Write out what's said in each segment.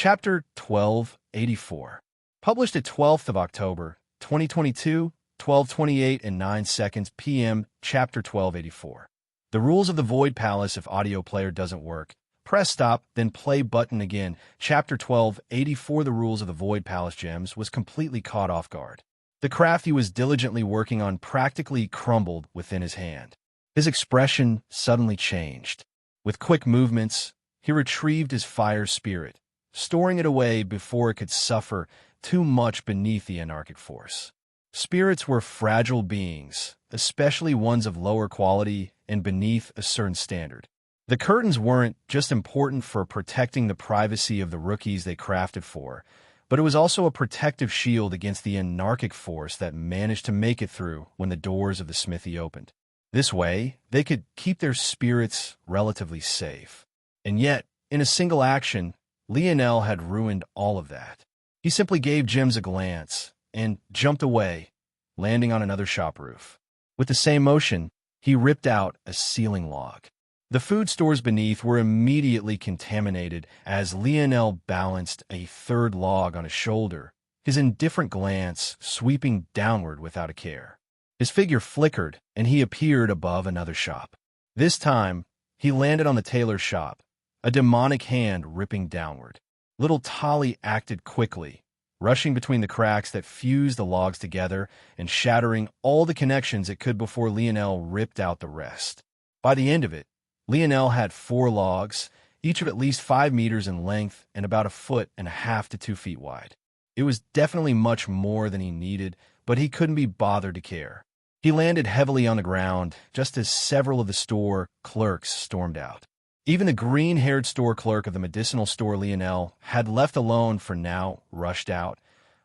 Chapter 1284. Published at 12th of October, 2022, 12:28 and 9 seconds p.m. Chapter 1284. The rules of the Void Palace. If audio player doesn't work, press stop, then play button again. Chapter 1284. The rules of the Void Palace. Gems was completely caught off guard. The craft he was diligently working on practically crumbled within his hand. His expression suddenly changed. With quick movements, he retrieved his fire spirit, storing it away before it could suffer too much beneath the anarchic force. Spirits were fragile beings, especially ones of lower quality and beneath a certain standard. The curtains weren't just important for protecting the privacy of the rookies they crafted for, but it was also a protective shield against the anarchic force that managed to make it through when the doors of the smithy opened. This way, they could keep their spirits relatively safe. And yet, in a single action, Lionel had ruined all of that. He simply gave Gems a glance and jumped away, landing on another shop roof. With the same motion, he ripped out a ceiling log. The food stores beneath were immediately contaminated as Lionel balanced a third log on his shoulder, his indifferent glance sweeping downward without a care. His figure flickered, and he appeared above another shop. This time, he landed on the tailor's shop, a demonic hand ripping downward. Little Tolly acted quickly, rushing between the cracks that fused the logs together and shattering all the connections it could before Lionel ripped out the rest. By the end of it, Lionel had 4 logs, each of at least 5 meters in length and about 1.5 to 2 feet wide. It was definitely much more than he needed, but he couldn't be bothered to care. He landed heavily on the ground just as several of the store clerks stormed out. Even the green-haired store clerk of the medicinal store Lionel had left alone for now rushed out,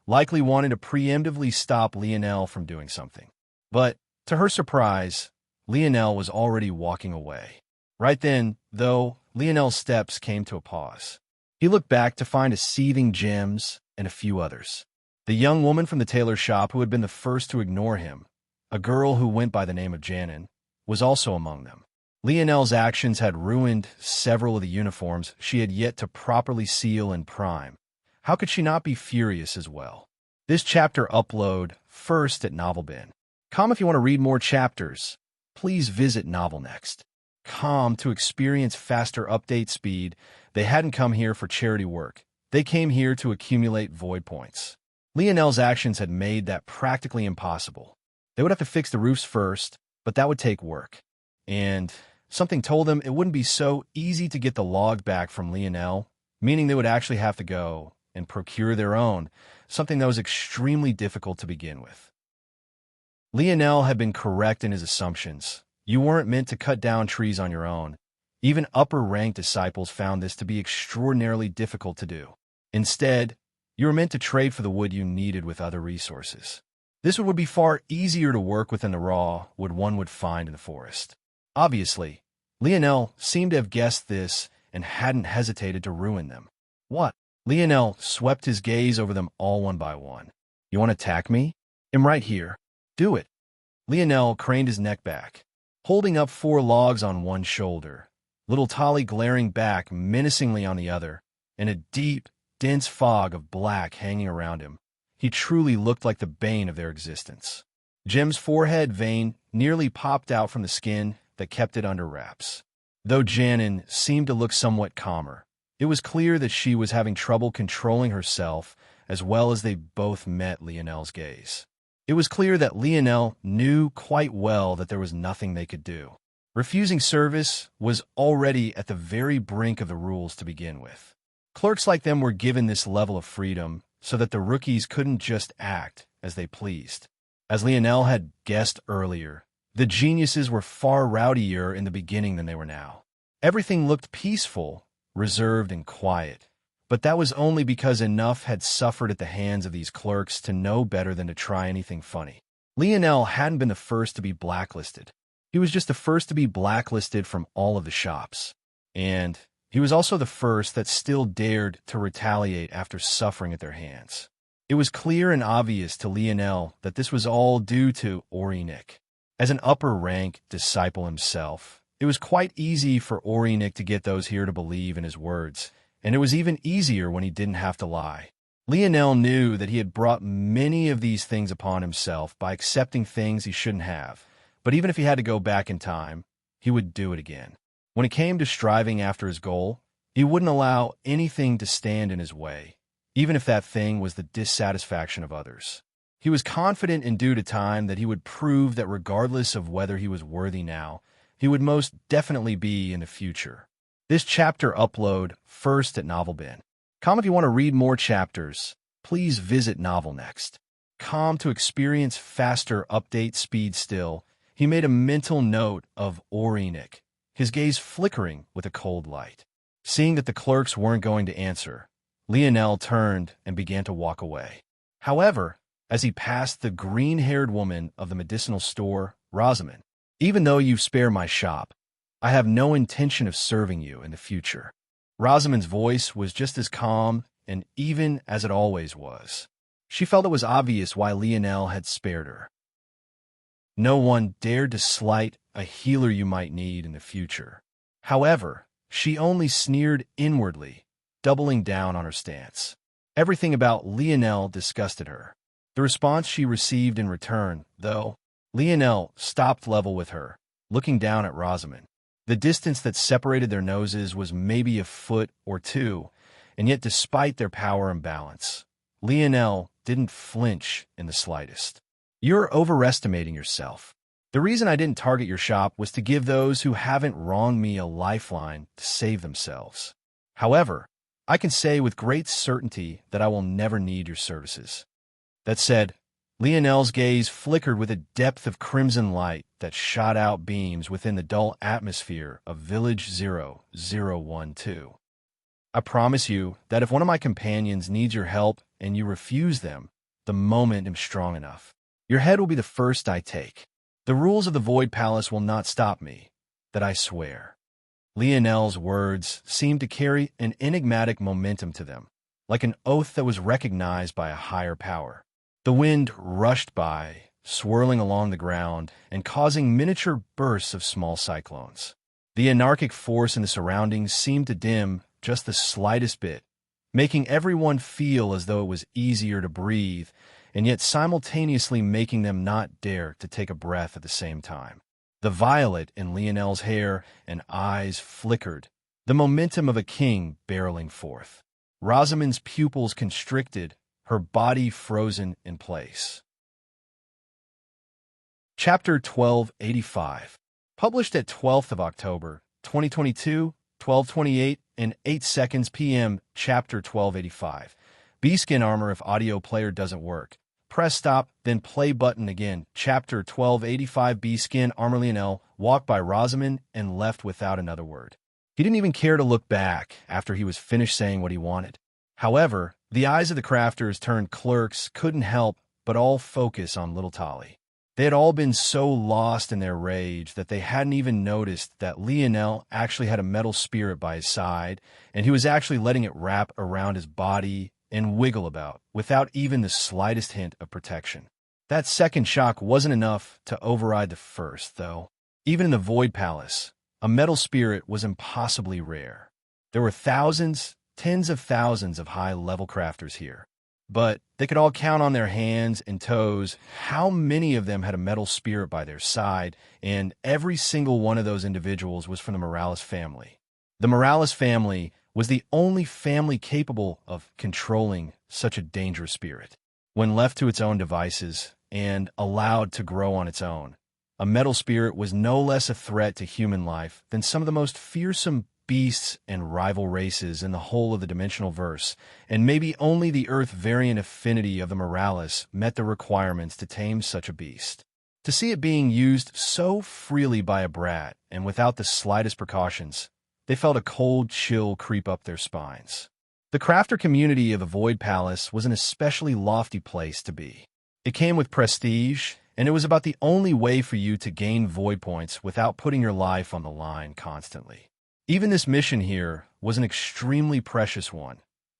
likely wanting to preemptively stop Lionel from doing something. But, to her surprise, Lionel was already walking away. Right then, though, Lionel's steps came to a pause. He looked back to find a seething Gems and a few others. The young woman from the tailor's shop who had been the first to ignore him, a girl who went by the name of Janin, was also among them. Lionel's actions had ruined several of the uniforms she had yet to properly seal and prime. How could she not be furious as well? This chapter upload first at NovelBin.com. If you want to read more chapters, please visit NovelNext.com to experience faster update speed. They hadn't come here for charity work. They came here to accumulate void points. Lionel's actions had made that practically impossible. They would have to fix the roofs first, but that would take work. And something told them it wouldn't be so easy to get the log back from Lionel, meaning they would actually have to go and procure their own, something that was extremely difficult to begin with. Lionel had been correct in his assumptions. You weren't meant to cut down trees on your own. Even upper-ranked disciples found this to be extraordinarily difficult to do. Instead, you were meant to trade for the wood you needed with other resources. This would be far easier to work with than the raw wood one would find in the forest. Obviously, Lionel seemed to have guessed this and hadn't hesitated to ruin them. What? Lionel swept his gaze over them all one by one. You want to attack me? I'm right here. Do it. Lionel craned his neck back, holding up 4 logs on one shoulder, little Tolly glaring back menacingly on the other, and a deep, dense fog of black hanging around him. He truly looked like the bane of their existence. Gem's forehead vein nearly popped out from the skin that kept it under wraps. Though Janin seemed to look somewhat calmer, it was clear that she was having trouble controlling herself as well as they both met Lionel's gaze. It was clear that Lionel knew quite well that there was nothing they could do. Refusing service was already at the very brink of the rules to begin with. Clerks like them were given this level of freedom so that the rookies couldn't just act as they pleased. As Lionel had guessed earlier, the geniuses were far rowdier in the beginning than they were now. Everything looked peaceful, reserved, and quiet, but that was only because enough had suffered at the hands of these clerks to know better than to try anything funny. Lionel hadn't been the first to be blacklisted. He was just the first to be blacklisted from all of the shops. And he was also the first that still dared to retaliate after suffering at their hands. It was clear and obvious to Lionel that this was all due to Orinik. As an upper-rank disciple himself, it was quite easy for Orinik to get those here to believe in his words, and it was even easier when he didn't have to lie. Lionel knew that he had brought many of these things upon himself by accepting things he shouldn't have, but even if he had to go back in time, he would do it again. When it came to striving after his goal, he wouldn't allow anything to stand in his way, even if that thing was the dissatisfaction of others. He was confident in due time that he would prove that regardless of whether he was worthy now, he would most definitely be in the future. This chapter upload first at NovelBin. If you want to read more chapters, please visit Novel Next. To experience faster update speed still, he made a mental note of Orinik, his gaze flickering with a cold light. Seeing that the clerks weren't going to answer, Lionel turned and began to walk away. However, as he passed the green-haired woman of the medicinal store, Rosamond, "Even though you spare my shop, I have no intention of serving you in the future." Rosamond's voice was just as calm and even as it always was. She felt it was obvious why Lionel had spared her. No one dared to slight a healer you might need in the future. However, she only sneered inwardly, doubling down on her stance. Everything about Lionel disgusted her. The response she received in return, though, Lionel stopped level with her, looking down at Rosamond. The distance that separated their noses was maybe a foot or two, and yet despite their power imbalance, Lionel didn't flinch in the slightest. "You're overestimating yourself. The reason I didn't target your shop was to give those who haven't wronged me a lifeline to save themselves. However, I can say with great certainty that I will never need your services." That said, Lionel's gaze flickered with a depth of crimson light that shot out beams within the dull atmosphere of Village 0012. "I promise you that if one of my companions needs your help and you refuse them, the moment I'm strong enough, your head will be the first I take. The rules of the Void Palace will not stop me, that I swear." Lionel's words seemed to carry an enigmatic momentum to them, like an oath that was recognized by a higher power. The wind rushed by, swirling along the ground and causing miniature bursts of small cyclones. The anarchic force in the surroundings seemed to dim just the slightest bit, making everyone feel as though it was easier to breathe, and yet simultaneously making them not dare to take a breath at the same time. The violet in Lionel's hair and eyes flickered, the momentum of a king barreling forth. Rosamond's pupils constricted, her body frozen in place. Chapter 1285. Published at 12th of October, 2022, 12:28 and 8 seconds p.m. Chapter 1285. Beaskin armor if audio player doesn't work. Press stop, then play button again. Chapter 1285. Beaskin armor. Lionel walked by Rosamond and left without another word. He didn't even care to look back after he was finished saying what he wanted. However, the eyes of the crafters turned clerks couldn't help but all focus on little Tolly. They had all been so lost in their rage that they hadn't even noticed that Lionel actually had a metal spirit by his side, and he was actually letting it wrap around his body and wiggle about without even the slightest hint of protection. That second shock wasn't enough to override the first, though. Even in the Void Palace, a metal spirit was impossibly rare. There were thousands, tens of thousands of high-level crafters here, but they could all count on their hands and toes how many of them had a metal spirit by their side, and every single one of those individuals was from the Morales family. The Morales family was the only family capable of controlling such a dangerous spirit. When left to its own devices and allowed to grow on its own, a metal spirit was no less a threat to human life than some of the most fearsome beasts and rival races in the whole of the dimensional verse, and maybe only the Earth variant affinity of the Morales met the requirements to tame such a beast. To see it being used so freely by a brat and without the slightest precautions, they felt a cold chill creep up their spines. The crafter community of the Void Palace was an especially lofty place to be. It came with prestige, and it was about the only way for you to gain void points without putting your life on the line constantly. Even this mission here was an extremely precious one.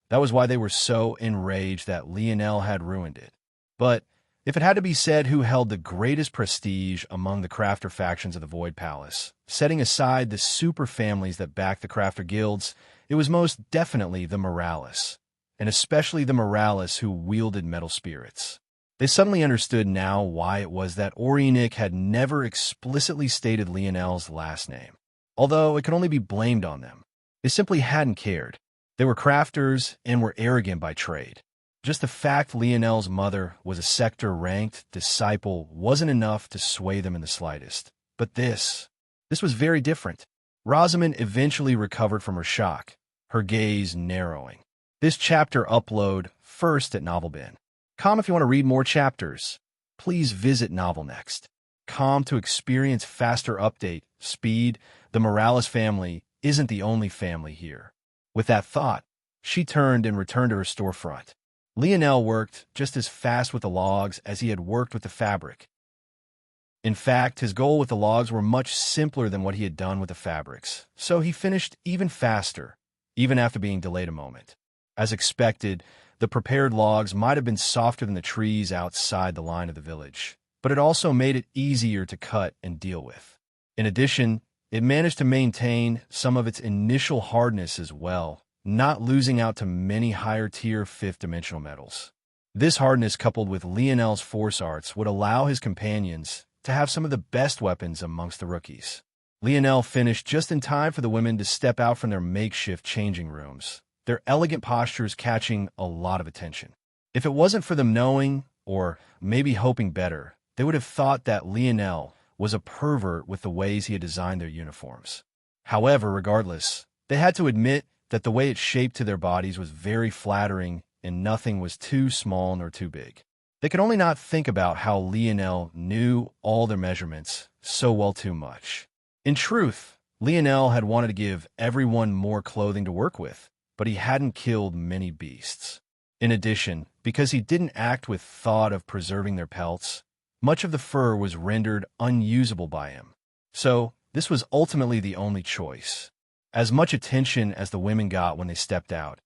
That was why they were so enraged that Lionel had ruined it. But if it had to be said who held the greatest prestige among the crafter factions of the Void Palace, setting aside the super families that backed the crafter guilds, It was most definitely the Morales, and especially the Morales who wielded metal spirits. They suddenly understood now why it was that Orianic had never explicitly stated Lionel's last name. Although it could only be blamed on them. They simply hadn't cared. They were crafters and were arrogant by trade. Just the fact Lionel's mother was a sector-ranked disciple wasn't enough to sway them in the slightest. But this was very different. Rosamund eventually recovered from her shock, her gaze narrowing. This chapter upload first at NovelBin. If you want to read more chapters. Please visit Novel Next. To experience faster update speed. The Morales family isn't the only family here. With that thought, she turned and returned to her storefront. Lionel worked just as fast with the logs as he had worked with the fabric. In fact, his goal with the logs were much simpler than what he had done with the fabrics, so he finished even faster, even after being delayed a moment. As expected, the prepared logs might have been softer than the trees outside the line of the village, but it also made it easier to cut and deal with. In addition, it managed to maintain some of its initial hardness as well, not losing out to many higher-tier fifth-dimensional metals. This hardness, coupled with Lionel's force arts, would allow his companions to have some of the best weapons amongst the rookies. Lionel finished just in time for the women to step out from their makeshift changing rooms, their elegant postures catching a lot of attention. If it wasn't for them knowing, or maybe hoping better, they would have thought that Lionel was a pervert with the ways he had designed their uniforms. However, regardless, they had to admit that the way it shaped to their bodies was very flattering and nothing was too small nor too big. They could only not think about how Lionel knew all their measurements so well too much. In truth, Lionel had wanted to give everyone more clothing to work with, but he hadn't killed many beasts. In addition, because he didn't act with thought of preserving their pelts, much of the fur was rendered unusable by him. So, this was ultimately the only choice. As much attention as the women got when they stepped out,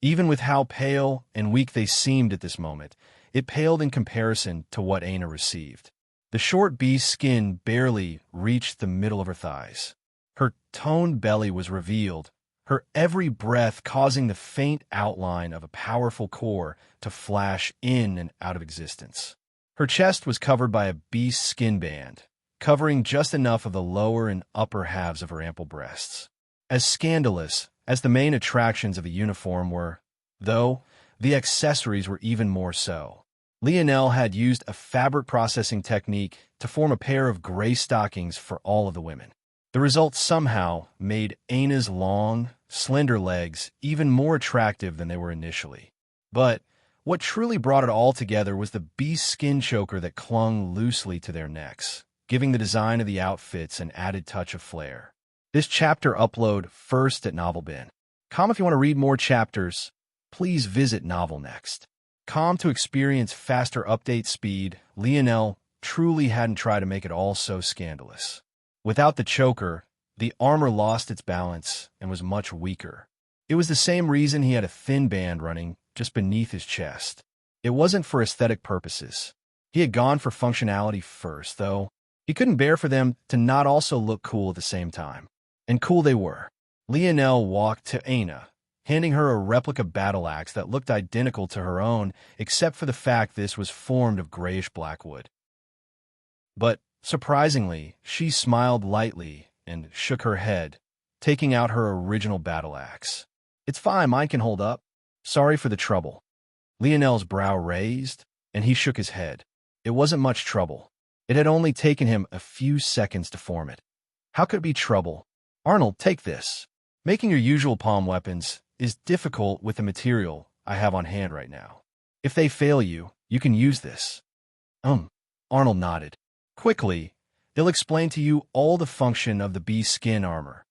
even with how pale and weak they seemed at this moment, it paled in comparison to what Aina received. The short beast's skin barely reached the middle of her thighs. Her toned belly was revealed, her every breath causing the faint outline of a powerful core to flash in and out of existence. Her chest was covered by a beast skin band, covering just enough of the lower and upper halves of her ample breasts. As scandalous as the main attractions of a uniform were, though, the accessories were even more so. Lionel had used a fabric processing technique to form a pair of gray stockings for all of the women. The result somehow made Aina's long, slender legs even more attractive than they were initially. But what truly brought it all together was the beast skin choker that clung loosely to their necks, giving the design of the outfits an added touch of flair. This chapter upload first at NovelBin. If you want to read more chapters, please visit Novel Next. To experience faster update speed, Lionel truly hadn't tried to make it all so scandalous. Without the choker, the armor lost its balance and was much weaker. It was the same reason he had a thin band running just beneath his chest. It wasn't for aesthetic purposes. He had gone for functionality first, though. He couldn't bear for them to not also look cool at the same time. And cool they were. Lionel walked to Aina, handing her a replica battle axe that looked identical to her own, except for the fact this was formed of grayish-black wood. But, surprisingly, she smiled lightly and shook her head, taking out her original battle axe. "It's fine, mine can hold up. Sorry for the trouble." Lionel's brow raised, and he shook his head. It wasn't much trouble. It had only taken him a few seconds to form it. How could it be trouble? "Arnold, take this. Making your usual palm weapons is difficult with the material I have on hand right now. If they fail you, you can use this." Arnold nodded. "Quickly, they'll explain to you all the function of the beast skin armor."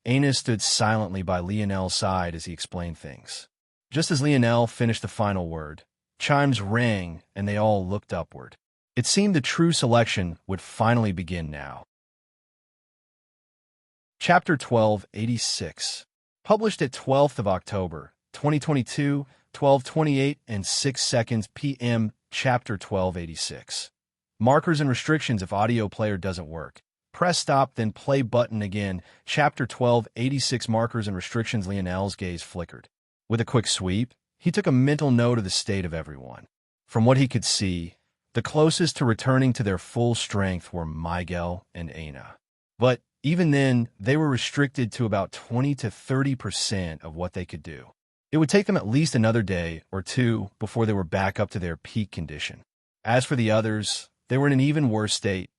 Aina stood silently by Lionel's side as he explained things. Just as Lionel finished the final word, chimes rang and they all looked upward. It seemed the true selection would finally begin now. Chapter 1286. Published at 12th of October, 2022, 12:28 and 6 seconds p.m. Chapter 1286. Markers and restrictions if audio player doesn't work. Press stop, then play button again. Chapter 12, 86 Markers and Restrictions. Lionel's gaze flickered. With a quick sweep, he took a mental note of the state of everyone. From what he could see, the closest to returning to their full strength were Miguel and Aina. But even then, they were restricted to about 20 to 30% of what they could do. It would take them at least another day or two before they were back up to their peak condition. As for the others, they were in an even worse state,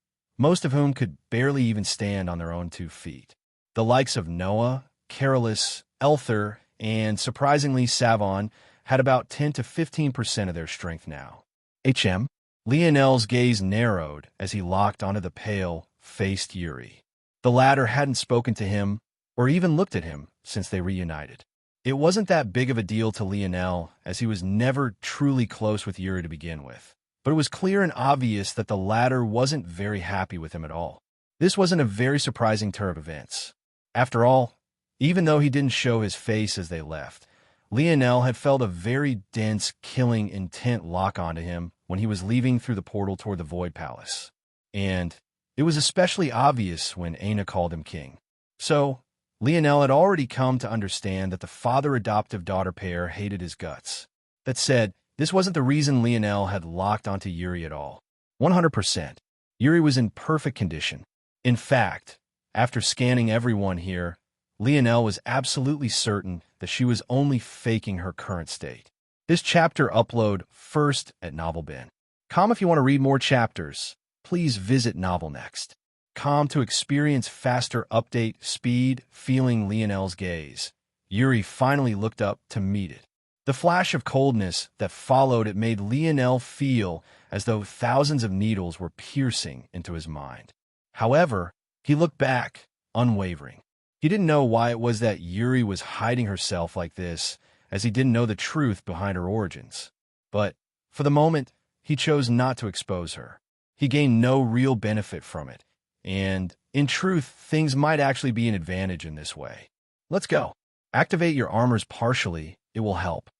most of whom could barely even stand on their own 2 feet. The likes of Noah, Carolus, Elther, and surprisingly Savon had about 10 to 15% of their strength now. HM? Lionel's gaze narrowed as he locked onto the pale-faced Yuri. The latter hadn't spoken to him or even looked at him since they reunited. It wasn't that big of a deal to Lionel, as he was never truly close with Yuri to begin with. But it was clear and obvious that the latter wasn't very happy with him at all. This wasn't a very surprising turn of events. After all, even though he didn't show his face as they left, Lionel had felt a very dense, killing intent lock onto him when he was leaving through the portal toward the Void Palace. And it was especially obvious when Aina called him king. So, Lionel had already come to understand that the father-adoptive daughter pair hated his guts. That said, this wasn't the reason Lionel had locked onto Yuri at all. 100%. Yuri was in perfect condition. In fact, after scanning everyone here, Lionel was absolutely certain that she was only faking her current state. This chapter upload first at NovelBin.com. If you want to read more chapters, please visit NovelNext.com to experience faster update speed. Feeling Lionel's gaze, Yuri finally looked up to meet it. The flash of coldness that followed it made Lionel feel as though thousands of needles were piercing into his mind. However, he looked back, unwavering. He didn't know why it was that Yuri was hiding herself like this, as he didn't know the truth behind her origins. But, for the moment, he chose not to expose her. He gained no real benefit from it, and, in truth, things might actually be an advantage in this way. Let's go. Activate your armors partially, it will help.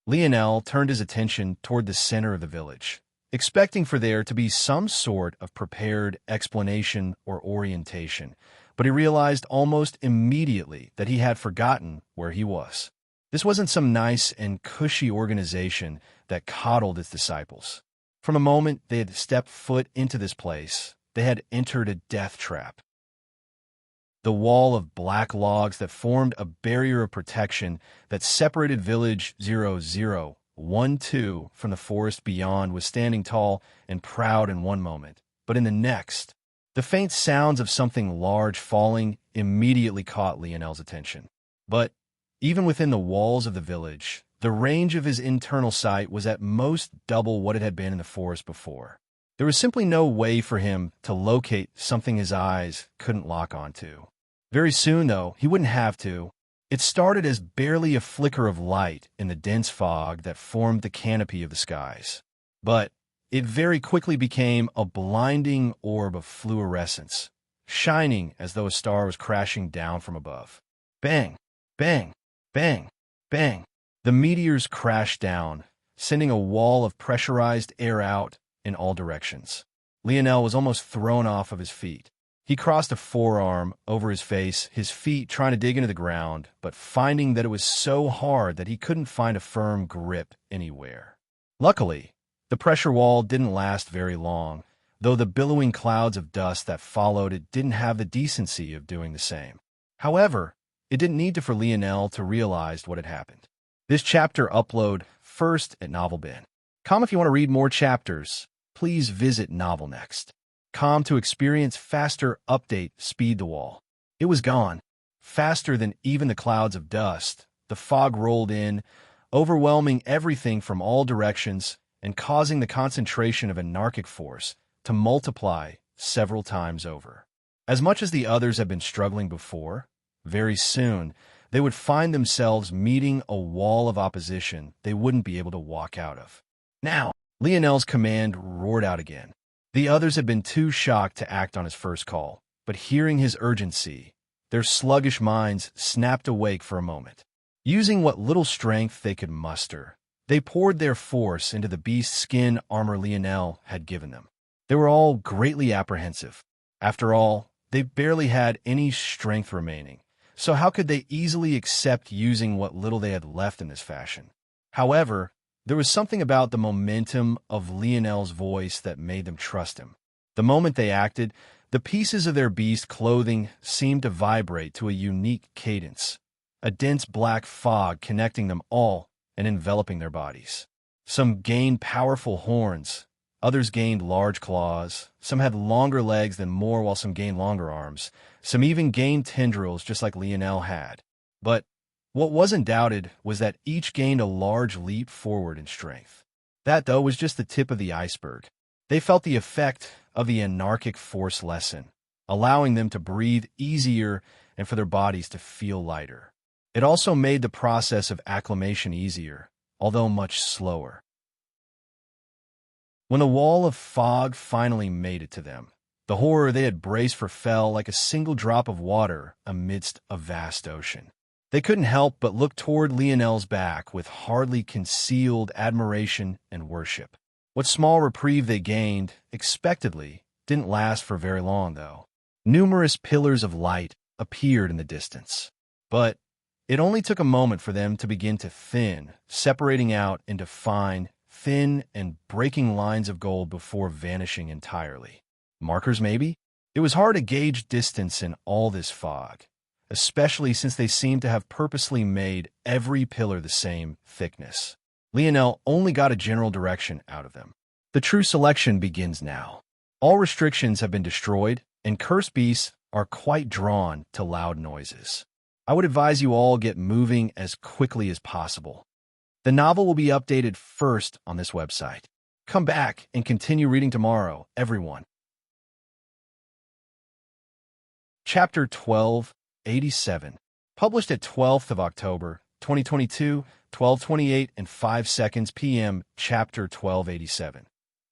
Lionel turned his attention toward the center of the village, expecting for there to be some sort of prepared explanation or orientation, but he realized almost immediately that he had forgotten where he was. This wasn't some nice and cushy organization that coddled its disciples. From the moment they had stepped foot into this place, they had entered a death trap. The wall of black logs that formed a barrier of protection that separated Village 0012 from the forest beyond was standing tall and proud in one moment, but in the next, the faint sounds of something large falling immediately caught Lionel's attention. But even within the walls of the village, the range of his internal sight was at most double what it had been in the forest before. There was simply no way for him to locate something his eyes couldn't lock onto. Very soon, though, he wouldn't have to. It started as barely a flicker of light in the dense fog that formed the canopy of the skies. But it very quickly became a blinding orb of fluorescence, shining as though a star was crashing down from above. Bang! Bang! Bang! Bang! The meteors crashed down, sending a wall of pressurized air out in all directions. Lionel was almost thrown off of his feet. He crossed a forearm over his face, his feet trying to dig into the ground, but finding that it was so hard that he couldn't find a firm grip anywhere. Luckily, the pressure wall didn't last very long, though the billowing clouds of dust that followed it didn't have the decency of doing the same. However, it didn't need to for Lionel to realize what had happened. This chapter upload first at NovelBin.com. If you want to read more chapters, please visit NovelNext.com to experience faster update speed. The wall. It was gone. Faster than even the clouds of dust, the fog rolled in, overwhelming everything from all directions and causing the concentration of anarchic force to multiply several times over. As much as the others had been struggling before, very soon they would find themselves meeting a wall of opposition they wouldn't be able to walk out of. Now, Lionel's command roared out again. The others had been too shocked to act on his first call, but hearing his urgency, their sluggish minds snapped awake for a moment. Using what little strength they could muster, they poured their force into the beast skin armor Lionel had given them. They were all greatly apprehensive. After all, They barely had any strength remaining, so how could they easily accept using what little they had left in this fashion? However, there was something about the momentum of Lionel's voice that made them trust him. The moment they acted, the pieces of their beast clothing seemed to vibrate to a unique cadence, a dense black fog connecting them all and enveloping their bodies. Some gained powerful horns, others gained large claws, some had longer legs than more while some gained longer arms, some even gained tendrils just like Lionel had. But what wasn't doubted was that each gained a large leap forward in strength. That, though, was just the tip of the iceberg. They felt the effect of the anarchic force lesson, allowing them to breathe easier and for their bodies to feel lighter. It also made the process of acclimation easier, although much slower. When the wall of fog finally made it to them, the horror they had braced for fell like a single drop of water amidst a vast ocean. They couldn't help but look toward Lionel's back with hardly concealed admiration and worship. What small reprieve they gained, expectedly, didn't last for very long, though. Numerous pillars of light appeared in the distance. But it only took a moment for them to begin to thin, separating out into fine, thin, and breaking lines of gold before vanishing entirely. Markers, maybe? It was hard to gauge distance in all this fog, especially since they seemed to have purposely made every pillar the same thickness. Lionel only got a general direction out of them. The true selection begins now. All restrictions have been destroyed, and cursed beasts are quite drawn to loud noises. I would advise you all get moving as quickly as possible. The novel will be updated first on this website. Come back and continue reading tomorrow, everyone. Chapter 1287, published at 12th of October, 2022, 12:28 and 5 seconds p.m. Chapter 1287.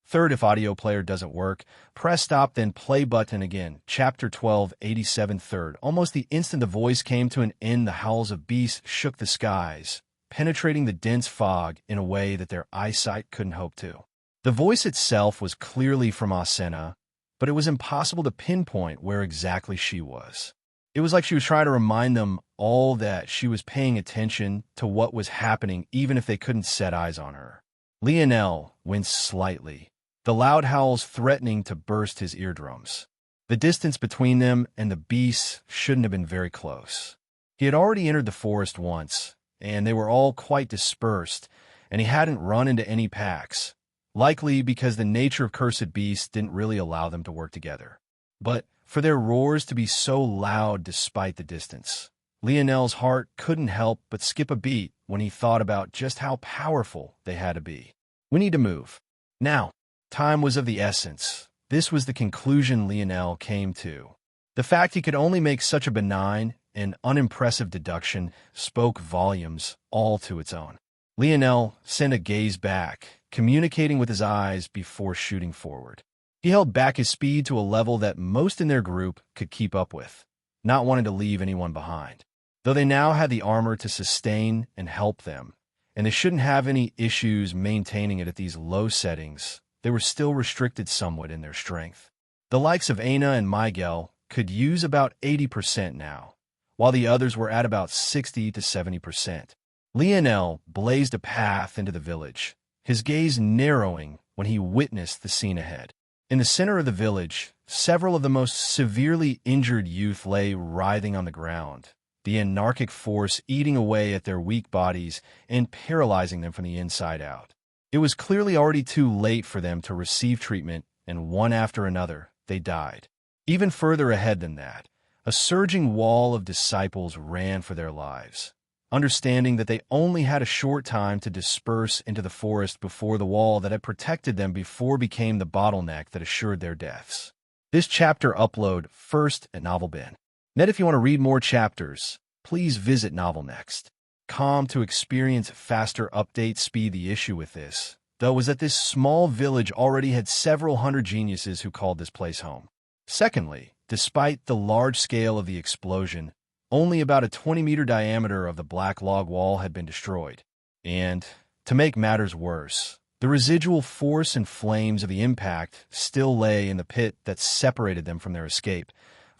Third, if audio player doesn't work, press stop then play button again. Chapter 1287 third. Almost the instant the voice came to an end, the howls of beasts shook the skies, penetrating the dense fog in a way that their eyesight couldn't hope to. The voice itself was clearly from Asena, but it was impossible to pinpoint where exactly she was. It was like she was trying to remind them all that she was paying attention to what was happening even if they couldn't set eyes on her. Lionel winced slightly, the loud howls threatening to burst his eardrums. The distance between them and the beasts shouldn't have been very close. He had already entered the forest once, and they were all quite dispersed, and he hadn't run into any packs, likely because the nature of cursed beasts didn't really allow them to work together. But for their roars to be so loud despite the distance, Lionel's heart couldn't help but skip a beat when he thought about just how powerful they had to be. We need to move. Now, time was of the essence. This was the conclusion Lionel came to. The fact he could only make such a benign and unimpressive deduction spoke volumes all to its own. Lionel sent a gaze back, communicating with his eyes before shooting forward. He held back his speed to a level that most in their group could keep up with, not wanting to leave anyone behind. Though they now had the armor to sustain and help them, and they shouldn't have any issues maintaining it at these low settings, they were still restricted somewhat in their strength. The likes of Aina and Miguel could use about 80% now, while the others were at about 60 to 70%. Lionel blazed a path into the village, his gaze narrowing when he witnessed the scene ahead. In the center of the village, several of the most severely injured youth lay writhing on the ground, the anarchic force eating away at their weak bodies and paralyzing them from the inside out. It was clearly already too late for them to receive treatment, and one after another, they died. Even further ahead than that, a surging wall of disciples ran for their lives, understanding that they only had a short time to disperse into the forest before the wall that had protected them before became the bottleneck that assured their deaths. This chapter upload first at Novel Bin. Net, if you want to read more chapters, please visit Novel Next. To experience faster update speed. The issue with this, though, was that this small village already had several hundred geniuses who called this place home. Secondly, despite the large scale of the explosion, only about a 20-meter diameter of the black log wall had been destroyed. And, to make matters worse, the residual force and flames of the impact still lay in the pit that separated them from their escape,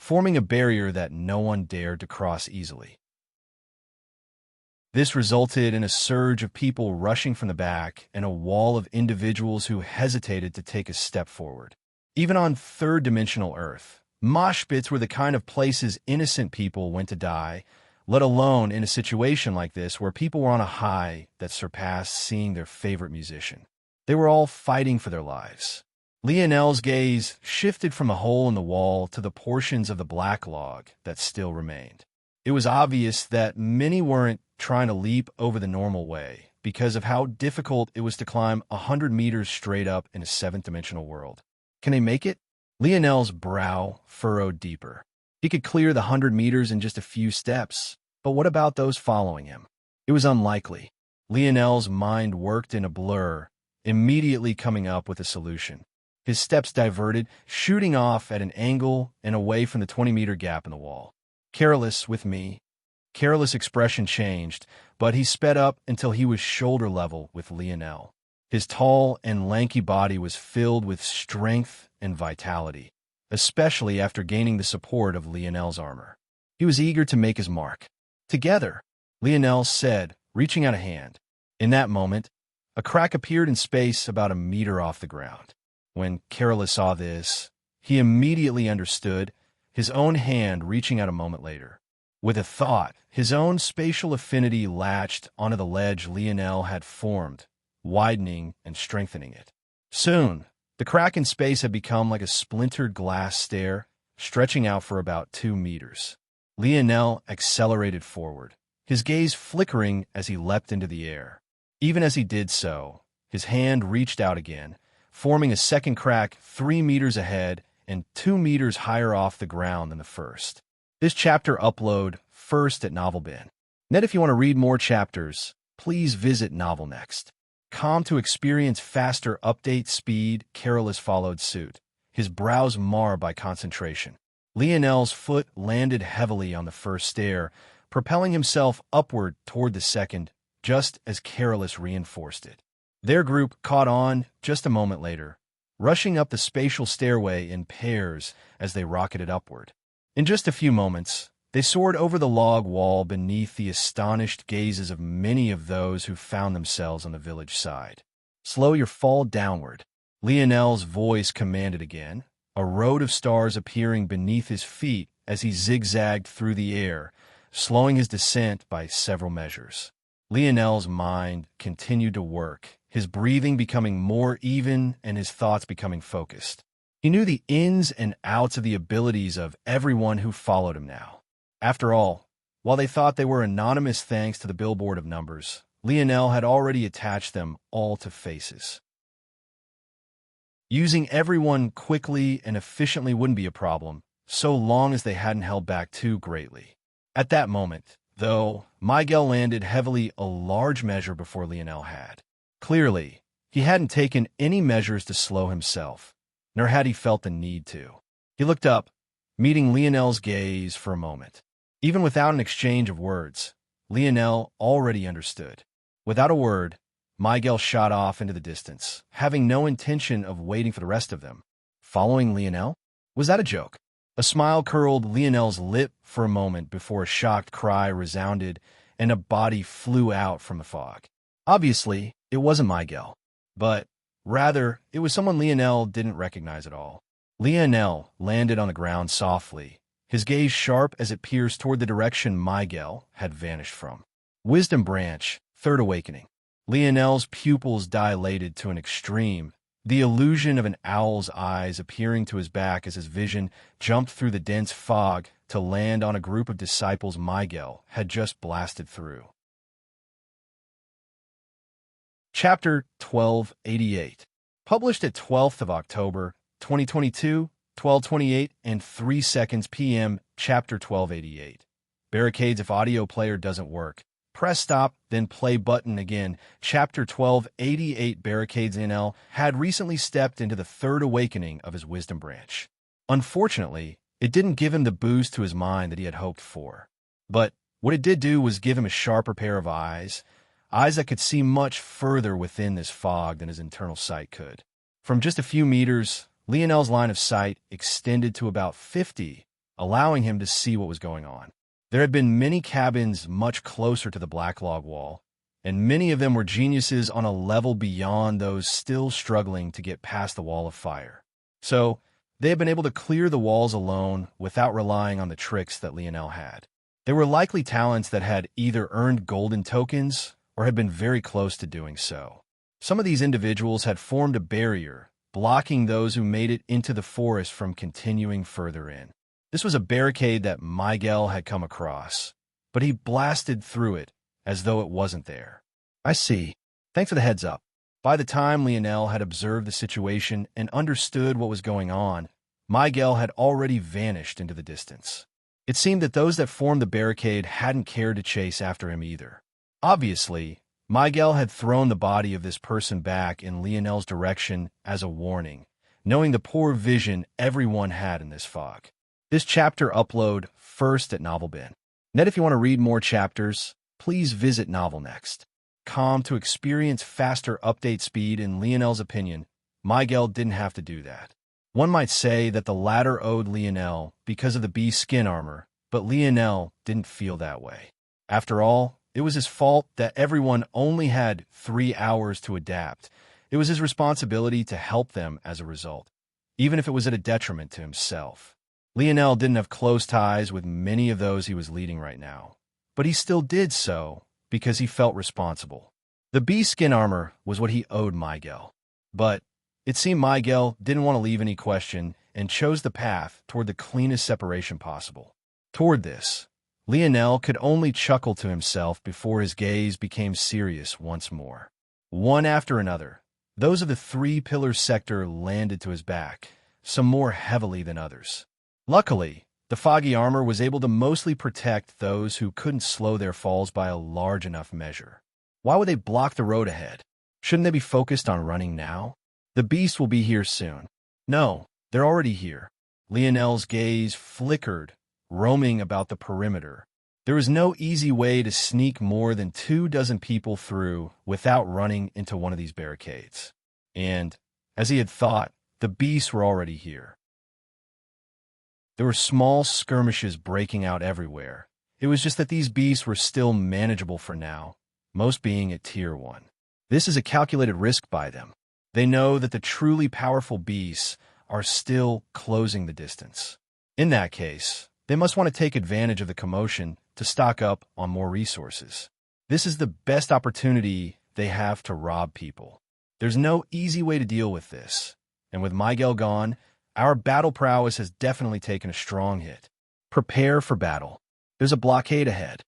forming a barrier that no one dared to cross easily. This resulted in a surge of people rushing from the back and a wall of individuals who hesitated to take a step forward. Even on third-dimensional Earth, mosh pits were the kind of places innocent people went to die, let alone in a situation like this where people were on a high that surpassed seeing their favorite musician. They were all fighting for their lives. Lionel's gaze shifted from the hole in the wall to the portions of the black log that still remained. It was obvious that many weren't trying to leap over the normal way because of how difficult it was to climb 100 meters straight up in a seventh-dimensional world. Can they make it? Lionel's brow furrowed deeper. He could clear the 100 meters in just a few steps, but what about those following him? It was unlikely. Lionel's mind worked in a blur, immediately coming up with a solution. His steps diverted, shooting off at an angle and away from the 20-meter gap in the wall. Careless with me. Careless expression changed, but he sped up until he was shoulder level with Lionel. His tall and lanky body was filled with strength and vitality, especially after gaining the support of Lionel's armor. He was eager to make his mark. Together, Lionel said, reaching out a hand. In that moment, a crack appeared in space about a meter off the ground. When Careless saw this, he immediately understood, his own hand reaching out a moment later. With a thought, his own spatial affinity latched onto the ledge Lionel had formed, widening and strengthening it. Soon, the crack in space had become like a splintered glass stair, stretching out for about 2 meters. Lionel accelerated forward, his gaze flickering as he leapt into the air. Even as he did so, his hand reached out again, forming a second crack 3 meters ahead and 2 meters higher off the ground than the first. This chapter upload first at NovelBin. Net, if you want to read more chapters, please visit Novel Next. To experience faster update speed, Careless followed suit, his brows marred by concentration. Lionel's foot landed heavily on the first stair, propelling himself upward toward the second, just as Careless reinforced it. Their group caught on just a moment later, rushing up the spatial stairway in pairs as they rocketed upward. In just a few moments, they soared over the log wall beneath the astonished gazes of many of those who found themselves on the village side. Slow your fall downward, Lionel's voice commanded again, a road of stars appearing beneath his feet as he zigzagged through the air, slowing his descent by several measures. Lionel's mind continued to work, his breathing becoming more even and his thoughts becoming focused. He knew the ins and outs of the abilities of everyone who followed him now. After all, while they thought they were anonymous thanks to the billboard of numbers, Lionel had already attached them all to faces. Using everyone quickly and efficiently wouldn't be a problem, so long as they hadn't held back too greatly. At that moment, though, Miguel landed heavily a large measure before Lionel had. Clearly, he hadn't taken any measures to slow himself, nor had he felt the need to. He looked up, meeting Lionel's gaze for a moment. Even without an exchange of words, Lionel already understood. Without a word, Miguel shot off into the distance, having no intention of waiting for the rest of them. Following Lionel? Was that a joke? A smile curled Lionel's lip for a moment before a shocked cry resounded and a body flew out from the fog. Obviously, it wasn't Miguel, but rather, it was someone Lionel didn't recognize at all. Lionel landed on the ground softly, his gaze sharp as it pierced toward the direction Miguel had vanished from. Wisdom Branch, Third Awakening. Lionel's pupils dilated to an extreme, the illusion of an owl's eyes appearing to his back as his vision jumped through the dense fog to land on a group of disciples Miguel had just blasted through. Chapter 1288. Published at 12th of October, 2022, 12:28 and 3 seconds p.m. Chapter 1288. Barricades if audio player doesn't work. Press stop, then play button again. Chapter 1288. Barricades NL had recently stepped into the third awakening of his wisdom branch. Unfortunately, it didn't give him the boost to his mind that he had hoped for. But what it did do was give him a sharper pair of eyes that could see much further within this fog than his internal sight could. From just a few meters, Lionel's line of sight extended to about 50, allowing him to see what was going on. There had been many cabins much closer to the black log wall, and many of them were geniuses on a level beyond those still struggling to get past the wall of fire. So, they had been able to clear the walls alone without relying on the tricks that Lionel had. They were likely talents that had either earned golden tokens or had been very close to doing so. Some of these individuals had formed a barrier, blocking those who made it into the forest from continuing further in. This was a barricade that Miguel had come across, but he blasted through it as though it wasn't there. I see. Thanks for the heads up. By the time Lionel had observed the situation and understood what was going on, Miguel had already vanished into the distance. It seemed that those that formed the barricade hadn't cared to chase after him either. Obviously, Miguel had thrown the body of this person back in Lionel's direction as a warning, knowing the poor vision everyone had in this fog. This chapter upload first at NovelBin. If you want to read more chapters, please visit Novel.next.com to experience faster update speed. In Lionel's opinion, Miguel didn't have to do that. One might say that the latter owed Lionel because of the beast's skin armor, but Lionel didn't feel that way. After all, it was his fault that everyone only had 3 hours to adapt. It was his responsibility to help them as a result, even if it was at a detriment to himself. Lionel didn't have close ties with many of those he was leading right now, but he still did so because he felt responsible. The beast skin armor was what he owed Miguel, but it seemed Miguel didn't want to leave any question and chose the path toward the cleanest separation possible. Toward this, Lionel could only chuckle to himself before his gaze became serious once more. One after another, those of the 3-pillar sector landed to his back, some more heavily than others. Luckily, the foggy armor was able to mostly protect those who couldn't slow their falls by a large enough measure. Why would they block the road ahead? Shouldn't they be focused on running now? The beast will be here soon. No, they're already here. Lionel's gaze flickered, roaming about the perimeter. There was no easy way to sneak more than 24 people through without running into one of these barricades. And, as he had thought, the beasts were already here. There were small skirmishes breaking out everywhere. It was just that these beasts were still manageable for now, most being at Tier 1. This is a calculated risk by them. They know that the truly powerful beasts are still closing the distance. In that case, they must want to take advantage of the commotion to stock up on more resources. This is the best opportunity they have to rob people. There's no easy way to deal with this, and with Miguel gone, our battle prowess has definitely taken a strong hit. Prepare for battle. There's a blockade ahead,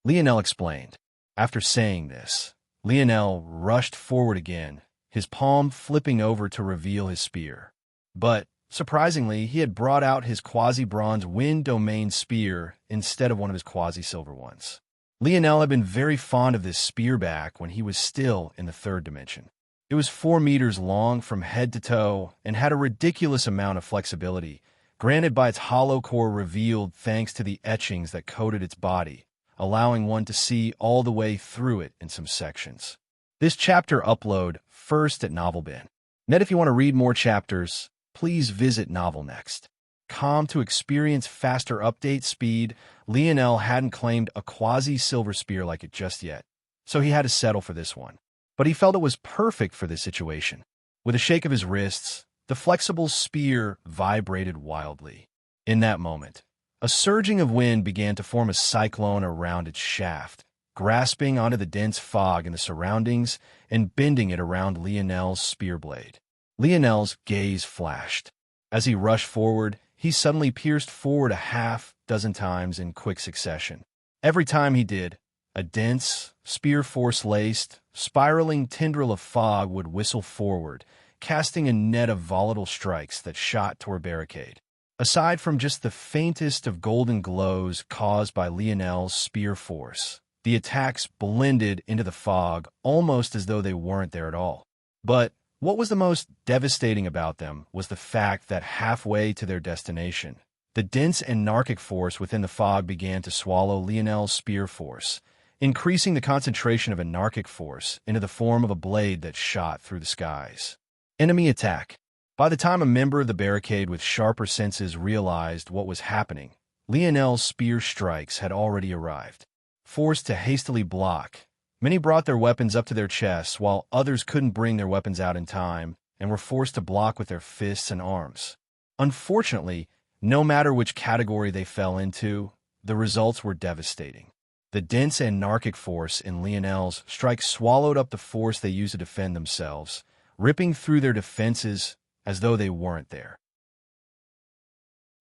Lionel explained. After saying this, Lionel rushed forward again, his palm flipping over to reveal his spear. But, surprisingly, he had brought out his quasi-bronze wind domain spear instead of one of his quasi-silver ones. Lionel had been very fond of this spear back when he was still in the 3rd dimension. It was 4 meters long from head to toe and had a ridiculous amount of flexibility, granted by its hollow core revealed thanks to the etchings that coated its body, allowing one to see all the way through it in some sections. This chapter upload first at NovelBin. If you want to read more chapters, please visit Novel.next.com to experience faster update speed. Lionel hadn't claimed a quasi-silver spear like it just yet, so he had to settle for this one. But he felt it was perfect for this situation. With a shake of his wrists, the flexible spear vibrated wildly. In that moment, a surging of wind began to form a cyclone around its shaft, grasping onto the dense fog in the surroundings and bending it around Lionel's spear blade. Lionel's gaze flashed. As he rushed forward, he suddenly pierced forward a half-dozen times in quick succession. Every time he did, a dense, spear-force-laced, spiraling tendril of fog would whistle forward, casting a net of volatile strikes that shot toward barricade. Aside from just the faintest of golden glows caused by Lionel's spear force, the attacks blended into the fog almost as though they weren't there at all. But what was the most devastating about them was the fact that halfway to their destination, the dense anarchic force within the fog began to swallow Lionel's spear force, increasing the concentration of anarchic force into the form of a blade that shot through the skies. Enemy attack. By the time a member of the barricade with sharper senses realized what was happening, Lionel's spear strikes had already arrived. Forced to hastily block, many brought their weapons up to their chests, while others couldn't bring their weapons out in time and were forced to block with their fists and arms. Unfortunately, no matter which category they fell into, the results were devastating. The dense anarchic force in Lionel's strike swallowed up the force they used to defend themselves, ripping through their defenses as though they weren't there.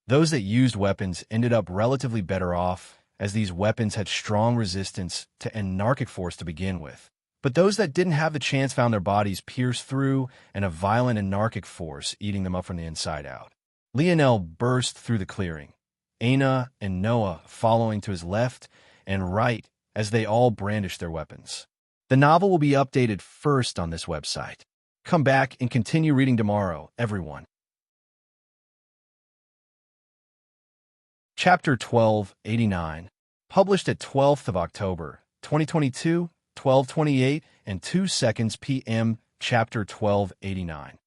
Those that used weapons ended up relatively better off, as these weapons had strong resistance to anarchic force to begin with. But those that didn't have the chance found their bodies pierced through and a violent anarchic force eating them up from the inside out. Lionel burst through the clearing, Aina and Noah following to his left and right as they all brandished their weapons. The novel will be updated first on this website. Come back and continue reading tomorrow, everyone. Chapter 1289, published at 12th of October, 2022, 12:28 and 2 seconds p.m. Chapter 1289.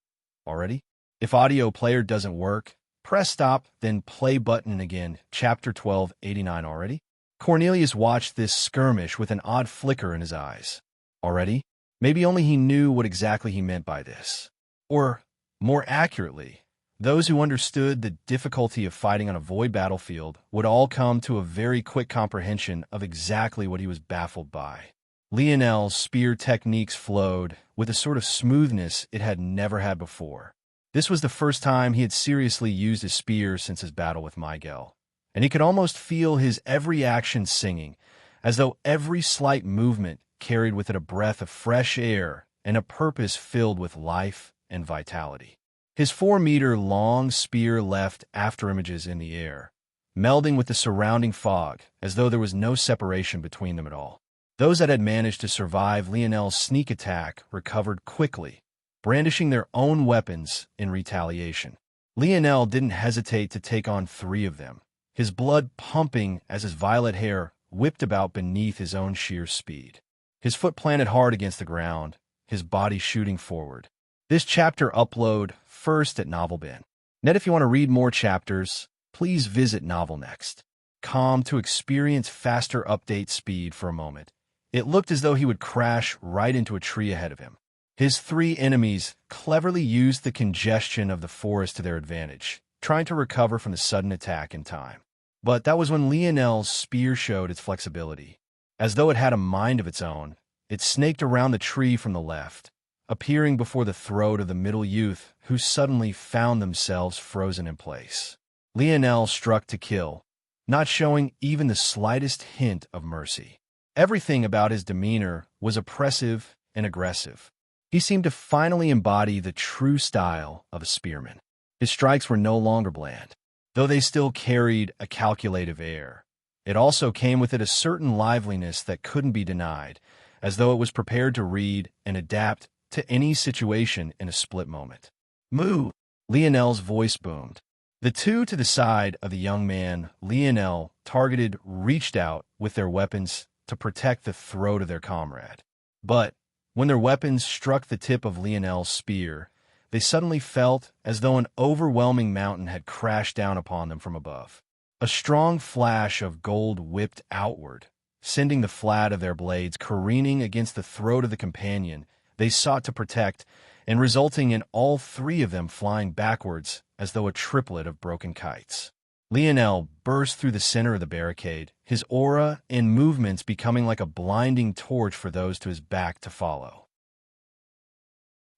Already? If audio player doesn't work, press stop, then play button again. Chapter 1289 already? Cornelius watched this skirmish with an odd flicker in his eyes. Already? Maybe only he knew what exactly he meant by this. Or, more accurately, those who understood the difficulty of fighting on a void battlefield would all come to a very quick comprehension of exactly what he was baffled by. Lionel's spear techniques flowed with a sort of smoothness it had never had before. This was the first time he had seriously used his spear since his battle with Miguel, and he could almost feel his every action singing, as though every slight movement carried with it a breath of fresh air and a purpose filled with life and vitality. His 4-meter-long spear left afterimages in the air, melding with the surrounding fog as though there was no separation between them at all. Those that had managed to survive Lionel's sneak attack recovered quickly, brandishing their own weapons in retaliation. Lionel didn't hesitate to take on 3 of them, his blood pumping as his violet hair whipped about beneath his own sheer speed. His foot planted hard against the ground, his body shooting forward. This chapter upload first at NovelBin. Net, if you want to read more chapters, please visit NovelNext.com to experience faster update speed for a moment. It looked as though he would crash right into a tree ahead of him. His 3 enemies cleverly used the congestion of the forest to their advantage, trying to recover from the sudden attack in time. But that was when Lionel's spear showed its flexibility. As though it had a mind of its own, it snaked around the tree from the left, appearing before the throat of the middle youth who suddenly found themselves frozen in place. Lionel struck to kill, not showing even the slightest hint of mercy. Everything about his demeanor was oppressive and aggressive. He seemed to finally embody the true style of a spearman. His strikes were no longer bland, though they still carried a calculative air. It also came with it a certain liveliness that couldn't be denied, as though it was prepared to read and adapt to any situation in a split moment. "Moo!" Lionel's voice boomed. The 2 to the side of the young man Lionel targeted reached out with their weapons to protect the throat of their comrade. But when their weapons struck the tip of Lionel's spear, they suddenly felt as though an overwhelming mountain had crashed down upon them from above. A strong flash of gold whipped outward, sending the flat of their blades careening against the throat of the companion they sought to protect, and resulting in all 3 of them flying backwards as though a triplet of broken kites. Lionel burst through the center of the barricade, his aura and movements becoming like a blinding torch for those to his back to follow.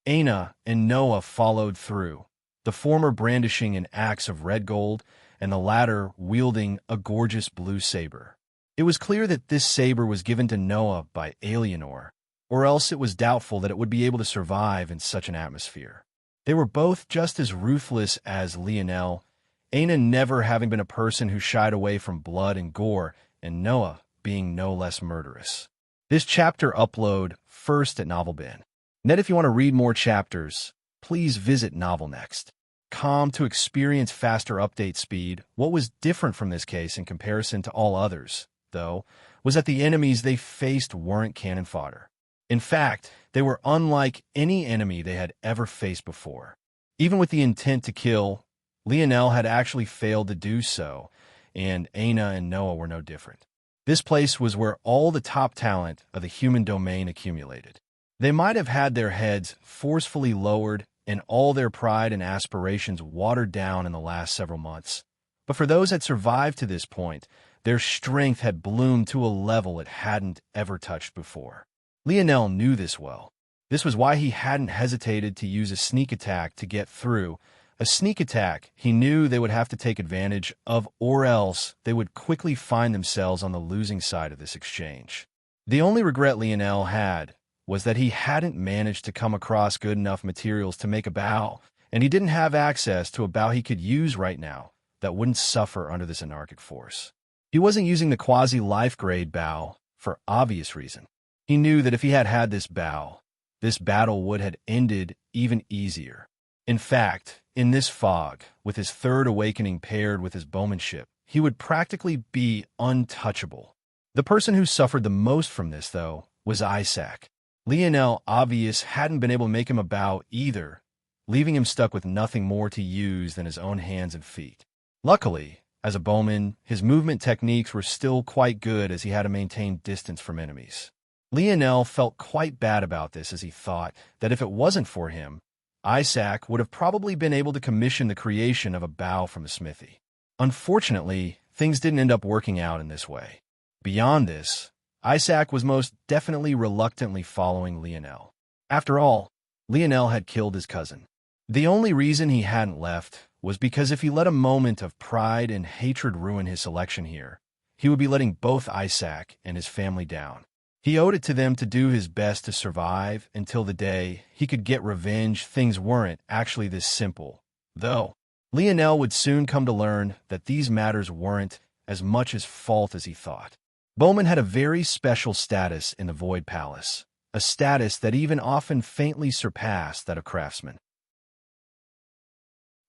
Aina and Noah followed through, the former brandishing an axe of red gold and the latter wielding a gorgeous blue saber. It was clear that this saber was given to Noah by Alienor, or else it was doubtful that it would be able to survive in such an atmosphere. They were both just as ruthless as Lionel, Aina never having been a person who shied away from blood and gore, and Noah being no less murderous. This chapter upload first at NovelBin. Net, if you want to read more chapters, please visit NovelNext.com to experience faster update speed. What was different from this case in comparison to all others, though, was that the enemies they faced weren't cannon fodder. In fact, they were unlike any enemy they had ever faced before. Even with the intent to kill, Lionel had actually failed to do so, and Aina and Noah were no different. This place was where all the top talent of the human domain accumulated. They might have had their heads forcefully lowered and all their pride and aspirations watered down in the last several months. But for those that survived to this point, their strength had bloomed to a level it hadn't ever touched before. Lionel knew this well. This was why he hadn't hesitated to use a sneak attack to get through. A sneak attack he knew they would have to take advantage of, or else they would quickly find themselves on the losing side of this exchange. The only regret Lionel had was that he hadn't managed to come across good enough materials to make a bow, and he didn't have access to a bow he could use right now that wouldn't suffer under this anarchic force. He wasn't using the quasi-life grade bow for obvious reason. He knew that if he had had this bow, this battle would have ended even easier. In fact, in this fog, with his third awakening paired with his bowmanship, he would practically be untouchable. The person who suffered the most from this, though, was Isaac. Lionel obvious hadn't been able to make him a bow either, leaving him stuck with nothing more to use than his own hands and feet. Luckily, as a bowman, his movement techniques were still quite good as he had to maintain distance from enemies. Lionel felt quite bad about this as he thought that if it wasn't for him, Isaac would have probably been able to commission the creation of a bow from a smithy. Unfortunately, things didn't end up working out in this way. Beyond this, Isaac was most definitely reluctantly following Lionel. After all, Lionel had killed his cousin. The only reason he hadn't left was because if he let a moment of pride and hatred ruin his selection here, he would be letting both Isaac and his family down. He owed it to them to do his best to survive until the day he could get revenge. Things weren't actually this simple, though. Lionel would soon come to learn that these matters weren't as much his fault as he thought. Bowman had a very special status in the Void Palace, a status that even often faintly surpassed that of craftsmen.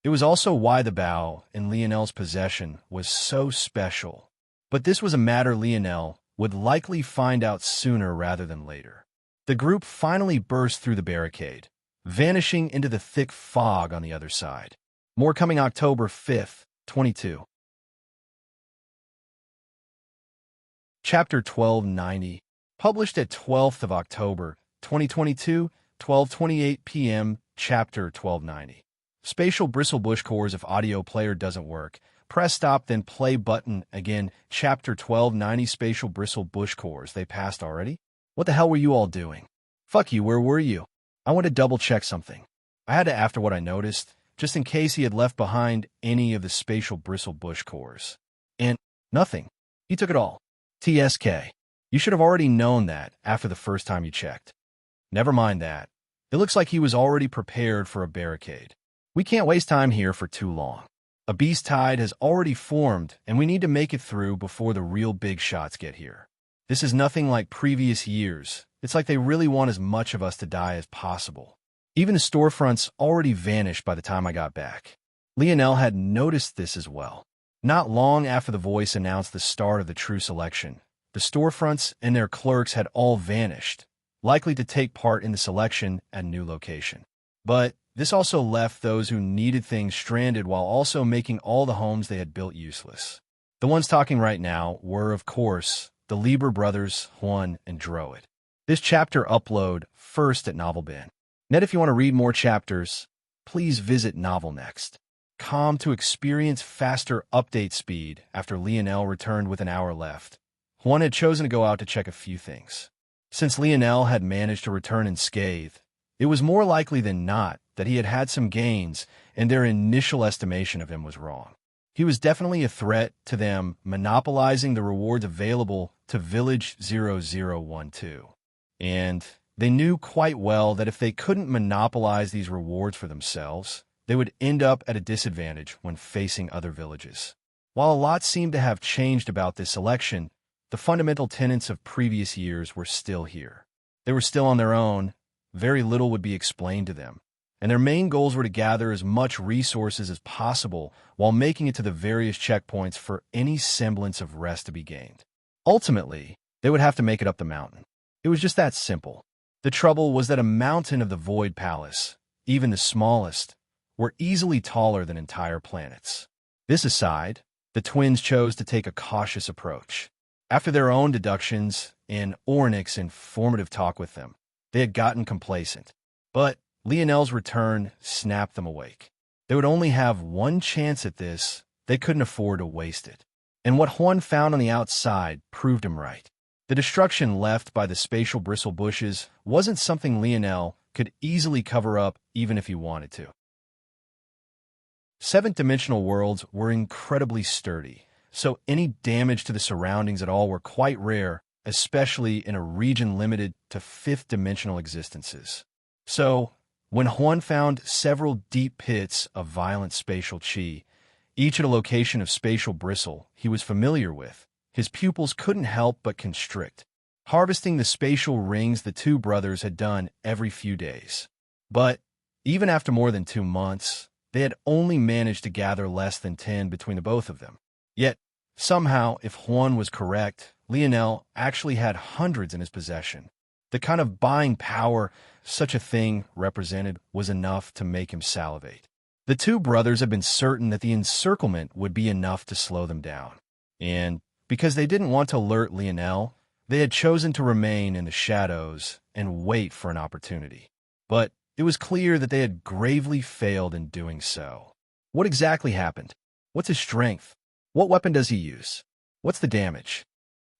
It was also why the bow in Lionel's possession was so special. But this was a matter Lionel would likely find out sooner rather than later. The group finally burst through the barricade, vanishing into the thick fog on the other side. More coming October 5th, 22. Chapter 1290, published at 12th of October, 2022, 12:28 p.m. Chapter 1290. Spatial bristle bush cores. If audio player doesn't work, press stop then play button again. Chapter 1290. Spatial bristle bush cores. They passed already? What the hell were you all doing? Fuck you, where were you? I want to double check something. I had to after what I noticed, just in case he had left behind any of the spatial bristle bush cores. And nothing. He took it all. TSK. You should have already known that after the first time you checked. Never mind that. It looks like he was already prepared for a barricade. We can't waste time here for too long. A beast tide has already formed, and we need to make it through before the real big shots get here. This is nothing like previous years. It's like they really want as much of us to die as possible. Even the storefronts already vanished by the time I got back. Lionel had noticed this as well. Not long after the voice announced the start of the true selection, the storefronts and their clerks had all vanished, likely to take part in the selection at a new location. But this also left those who needed things stranded while also making all the homes they had built useless. The ones talking right now were, of course, the Lieber brothers, Juan and Droid. This chapter upload first at NovelBin. Net, if you want to read more chapters, please visit NovelNext.com to experience faster update speed. After Lionel returned with an hour left, Juan had chosen to go out to check a few things. Since Lionel had managed to return unscathed, it was more likely than not that he had had some gains and their initial estimation of him was wrong. He was definitely a threat to them monopolizing the rewards available to Village 0012. And they knew quite well that if they couldn't monopolize these rewards for themselves, they would end up at a disadvantage when facing other villages. While a lot seemed to have changed about this election, the fundamental tenets of previous years were still here. They were still on their own, very little would be explained to them, and their main goals were to gather as much resources as possible while making it to the various checkpoints for any semblance of rest to be gained. Ultimately, they would have to make it up the mountain. It was just that simple. The trouble was that a mountain of the Void Palace, even the smallest, were easily taller than entire planets. This aside, the twins chose to take a cautious approach. After their own deductions and Ornik's informative talk with them, they had gotten complacent. But Lionel's return snapped them awake. They would only have one chance at this. They couldn't afford to waste it. And what Juan found on the outside proved him right. The destruction left by the spatial bristle bushes wasn't something Lionel could easily cover up even if he wanted to. Seventh-dimensional worlds were incredibly sturdy, so any damage to the surroundings at all were quite rare, especially in a region limited to fifth-dimensional existences. So, when Juan found several deep pits of violent spatial chi, each at a location of spatial bristle he was familiar with, his pupils couldn't help but constrict, harvesting the spatial rings the two brothers had done every few days. But even after more than 2 months, they had only managed to gather less than 10 between the both of them. Yet, somehow, if Juan was correct, Lionel actually had hundreds in his possession. The kind of buying power such a thing represented was enough to make him salivate. The two brothers had been certain that the encirclement would be enough to slow them down. And because they didn't want to alert Lionel, they had chosen to remain in the shadows and wait for an opportunity. But it was clear that they had gravely failed in doing so. What exactly happened? What's his strength? What weapon does he use? What's the damage?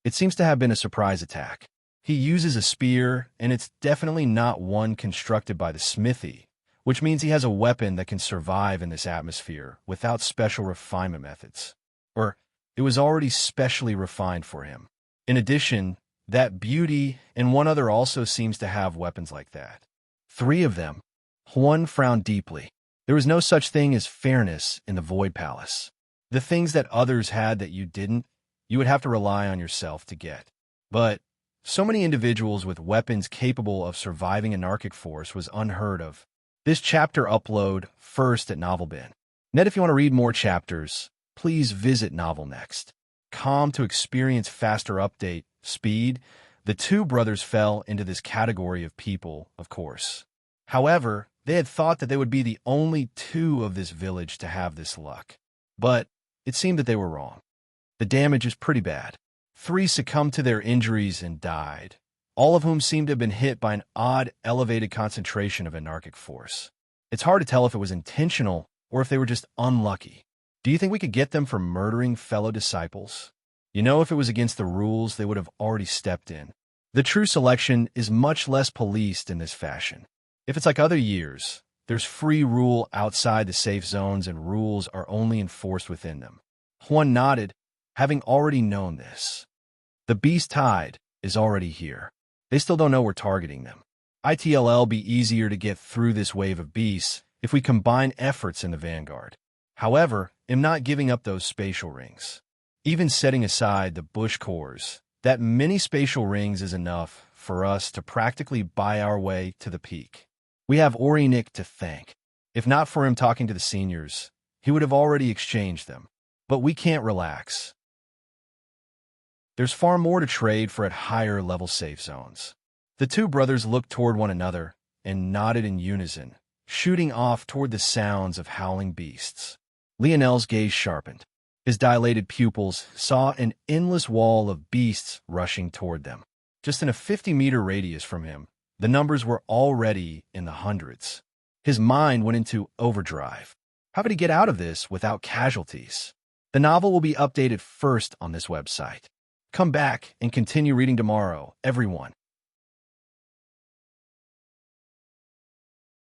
It seems to have been a surprise attack. He uses a spear, and it's definitely not one constructed by the smithy, which means he has a weapon that can survive in this atmosphere without special refinement methods. Or it was already specially refined for him. In addition, that beauty and one other also seems to have weapons like that. 3 of them. Juan frowned deeply. There was no such thing as fairness in the Void Palace. The things that others had that you didn't, you would have to rely on yourself to get. But so many individuals with weapons capable of surviving anarchic force was unheard of. This chapter upload first at NovelBin. Net, if you want to read more chapters, please visit NovelNext. To experience faster update speed, the two brothers fell into this category of people, of course. However, they had thought that they would be the only 2 of this village to have this luck. But it seemed that they were wrong. The damage is pretty bad. 3 succumbed to their injuries and died, all of whom seemed to have been hit by an odd, elevated concentration of anarchic force. It's hard to tell if it was intentional or if they were just unlucky. Do you think we could get them for murdering fellow disciples? You know, if it was against the rules, they would have already stepped in. The true selection is much less policed in this fashion. If it's like other years, there's free rule outside the safe zones and rules are only enforced within them. Juan nodded, having already known this. The beast tide is already here. They still don't know we're targeting them. It'll be easier to get through this wave of beasts if we combine efforts in the vanguard. However, I'm not giving up those spatial rings. Even setting aside the bush cores, that many spatial rings is enough for us to practically buy our way to the peak. We have Ornik to thank. If not for him talking to the seniors, he would have already exchanged them. But we can't relax. There's far more to trade for at higher level safe zones. The two brothers looked toward one another and nodded in unison, shooting off toward the sounds of howling beasts. Lionel's gaze sharpened. His dilated pupils saw an endless wall of beasts rushing toward them. Just in a 50-meter radius from him, the numbers were already in the hundreds. His mind went into overdrive. How could he get out of this without casualties? The novel will be updated first on this website. Come back and continue reading tomorrow, everyone.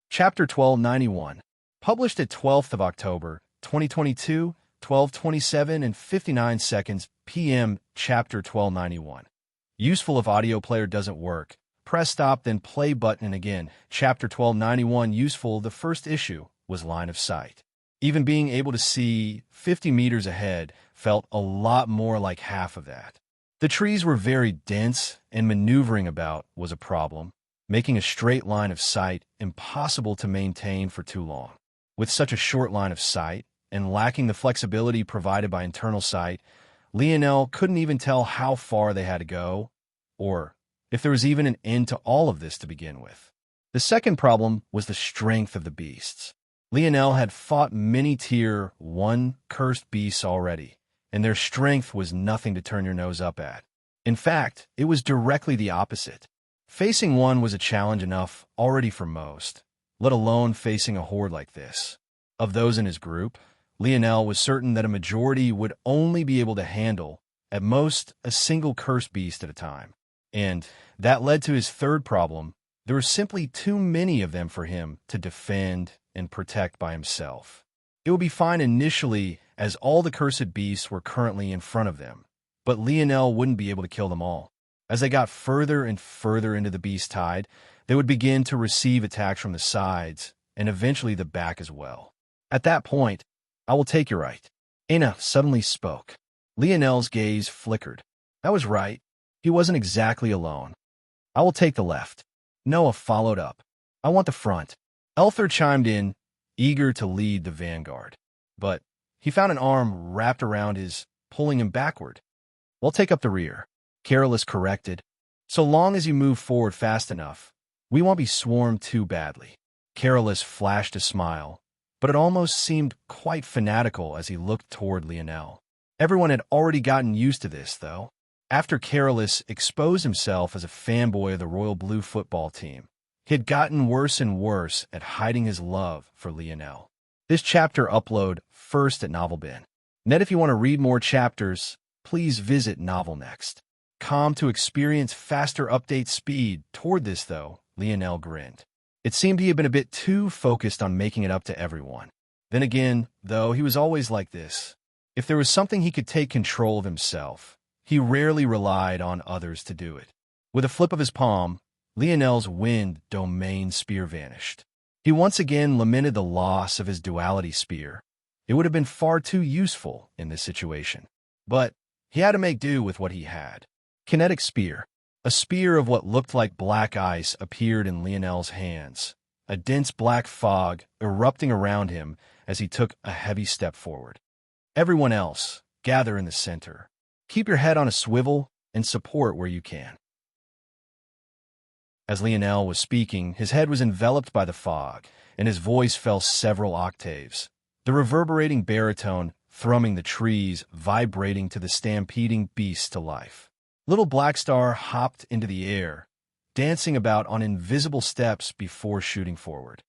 Chapter 1291, published at 12th of October, 2022, 12:27 and 59 seconds p.m. Chapter 1291. Useful if audio player doesn't work. Press stop, then play button again. Chapter 1291. Useful, the first issue was line of sight. Even being able to see 50 meters ahead felt a lot more like half of that. The trees were very dense, and maneuvering about was a problem, making a straight line of sight impossible to maintain for too long. With such a short line of sight, and lacking the flexibility provided by internal sight, Lionel couldn't even tell how far they had to go, or if there was even an end to all of this to begin with. The second problem was the strength of the beasts. Lionel had fought many Tier 1 cursed beasts already, and their strength was nothing to turn your nose up at. In fact, it was directly the opposite. Facing one was a challenge enough already for most, let alone facing a horde like this. Of those in his group, Lionel was certain that a majority would only be able to handle, at most, a single cursed beast at a time. And that led to his third problem. There were simply too many of them for him to defend and protect by himself. It would be fine initially, as all the cursed beasts were currently in front of them, but Lionel wouldn't be able to kill them all. As they got further and further into the beast tide, they would begin to receive attacks from the sides, and eventually the back as well. At that point, "I will take your right," Anna suddenly spoke. Lionel's gaze flickered. That was right. He wasn't exactly alone. "I will take the left." Noah followed up. "I want the front." Elther chimed in, eager to lead the vanguard. But he found an arm wrapped around his, pulling him backward. "We'll take up the rear," Carolus corrected. "So long as you move forward fast enough, we won't be swarmed too badly." Carolus flashed a smile, but it almost seemed quite fanatical as he looked toward Lionel. Everyone had already gotten used to this, though. After Carolus exposed himself as a fanboy of the Royal Blue football team, he had gotten worse and worse at hiding his love for Lionel. This chapter upload first at NovelBin. Net, if you want to read more chapters, please visit NovelNext.com to experience faster update speed. Toward this, though, Lionel grinned. It seemed he had been a bit too focused on making it up to everyone. Then again, though, he was always like this. If there was something he could take control of himself, he rarely relied on others to do it. With a flip of his palm, Lionel's wind domain spear vanished. He once again lamented the loss of his duality spear. It would have been far too useful in this situation. But he had to make do with what he had. Kinetic spear. A spear of what looked like black ice appeared in Lionel's hands, a dense black fog erupting around him as he took a heavy step forward. Everyone else, gather in the center. Keep your head on a swivel and support where you can. As Lionel was speaking, his head was enveloped by the fog, and his voice fell several octaves, the reverberating baritone thrumming the trees, vibrating to the stampeding beasts to life. Little Blackstar hopped into the air, dancing about on invisible steps before shooting forward.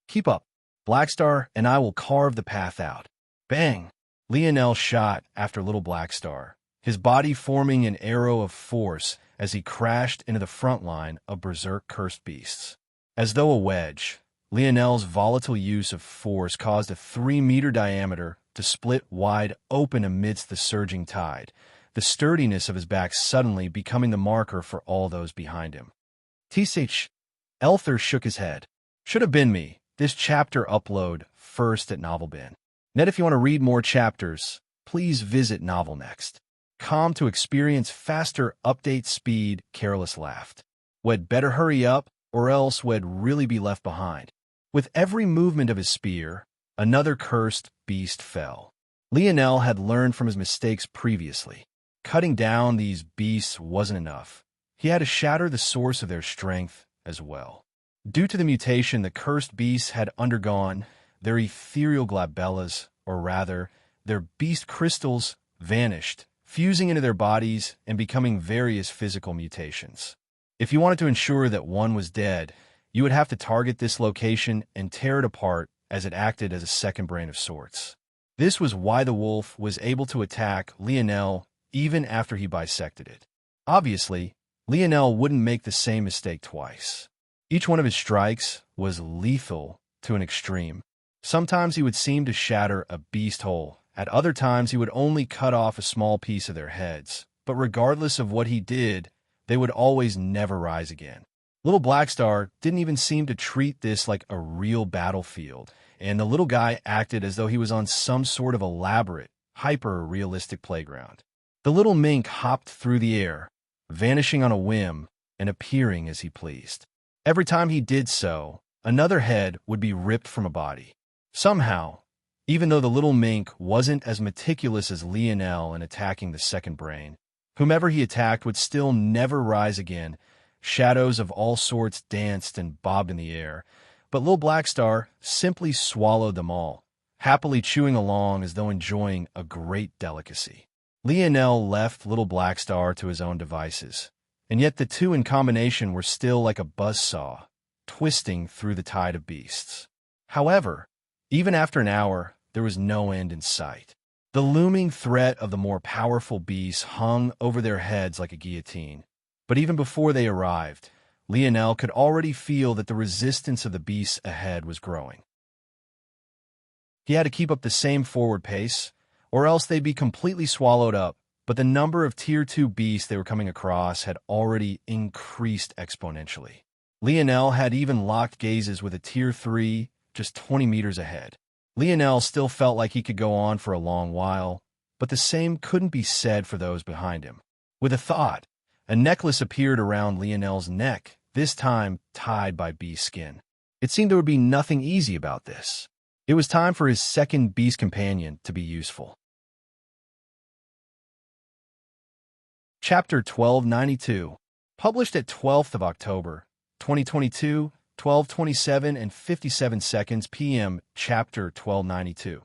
"Keep up, Blackstar, and I will carve the path out." Bang! Lionel shot after Little Blackstar, his body forming an arrow of force as he crashed into the front line of berserk cursed beasts. As though a wedge, Lionel's volatile use of force caused a 3-meter diameter to split wide open amidst the surging tide, the sturdiness of his back suddenly becoming the marker for all those behind him. "Tsh." Elther shook his head. "Should have been me." This chapter upload first at NovelBin. Net, if you want to read more chapters, please visit NovelNext.com to experience faster update speed. Carolus laughed. "We'd better hurry up, or else we'd really be left behind." With every movement of his spear, another cursed beast fell. Lionel had learned from his mistakes previously. Cutting down these beasts wasn't enough. He had to shatter the source of their strength as well. Due to the mutation the cursed beasts had undergone, their ethereal glabellas, or rather, their beast crystals, vanished, fusing into their bodies and becoming various physical mutations. If you wanted to ensure that one was dead, you would have to target this location and tear it apart as it acted as a second brain of sorts. This was why the wolf was able to attack Lionel even after he bisected it. Obviously, Lionel wouldn't make the same mistake twice. Each one of his strikes was lethal to an extreme. Sometimes he would seem to shatter a beast whole. At other times he would only cut off a small piece of their heads. But regardless of what he did, they would always never rise again. Little Blackstar didn't even seem to treat this like a real battlefield, and the little guy acted as though he was on some sort of elaborate, hyper-realistic playground. The little mink hopped through the air, vanishing on a whim and appearing as he pleased. Every time he did so, another head would be ripped from a body. Somehow, even though the little mink wasn't as meticulous as Lionel in attacking the second brain, whomever he attacked would still never rise again. Shadows of all sorts danced and bobbed in the air, But Little Black Star simply swallowed them all, happily chewing along as though enjoying a great delicacy. Lionel left Little Black Star to his own devices, and yet the two in combination were still like a buzzsaw, twisting through the tide of beasts. However, even after an hour, there was no end in sight. The looming threat of the more powerful beasts hung over their heads like a guillotine. But even before they arrived, Lionel could already feel that the resistance of the beasts ahead was growing. He had to keep up the same forward pace, or else they'd be completely swallowed up, but the number of Tier 2 beasts they were coming across had already increased exponentially. Lionel had even locked gazes with a Tier 3 just 20 meters ahead. Lionel still felt like he could go on for a long while, but the same couldn't be said for those behind him. With a thought, a necklace appeared around Lionel's neck, this time tied by beast skin. It seemed there would be nothing easy about this. It was time for his second beast companion to be useful. Chapter 1292, published at 12th of October, 2022, 12:27 and 57 seconds p.m. Chapter 1292.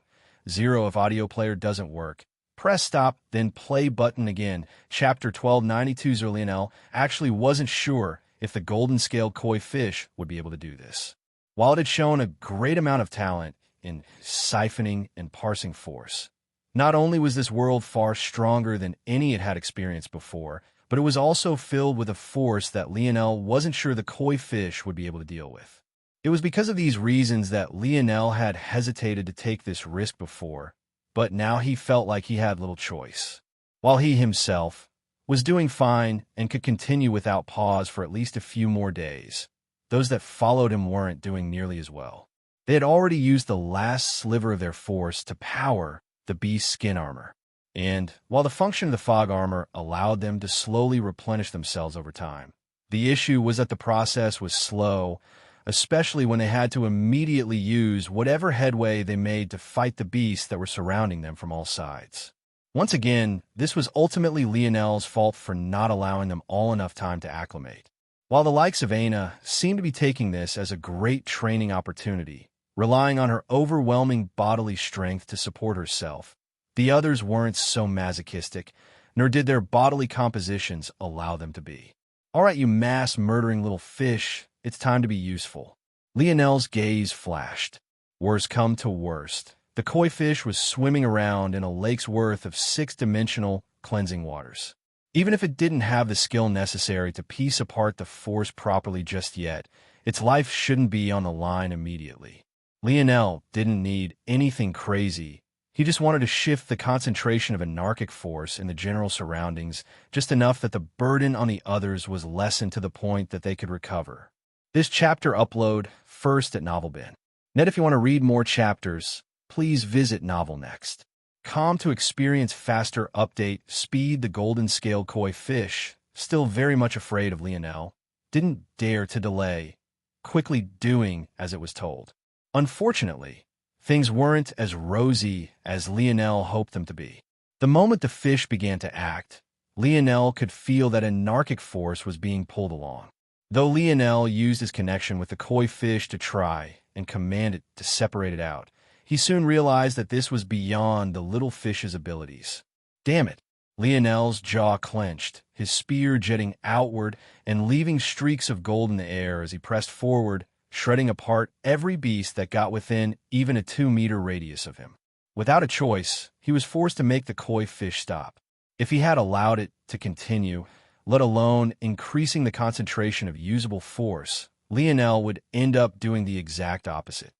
0 if audio player doesn't work. Press stop, then play button again. Chapter 1292's Lionel actually wasn't sure if the golden scale koi fish would be able to do this. While it had shown a great amount of talent in siphoning and parsing force, not only was this world far stronger than any it had experienced before, but it was also filled with a force that Lionel wasn't sure the koi fish would be able to deal with. It was because of these reasons that Lionel had hesitated to take this risk before, but now he felt like he had little choice. While he himself was doing fine and could continue without pause for at least a few more days, those that followed him weren't doing nearly as well. They had already used the last sliver of their force to power the beast's skin armor. And while the function of the fog armor allowed them to slowly replenish themselves over time, the issue was that the process was slow, especially when they had to immediately use whatever headway they made to fight the beasts that were surrounding them from all sides. Once again, this was ultimately Lionel's fault for not allowing them all enough time to acclimate. While the likes of Aina seemed to be taking this as a great training opportunity, relying on her overwhelming bodily strength to support herself, the others weren't so masochistic, nor did their bodily compositions allow them to be. All right, you mass-murdering little fish, it's time to be useful. Lionel's gaze flashed. Worst come to worst, the koi fish was swimming around in a lake's worth of 6-dimensional cleansing waters. Even if it didn't have the skill necessary to piece apart the force properly just yet, its life shouldn't be on the line immediately. Lionel didn't need anything crazy. He just wanted to shift the concentration of anarchic force in the general surroundings just enough that the burden on the others was lessened to the point that they could recover. This chapter upload first at NovelBin. Net, if you want to read more chapters, please visit Novel Next. Calm to experience faster update speed. The golden scale koi fish, still very much afraid of Lionel, didn't dare to delay, quickly doing as it was told. Unfortunately, things weren't as rosy as Lionel hoped them to be. The moment the fish began to act, Lionel could feel that anarchic force was being pulled along. Though Lionel used his connection with the koi fish to try and command it to separate it out, he soon realized that this was beyond the little fish's abilities. Damn it! Lionel's jaw clenched, his spear jetting outward and leaving streaks of gold in the air as he pressed forward, shredding apart every beast that got within even a 2-meter radius of him. Without a choice, he was forced to make the koi fish stop. If he had allowed it to continue, let alone increasing the concentration of usable force, Lionel would end up doing the exact opposite.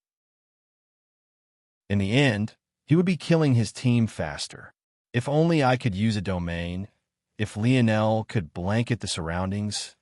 In the end, he would be killing his team faster. If only I could use a domain, if Lionel could blanket the surroundings,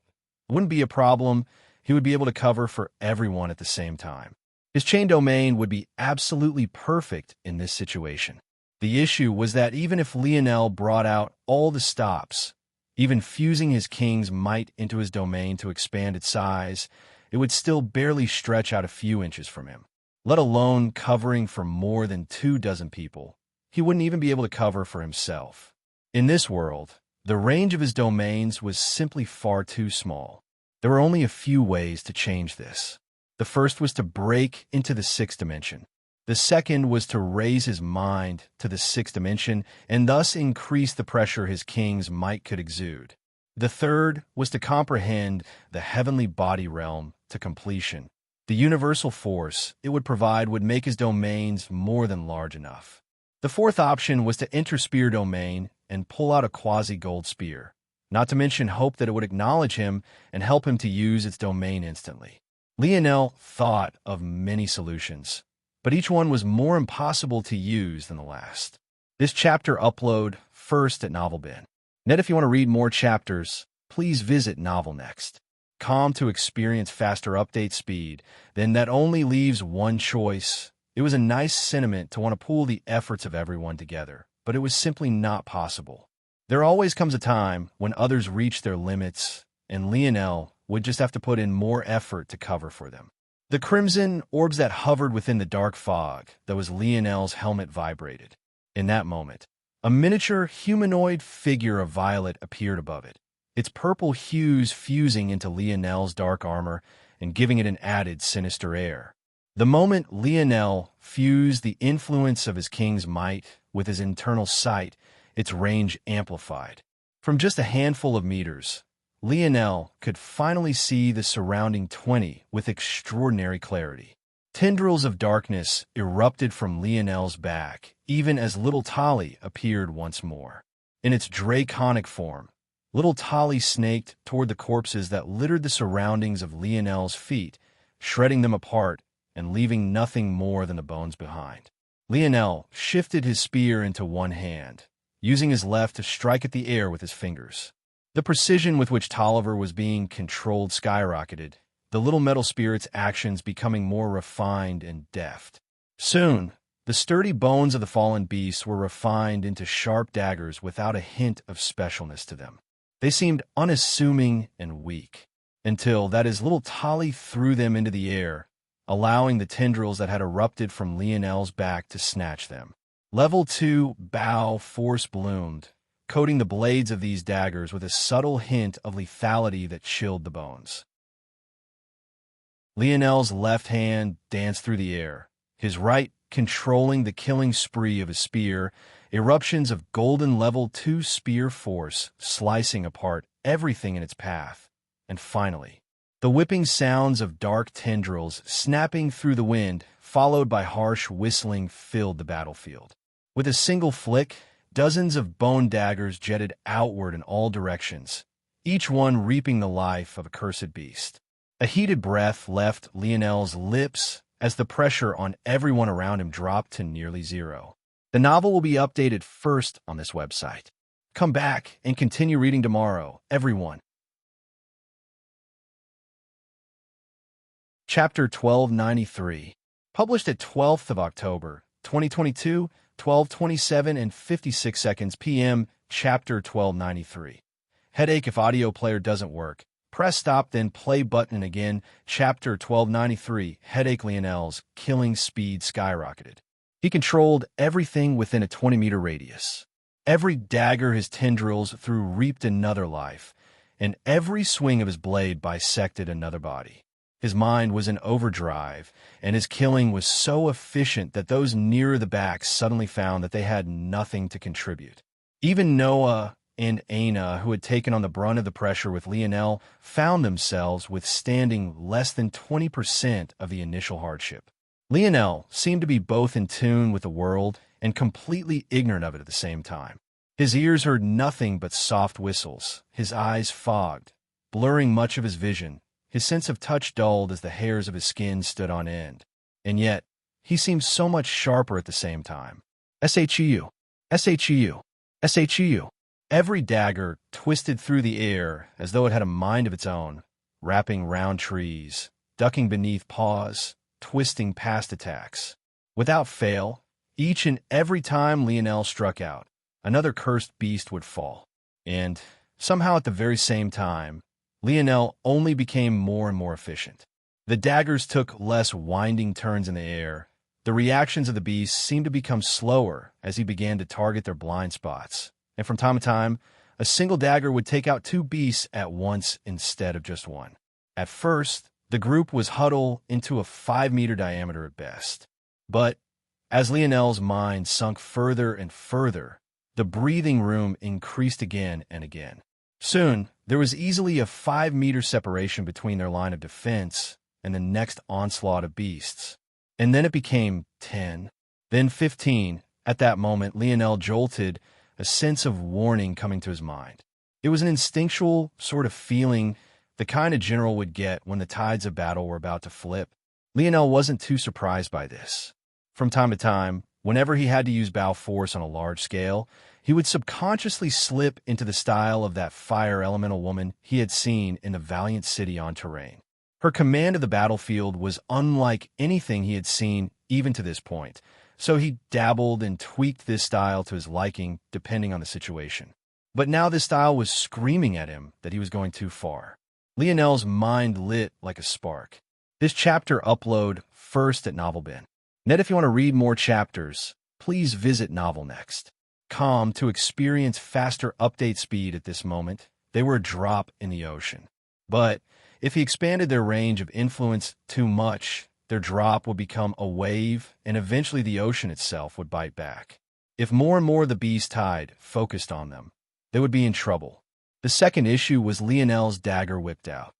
it wouldn't be a problem. He would be able to cover for everyone at the same time. His chain domain would be absolutely perfect in this situation. The issue was that even if Lionel brought out all the stops, even fusing his king's might into his domain to expand its size, it would still barely stretch out a few inches from him. Let alone covering for more than 24 people. He wouldn't even be able to cover for himself. In this world, the range of his domains was simply far too small. There were only a few ways to change this. The first was to break into the sixth dimension. The second was to raise his mind to the sixth dimension and thus increase the pressure his king's might could exude. The third was to comprehend the heavenly body realm to completion. The universal force it would provide would make his domains more than large enough. The fourth option was to enter spear domain and pull out a quasi-gold spear, not to mention hope that it would acknowledge him and help him to use its domain instantly. Lionel thought of many solutions, but each one was more impossible to use than the last. This chapter upload first at NovelBin. Net, if you want to read more chapters, please visit Novel Next. To experience faster update speed, then that only leaves one choice. It was a nice sentiment to want to pool the efforts of everyone together, but it was simply not possible. There always comes a time when others reach their limits, and Lionel would just have to put in more effort to cover for them. The crimson orbs that hovered within the dark fog that was Lionel's helmet vibrated. In that moment, a miniature humanoid figure of violet appeared above it, its purple hues fusing into Lionel's dark armor and giving it an added sinister air. The moment Lionel fused the influence of his king's might with his internal sight, its range amplified. From just a handful of meters, Lionel could finally see the surrounding 20 with extraordinary clarity. Tendrils of darkness erupted from Lionel's back, even as little Tali appeared once more. In its draconic form, little Tali snaked toward the corpses that littered the surroundings of Lionel's feet, shredding them apart and leaving nothing more than the bones behind. Lionel shifted his spear into one hand, using his left to strike at the air with his fingers. The precision with which Tolliver was being controlled skyrocketed, the little metal spirit's actions becoming more refined and deft. Soon, the sturdy bones of the fallen beast were refined into sharp daggers without a hint of specialness to them. They seemed unassuming and weak, until that as little Tali threw them into the air, allowing the tendrils that had erupted from Lionel's back to snatch them. Level 2 bow force bloomed, coating the blades of these daggers with a subtle hint of lethality that chilled the bones. Lionel's left hand danced through the air, his right controlling the killing spree of his spear, eruptions of golden level 2 spear force slicing apart everything in its path. And finally, the whipping sounds of dark tendrils snapping through the wind, followed by harsh whistling, filled the battlefield. With a single flick, dozens of bone daggers jetted outward in all directions, each one reaping the life of a cursed beast. A heated breath left Lionel's lips as the pressure on everyone around him dropped to nearly zero. The novel will be updated first on this website. Come back and continue reading tomorrow, everyone. Chapter 1293, published at 12th of October, 2022, 12:27 and 56 seconds p.m. Chapter 1293. Headache if audio player doesn't work. Press stop, then play button again. Chapter 1293. Headache. Lionel's killing speed skyrocketed. He controlled everything within a 20-meter radius. Every dagger his tendrils threw reaped another life, and every swing of his blade bisected another body. His mind was in overdrive, and his killing was so efficient that those nearer the back suddenly found that they had nothing to contribute. Even Noah and Aina, who had taken on the brunt of the pressure with Lionel, found themselves withstanding less than 20% of the initial hardship. Lionel seemed to be both in tune with the world and completely ignorant of it at the same time. His ears heard nothing but soft whistles, his eyes fogged, blurring much of his vision, his sense of touch dulled as the hairs of his skin stood on end. And yet, he seemed so much sharper at the same time. SHU, SHU, SHU. Every dagger twisted through the air as though it had a mind of its own, wrapping round trees, ducking beneath paws, twisting past attacks. Without fail, each and every time Lionel struck out, another cursed beast would fall. And, somehow at the very same time, Lionel only became more and more efficient. The daggers took less winding turns in the air. The reactions of the beasts seemed to become slower as he began to target their blind spots. And from time to time, a single dagger would take out two beasts at once instead of just one. At first, The group was huddled into a 5-meter diameter at best. But as Lionel's mind sunk further and further, the breathing room increased again and again. Soon, there was easily a 5-meter separation between their line of defense and the next onslaught of beasts. And then it became 10, then 15. At that moment, Lionel jolted, a sense of warning coming to his mind. It was an instinctual sort of feeling, the kind a general would get when the tides of battle were about to flip. Lionel wasn't too surprised by this. From time to time, whenever he had to use bow force on a large scale, he would subconsciously slip into the style of that fire elemental woman he had seen in the valiant city on terrain. Her command of the battlefield was unlike anything he had seen even to this point, so he dabbled and tweaked this style to his liking depending on the situation. But now this style was screaming at him that he was going too far. Lionel's mind lit like a spark. This chapter upload first at NovelBin. Net, if you want to read more chapters, please visit NovelNext.com to experience faster update speed at this moment. They were a drop in the ocean. But if he expanded their range of influence too much, their drop would become a wave, and eventually the ocean itself would bite back. If more and more of the beast tide focused on them, they would be in trouble. The second issue was Lionel's dagger whipped out.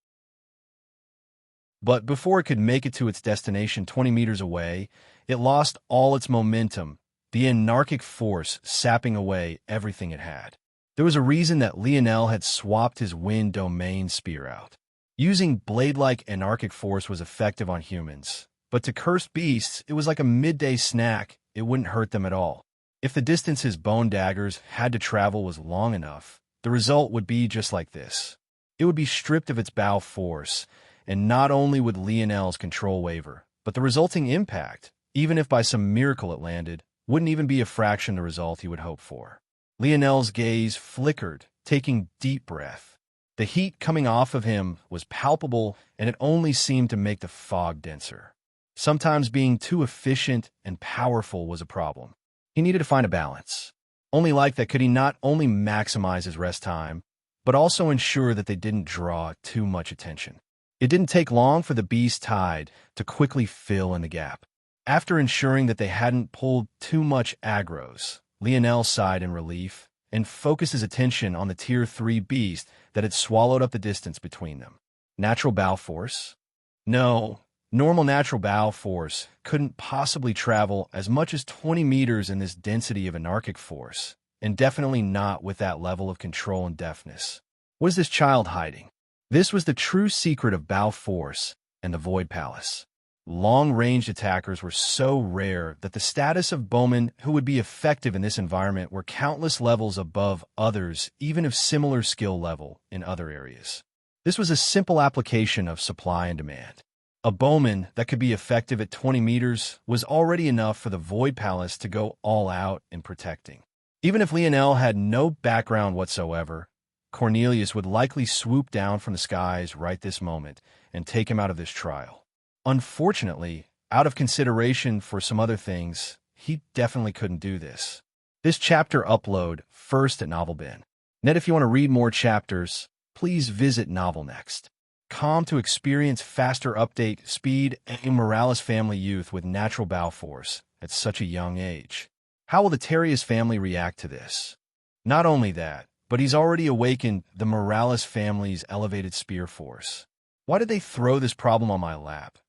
But before it could make it to its destination 20 meters away, it lost all its momentum, the anarchic force sapping away everything it had. There was a reason that Lionel had swapped his wind domain spear out. Using blade-like anarchic force was effective on humans, but to cursed beasts, it was like a midday snack. It wouldn't hurt them at all. If the distance his bone daggers had to travel was long enough, the result would be just like this. It would be stripped of its bow force, and not only would Lionel's control waver, but the resulting impact, even if by some miracle it landed, wouldn't even be a fraction the result he would hope for. Lionel's gaze flickered, taking deep breath. The heat coming off of him was palpable, and it only seemed to make the fog denser. Sometimes being too efficient and powerful was a problem. He needed to find a balance. Only like that could he not only maximize his rest time, but also ensure that they didn't draw too much attention. It didn't take long for the beast tide to quickly fill in the gap. After ensuring that they hadn't pulled too much aggros, Lionel sighed in relief and focused his attention on the Tier 3 beast that had swallowed up the distance between them. Natural bow force? No, normal natural bow force couldn't possibly travel as much as 20 meters in this density of anarchic force, and definitely not with that level of control and deftness. What is this child hiding? This was the true secret of bow force and the Void Palace. Long-range attackers were so rare that the status of bowmen who would be effective in this environment were countless levels above others, even of similar skill level in other areas. This was a simple application of supply and demand. A bowman that could be effective at 20 meters was already enough for the Void Palace to go all out in protecting. Even if Lionel had no background whatsoever, Cornelius would likely swoop down from the skies right this moment and take him out of this trial. Unfortunately, out of consideration for some other things, he definitely couldn't do this. This chapter upload first at NovelBin. Net, if you want to read more chapters, please visit NovelNext.com to experience faster update speed and Morales family youth with natural bow force at such a young age. How will the Terrius family react to this? Not only that, but he's already awakened the Morales family's elevated spear force. Why did they throw this problem on my lap?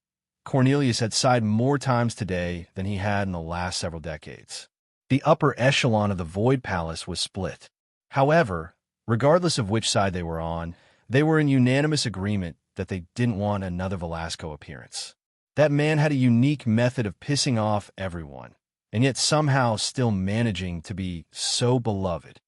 Cornelius had sighed more times today than he had in the last several decades. The upper echelon of the Void Palace was split. However, regardless of which side they were on, they were in unanimous agreement that they didn't want another Velasco appearance. That man had a unique method of pissing off everyone, and yet somehow still managing to be so beloved.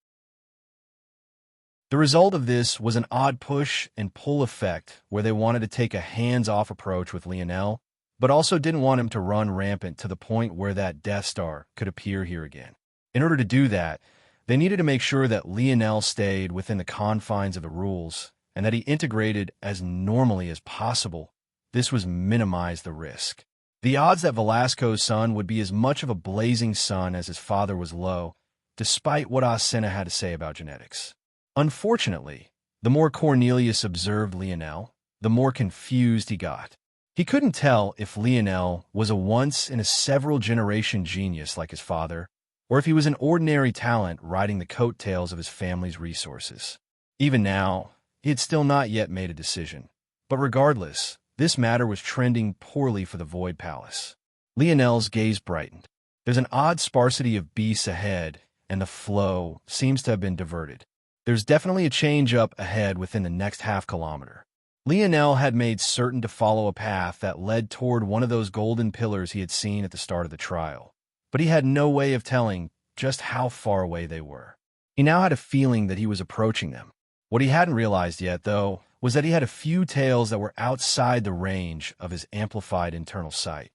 The result of this was an odd push and pull effect where they wanted to take a hands-off approach with Lionel, but also didn't want him to run rampant to the point where that Death Star could appear here again. In order to do that, they needed to make sure that Lionel stayed within the confines of the rules and that he integrated as normally as possible. This was minimize the risk. The odds that Velasco's son would be as much of a blazing sun as his father was low, despite what Arsena had to say about genetics. Unfortunately, the more Cornelius observed Lionel, the more confused he got. He couldn't tell if Lionel was a once-in-a-several-generation genius like his father, or if he was an ordinary talent riding the coattails of his family's resources. Even now, he had still not yet made a decision. But regardless, this matter was trending poorly for the Void Palace. Lionel's gaze brightened. There's an odd sparsity of beasts ahead, and the flow seems to have been diverted. There's definitely a change up ahead within the next half-kilometer. Lionel had made certain to follow a path that led toward one of those golden pillars he had seen at the start of the trial, but he had no way of telling just how far away they were. He now had a feeling that he was approaching them. What he hadn't realized yet, though, was that he had a few tales that were outside the range of his amplified internal sight.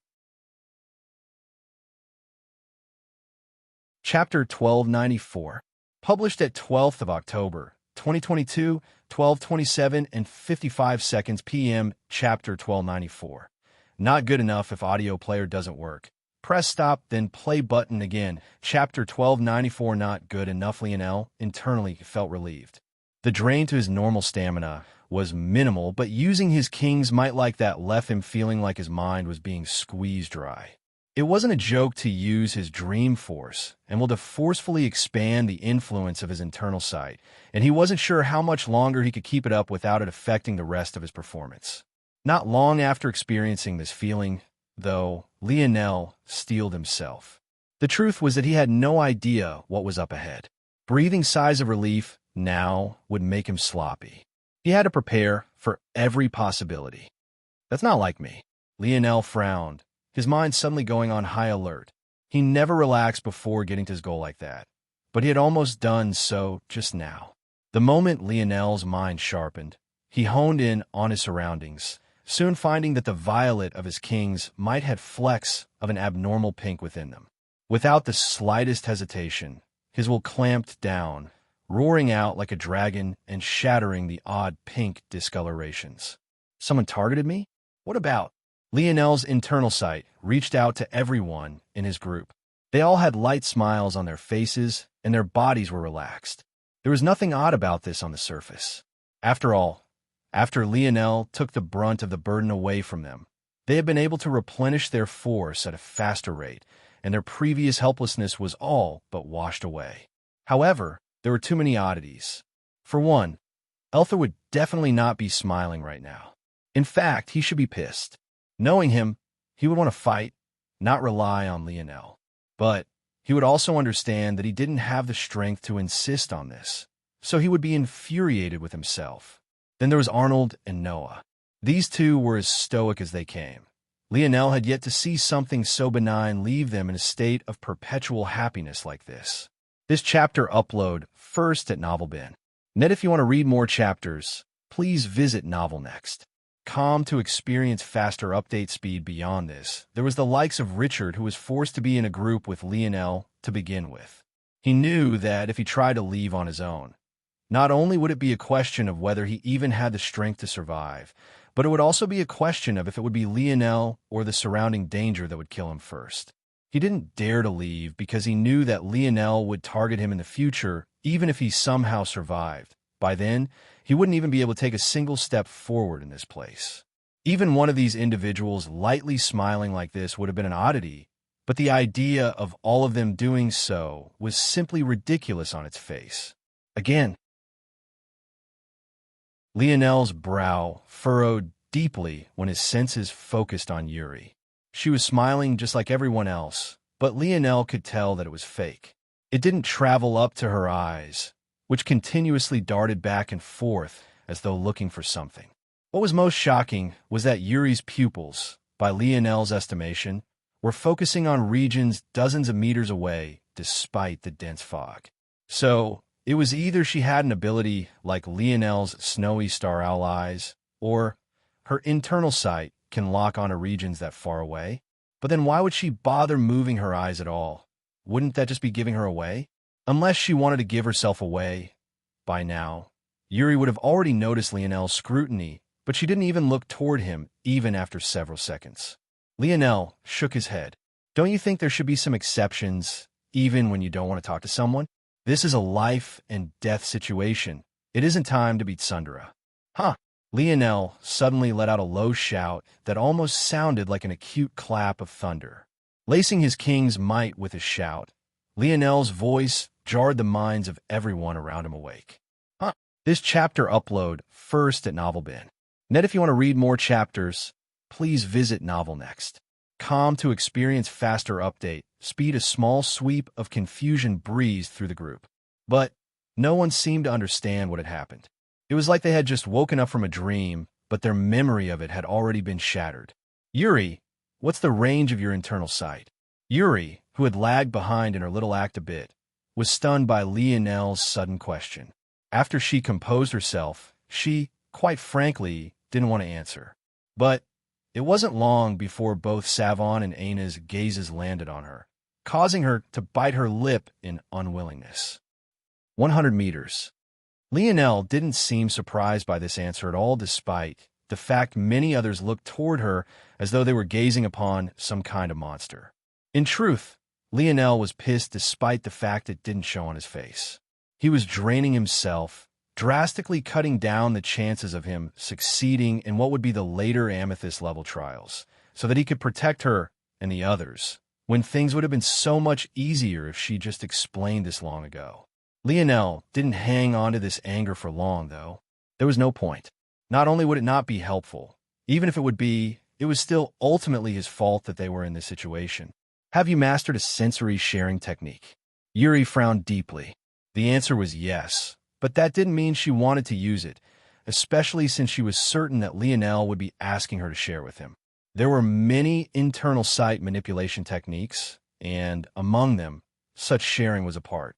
Chapter 1294, published at 12th of October, 2022, 12:27 and 55 seconds p.m. Chapter 1294. Not good enough if audio player doesn't work. Press stop, then play button again. Chapter 1294. Not good enough. Lionel internally felt relieved. The drain to his normal stamina was minimal, but using his king's might like that left him feeling like his mind was being squeezed dry. It wasn't a joke to use his dream force and to forcefully expand the influence of his internal sight, and he wasn't sure how much longer he could keep it up without it affecting the rest of his performance. Not long after experiencing this feeling, though, Lionel steeled himself. The truth was that he had no idea what was up ahead. Breathing sighs of relief now would make him sloppy. He had to prepare for every possibility. That's not like me. Lionel frowned, his mind suddenly going on high alert. He never relaxed before getting to his goal like that, but he had almost done so just now. The moment Lionel's mind sharpened, he honed in on his surroundings, soon finding that the violet of his kings might have flecks of an abnormal pink within them. Without the slightest hesitation, his will clamped down, roaring out like a dragon and shattering the odd pink discolorations. Someone targeted me? What about? Lionel's internal sight reached out to everyone in his group. They all had light smiles on their faces, and their bodies were relaxed. There was nothing odd about this on the surface. After all, after Lionel took the brunt of the burden away from them, they had been able to replenish their force at a faster rate, and their previous helplessness was all but washed away. However, there were too many oddities. For one, Elther would definitely not be smiling right now. In fact, he should be pissed. Knowing him, he would want to fight, not rely on Lionel. But he would also understand that he didn't have the strength to insist on this, so he would be infuriated with himself. Then there was Arnold and Noah. These two were as stoic as they came. Lionel had yet to see something so benign leave them in a state of perpetual happiness like this. This chapter upload first at NovelBin. If you want to read more chapters, please visit NovelNext.com to experience faster update speed. Beyond this, there was the likes of Richard, who was forced to be in a group with Lionel to begin with. He knew that if he tried to leave on his own, not only would it be a question of whether he even had the strength to survive, but it would also be a question of if it would be Lionel or the surrounding danger that would kill him first. He didn't dare to leave because he knew that Lionel would target him in the future, even if he somehow survived. By then, he wouldn't even be able to take a single step forward in this place. Even one of these individuals lightly smiling like this would have been an oddity, but the idea of all of them doing so was simply ridiculous on its face. Again, Lionel's brow furrowed deeply when his senses focused on Yuri. She was smiling just like everyone else, but Lionel could tell that it was fake. It didn't travel up to her eyes, which continuously darted back and forth as though looking for something. What was most shocking was that Yuri's pupils, by Lionel's estimation, were focusing on regions dozens of meters away despite the dense fog. So, it was either she had an ability like Lionel's snowy star owl eyes, or her internal sight can lock onto regions that far away. But then why would she bother moving her eyes at all? Wouldn't that just be giving her away? Unless she wanted to give herself away. By now, Yuri would have already noticed Lionel's scrutiny, but she didn't even look toward him, even after several seconds. Lionel shook his head. Don't you think there should be some exceptions, even when you don't want to talk to someone? This is a life and death situation. It isn't time to be tsundere. Huh. Lionel suddenly let out a low shout that almost sounded like an acute clap of thunder. Lacing his king's might with his shout, Lionel's voice jarred the minds of everyone around him awake. This chapter upload first at NovelBin. Net, if you want to read more chapters, please visit NovelNext.com to experience faster update speed. A small sweep of confusion breezed through the group. But no one seemed to understand what had happened. It was like they had just woken up from a dream, but their memory of it had already been shattered. Yuri, what's the range of your internal sight? Yuri, who had lagged behind in her little act a bit, was stunned by Lionel's sudden question. After she composed herself, she, quite frankly, didn't want to answer. But it wasn't long before both Savon and Aina's gazes landed on her, causing her to bite her lip in unwillingness. 100 meters. Lionel didn't seem surprised by this answer at all, despite the fact many others looked toward her as though they were gazing upon some kind of monster. In truth, Lionel was pissed despite the fact it didn't show on his face. He was draining himself, drastically cutting down the chances of him succeeding in what would be the later Amethyst-level trials, so that he could protect her and the others, when things would have been so much easier if she just explained this long ago. Lionel didn't hang on to this anger for long, though. There was no point. Not only would it not be helpful, even if it would be, it was still ultimately his fault that they were in this situation. Have you mastered a sensory sharing technique? Yuri frowned deeply. The answer was yes, but that didn't mean she wanted to use it, especially since she was certain that Lionel would be asking her to share with him. There were many internal sight manipulation techniques, and among them, such sharing was a part.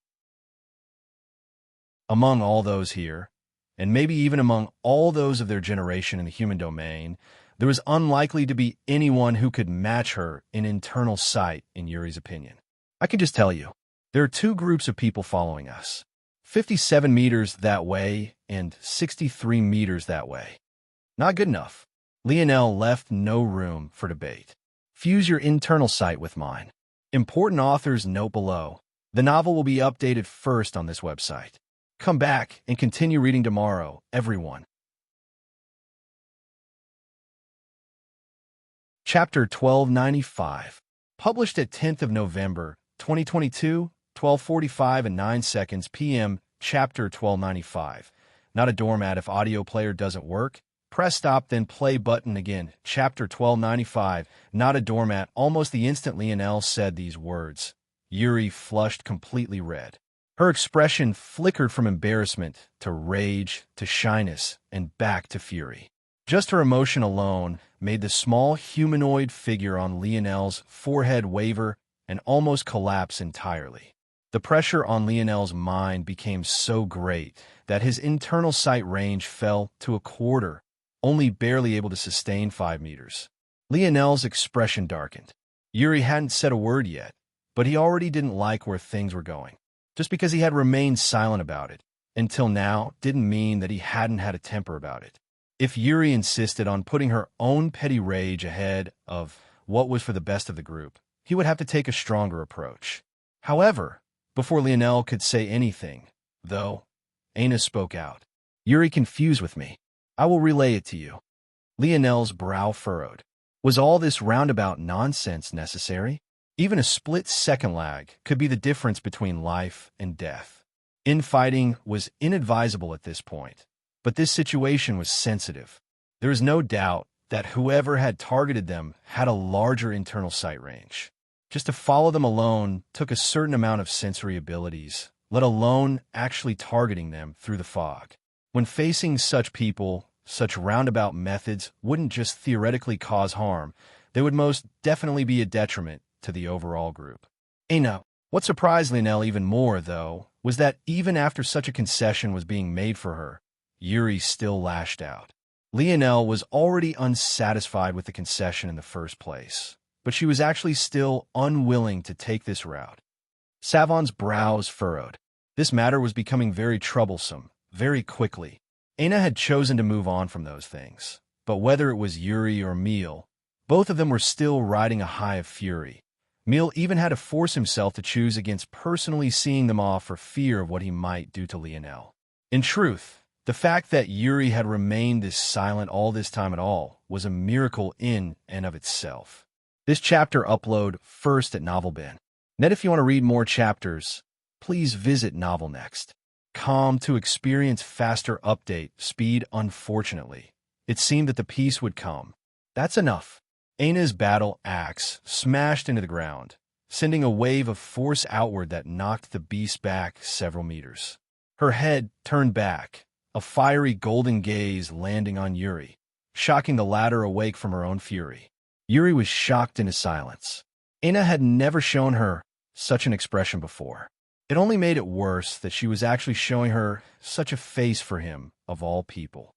Among all those here, and maybe even among all those of their generation in the human domain, there was unlikely to be anyone who could match her in internal sight, in Yuri's opinion. I can just tell you, there are two groups of people following us. 57 meters that way and 63 meters that way. Not good enough. Lionel left no room for debate. Fuse your internal sight with mine. Important authors note below. The novel will be updated first on this website. Come back and continue reading tomorrow, everyone. Chapter 1295. Published at 10th of November, 2022, 12:45 and 9 seconds p.m. Chapter 1295. Not a doormat. If audio player doesn't work, press stop then play button again. Chapter 1295. Not a doormat. Almost the instant Lionel said these words, Yuri flushed completely red. Her expression flickered from embarrassment to rage to shyness and back to fury. Just her emotion alone made the small humanoid figure on Lionel's forehead waver and almost collapse entirely. The pressure on Lionel's mind became so great that his internal sight range fell to a quarter, only barely able to sustain 5 meters. Lionel's expression darkened. Yuri hadn't said a word yet, but he already didn't like where things were going. Just because he had remained silent about it until now didn't mean that he hadn't had a temper about it. If Yuri insisted on putting her own petty rage ahead of what was for the best of the group, he would have to take a stronger approach. However, before Lionel could say anything, though, Aina spoke out. Yuri confused with me. I will relay it to you. Lionel's brow furrowed. Was all this roundabout nonsense necessary? Even a split-second lag could be the difference between life and death. Infighting was inadvisable at this point, but this situation was sensitive. There is no doubt that whoever had targeted them had a larger internal sight range. Just to follow them alone took a certain amount of sensory abilities, let alone actually targeting them through the fog. When facing such people, such roundabout methods wouldn't just theoretically cause harm, they would most definitely be a detriment to the overall group. Aina, what surprised Lionel even more, though, was that even after such a concession was being made for her, Yuri still lashed out. Lionel was already unsatisfied with the concession in the first place, but she was actually still unwilling to take this route. Savon's brows furrowed. This matter was becoming very troublesome, very quickly. Aina had chosen to move on from those things, but whether it was Yuri or Emil, both of them were still riding a high of fury. Emil even had to force himself to choose against personally seeing them off for fear of what he might do to Lionel. In truth, The fact that Yuri had remained this silent all this time at all was a miracle in and of itself. This chapter upload first at NovelBin. Net if you want to read more chapters, please visit Novel Next. Com to experience faster update speed. Unfortunately, it seemed that the peace would come. That's enough. Aina's battle axe smashed into the ground, sending a wave of force outward that knocked the beast back several meters. Her head turned back, a fiery golden gaze landing on Yuri, shocking the latter awake from her own fury. Yuri was shocked into silence. Aina had never shown her such an expression before. It only made it worse that she was actually showing her such a face for him, of all people.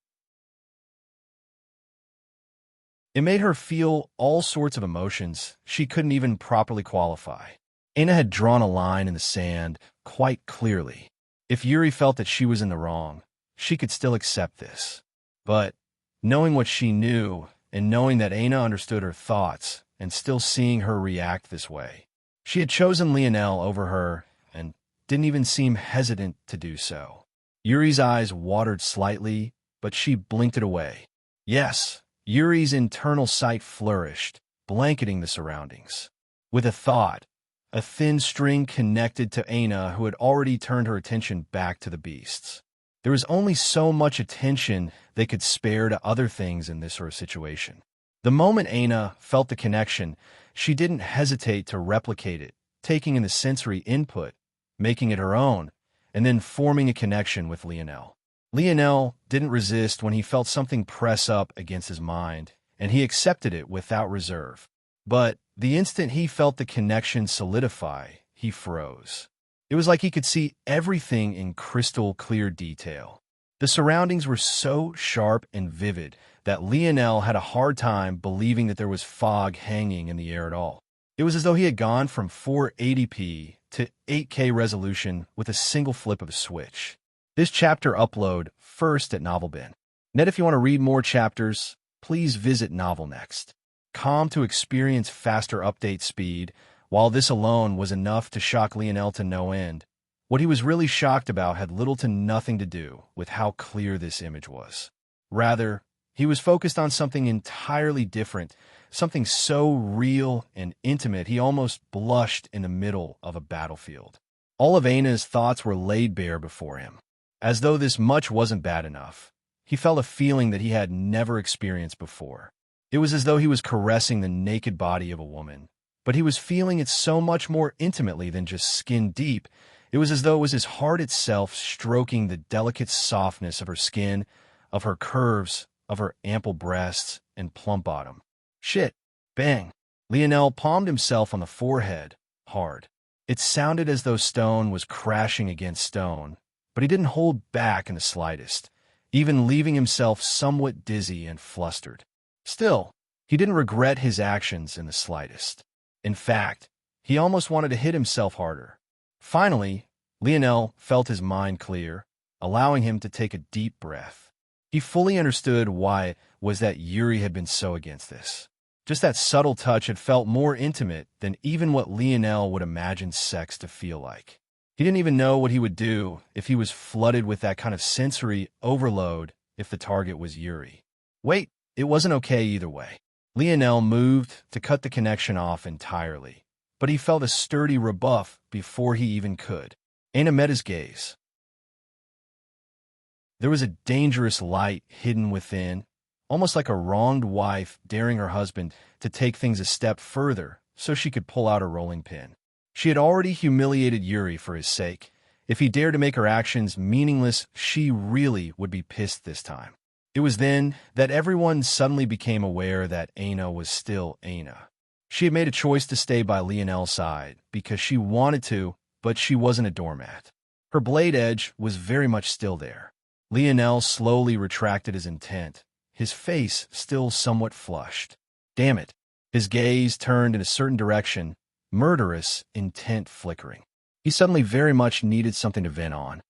It made her feel all sorts of emotions she couldn't even properly qualify. Aina had drawn a line in the sand quite clearly. If Yuri felt that she was in the wrong, she could still accept this. But knowing what she knew, and knowing that Aina understood her thoughts, and still seeing her react this way, she had chosen Lionel over her and didn't even seem hesitant to do so. Yuri's eyes watered slightly, but she blinked it away. Yes, Yuri's internal sight flourished, blanketing the surroundings. With a thought, a thin string connected to Aina, who had already turned her attention back to the beasts. There was only so much attention they could spare to other things in this sort of situation. The moment Aina felt the connection, she didn't hesitate to replicate it, taking in the sensory input, making it her own, and then forming a connection with Lionel. Lionel didn't resist when he felt something press up against his mind, and he accepted it without reserve. But the instant he felt the connection solidify, he froze. It was like he could see everything in crystal clear detail. The surroundings were so sharp and vivid that Lionel had a hard time believing that there was fog hanging in the air at all. It was as though he had gone from 480p to 8K resolution with a single flip of a switch. This chapter upload first at NovelBin. Net if you want to read more chapters, please visit Novel Next. Com to experience faster update speed. While this alone was enough to shock Lionel to no end, what he was really shocked about had little to nothing to do with how clear this image was. Rather, he was focused on something entirely different, something so real and intimate he almost blushed in the middle of a battlefield. All of Aina's thoughts were laid bare before him. As though this much wasn't bad enough, he felt a feeling that he had never experienced before. It was as though he was caressing the naked body of a woman, but he was feeling it so much more intimately than just skin deep. It was as though it was his heart itself stroking the delicate softness of her skin, of her curves, of her ample breasts and plump bottom. Shit. Bang. Lionel palmed himself on the forehead, hard. It sounded as though stone was crashing against stone, but he didn't hold back in the slightest, even leaving himself somewhat dizzy and flustered. Still, he didn't regret his actions in the slightest. In fact, he almost wanted to hit himself harder. Finally, Lionel felt his mind clear, allowing him to take a deep breath. He fully understood why it was that Yuri had been so against this. Just that subtle touch had felt more intimate than even what Lionel would imagine sex to feel like. He didn't even know what he would do if he was flooded with that kind of sensory overload if the target was Yuri. Wait, it wasn't okay either way. Lionel moved to cut the connection off entirely, but he felt a sturdy rebuff before he even could. Aina met his gaze. There was a dangerous light hidden within, almost like a wronged wife daring her husband to take things a step further so she could pull out a rolling pin. She had already humiliated Yuri for his sake. If he dared to make her actions meaningless, she really would be pissed this time. It was then that everyone suddenly became aware that Aina was still Aina. She had made a choice to stay by Lionel's side because she wanted to, but she wasn't a doormat. Her blade edge was very much still there. Lionel slowly retracted his intent, his face still somewhat flushed. Damn it. His gaze turned in a certain direction, murderous intent flickering. He suddenly very much needed something to vent on.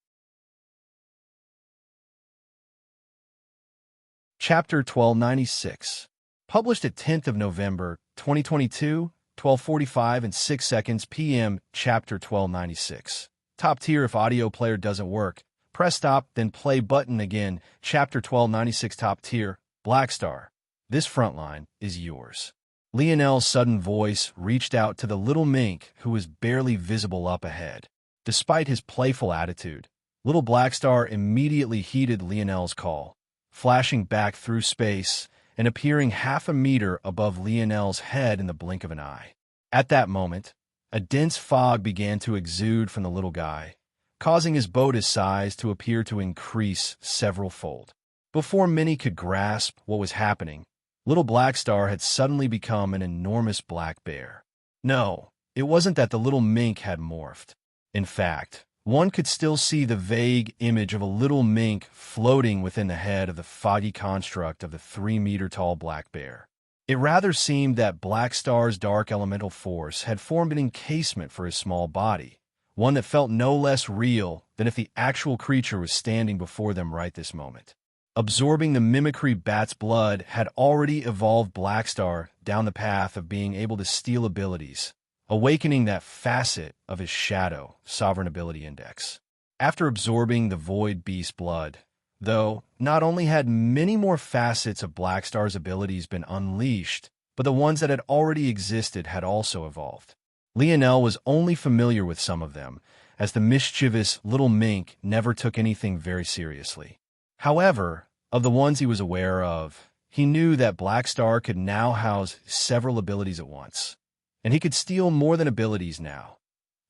Chapter 1296. Published at 10th of November, 2022, 12:45 and 6 seconds p.m. Chapter 1296. Top tier if audio player doesn't work. Press stop, then play button again. Chapter 1296 Top Tier, Black Star. This front line is yours. Lionel's sudden voice reached out to the little mink who was barely visible up ahead. Despite his playful attitude, little Black Star immediately heeded Lionel's call, flashing back through space and appearing half a meter above Lionel's head in the blink of an eye. At that moment, a dense fog began to exude from the little guy, causing his boat's size to appear to increase several-fold. Before many could grasp what was happening, little Black Star had suddenly become an enormous black bear. No, it wasn't that the little mink had morphed. In fact, one could still see the vague image of a little mink floating within the head of the foggy construct of the 3-meter-tall black bear. It rather seemed that Black Star's dark elemental force had formed an encasement for his small body, one that felt no less real than if the actual creature was standing before them right this moment. Absorbing the mimicry bat's blood had already evolved Black Star down the path of being able to steal abilities, awakening that facet of his shadow, Sovereign Ability Index. After absorbing the Void Beast blood, though, not only had many more facets of Black Star's abilities been unleashed, but the ones that had already existed had also evolved. Lionel was only familiar with some of them, as the mischievous little mink never took anything very seriously. However, of the ones he was aware of, he knew that Black Star could now house several abilities at once, and he could steal more than abilities now.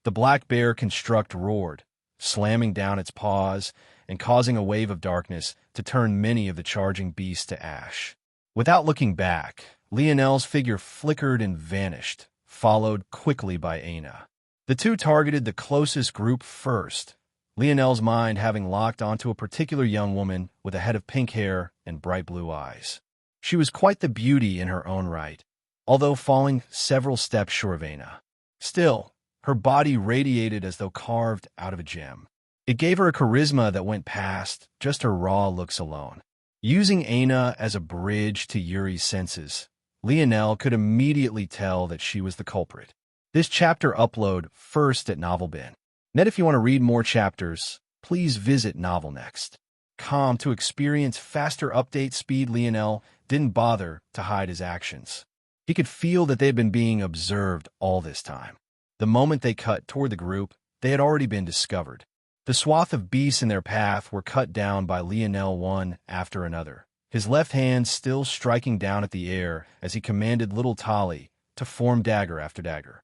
The black bear construct roared, slamming down its paws and causing a wave of darkness to turn many of the charging beasts to ash. Without looking back, Lionel's figure flickered and vanished, followed quickly by Aina. The two targeted the closest group first, Lionel's mind having locked onto a particular young woman with a head of pink hair and bright blue eyes. She was quite the beauty in her own right, although falling several steps short of Aina. Still, her body radiated as though carved out of a gem. It gave her a charisma that went past just her raw looks alone. Using Aina as a bridge to Yuri's senses, Lionel could immediately tell that she was the culprit. This chapter upload first at NovelBin. Net, if you want to read more chapters, please visit NovelNext.com to experience faster update speed. Lionel didn't bother to hide his actions. He could feel that they had been being observed all this time. The moment they cut toward the group, they had already been discovered. The swath of beasts in their path were cut down by Lionel one after another, his left hand still striking down at the air as he commanded little Tali to form dagger after dagger.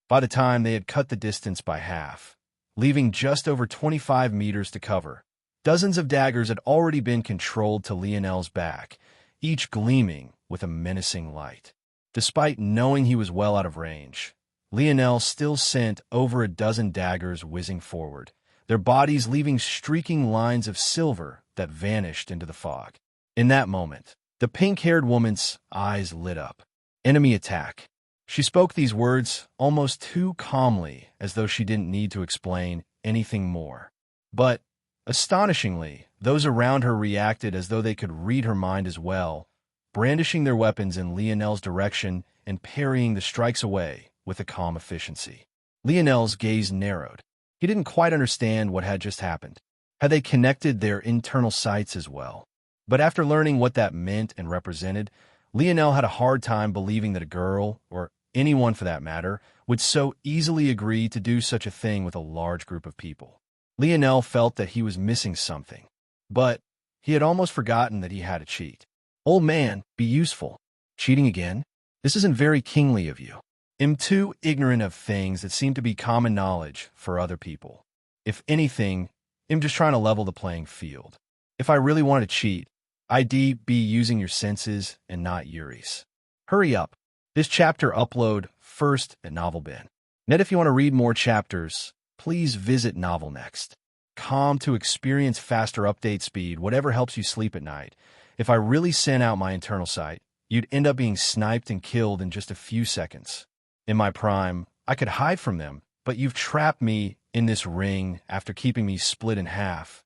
By the time they had cut the distance by half, leaving just over 25 meters to cover, dozens of daggers had already been controlled to Lionel's back, each gleaming with a menacing light. Despite knowing he was well out of range, Lionel still sent over a dozen daggers whizzing forward, their bodies leaving streaking lines of silver that vanished into the fog. In that moment, the pink-haired woman's eyes lit up. Enemy attack. She spoke these words almost too calmly, as though she didn't need to explain anything more. But, astonishingly, those around her reacted as though they could read her mind as well, brandishing their weapons in Lionel's direction and parrying the strikes away with a calm efficiency. Lionel's gaze narrowed. He didn't quite understand what had just happened. Had they connected their internal sights as well? But after learning what that meant and represented, Lionel had a hard time believing that a girl, or anyone for that matter, would so easily agree to do such a thing with a large group of people. Lionel felt that he was missing something, but he had almost forgotten that he had to cheat. Old man, be useful. Cheating again? This isn't very kingly of you. I'm too ignorant of things that seem to be common knowledge for other people. If anything, I'm just trying to level the playing field. If I really wanted to cheat, I'd be using your senses and not Yuri's. Hurry up. This chapter upload first at NovelBin. Net, if you want to read more chapters, please visit NovelNext.com to experience faster update speed, whatever helps you sleep at night. If I really sent out my internal sight, you'd end up being sniped and killed in just a few seconds. In my prime, I could hide from them, but you've trapped me in this ring after keeping me split in half.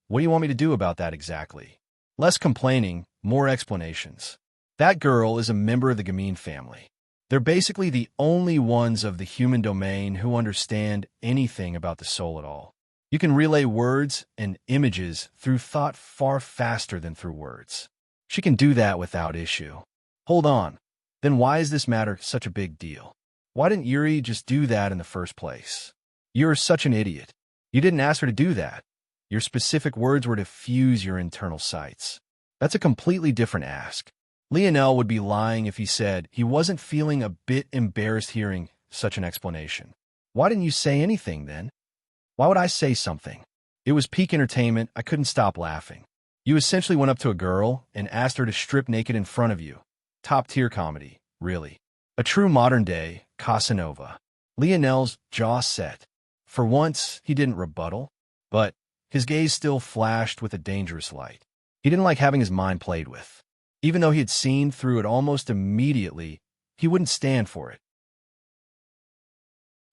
What do you want me to do about that exactly? Less complaining, more explanations. That girl is a member of the Gamine family. They're basically the only ones of the human domain who understand anything about the soul at all. You can relay words and images through thought far faster than through words. She can do that without issue. Hold on. Then why is this matter such a big deal? Why didn't Yuri just do that in the first place? You're such an idiot. You didn't ask her to do that. Your specific words were to fuse your internal sights. That's a completely different ask. Lionel would be lying if he said he wasn't feeling a bit embarrassed hearing such an explanation. Why didn't you say anything then? Why would I say something? It was peak entertainment. I couldn't stop laughing. You essentially went up to a girl and asked her to strip naked in front of you. Top-tier comedy, really. A true modern-day Casanova. Lionel's jaw set. For once, he didn't rebuttal, but his gaze still flashed with a dangerous light. He didn't like having his mind played with. Even though he had seen through it almost immediately, he wouldn't stand for it.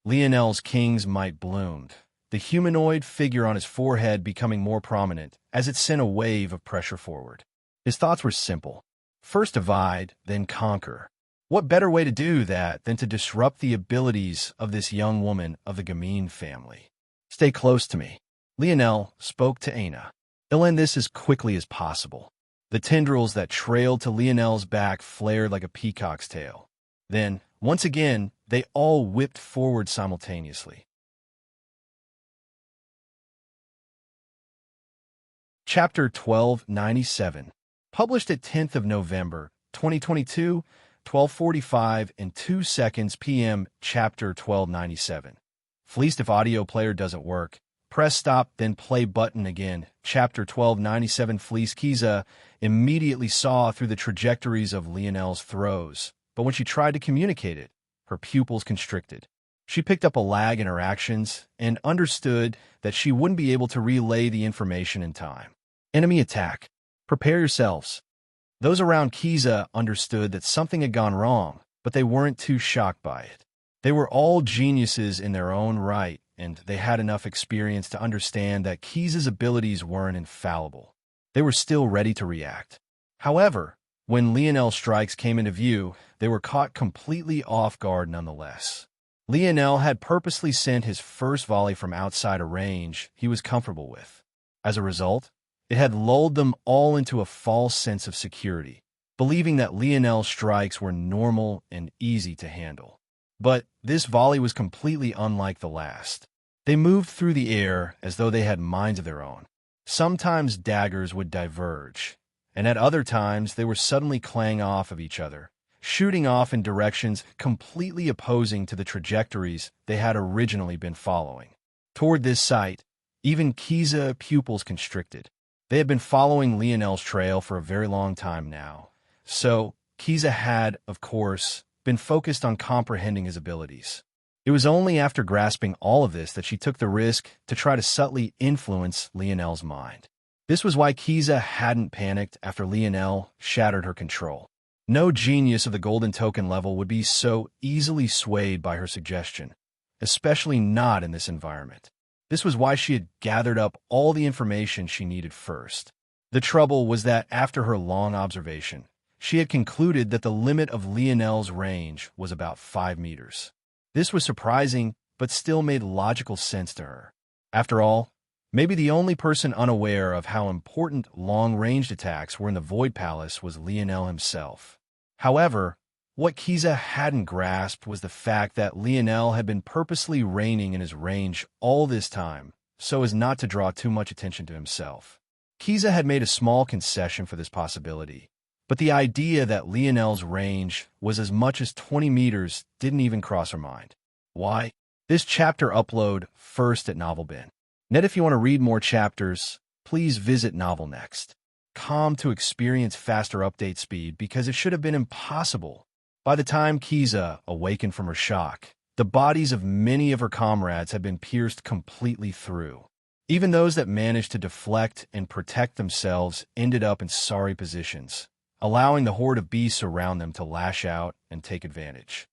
Lionel's king's might bloomed, the humanoid figure on his forehead becoming more prominent as it sent a wave of pressure forward. His thoughts were simple. First divide, then conquer. What better way to do that than to disrupt the abilities of this young woman of the Gamine family? Stay close to me. Lionel spoke to Aina. He'll end this as quickly as possible. The tendrils that trailed to Lionel's back flared like a peacock's tail. Then, once again, they all whipped forward simultaneously. Chapter 1297. Published at 10th of November, 2022, 12:45 and 2 seconds p.m. Chapter 1297. Fleeced if audio player doesn't work. Press stop, then play button again. Chapter 1297. Fleece Kiza immediately saw through the trajectories of Lionel's throws, but when she tried to communicate it, her pupils constricted. She picked up a lag in her actions and understood that she wouldn't be able to relay the information in time. Enemy attack. Prepare yourselves. Those around Kiza understood that something had gone wrong, but they weren't too shocked by it. They were all geniuses in their own right, and they had enough experience to understand that Kiza's abilities weren't infallible. They were still ready to react. However, when Lionel's strikes came into view, they were caught completely off guard nonetheless. Lionel had purposely sent his first volley from outside a range he was comfortable with. As a result, it had lulled them all into a false sense of security, believing that Lionel's strikes were normal and easy to handle. But this volley was completely unlike the last. They moved through the air as though they had minds of their own. Sometimes daggers would diverge, and at other times they were suddenly clang off of each other, shooting off in directions completely opposing to the trajectories they had originally been following. Toward this sight, even Kiza's pupils constricted. They had been following Lionel's trail for a very long time now, so Kiza had, of course, been focused on comprehending his abilities. It was only after grasping all of this that she took the risk to try to subtly influence Lionel's mind. This was why Kiza hadn't panicked after Lionel shattered her control. No genius of the golden token level would be so easily swayed by her suggestion, especially not in this environment. This was why she had gathered up all the information she needed first. The trouble was that after her long observation, she had concluded that the limit of Lionel's range was about 5 meters. This was surprising, but still made logical sense to her. After all, maybe the only person unaware of how important long-ranged attacks were in the Void Palace was Lionel himself. However, what Kiza hadn't grasped was the fact that Lionel had been purposely reigning in his range all this time, so as not to draw too much attention to himself. Kiza had made a small concession for this possibility, but the idea that Lionel's range was as much as 20 meters didn't even cross her mind. Why? This chapter upload first at NovelBin. Net, if you want to read more chapters, please visit NovelNext.com to experience faster update speed because it should have been impossible. By the time Kiza awakened from her shock, the bodies of many of her comrades had been pierced completely through. Even those that managed to deflect and protect themselves ended up in sorry positions, allowing the horde of beasts around them to lash out and take advantage.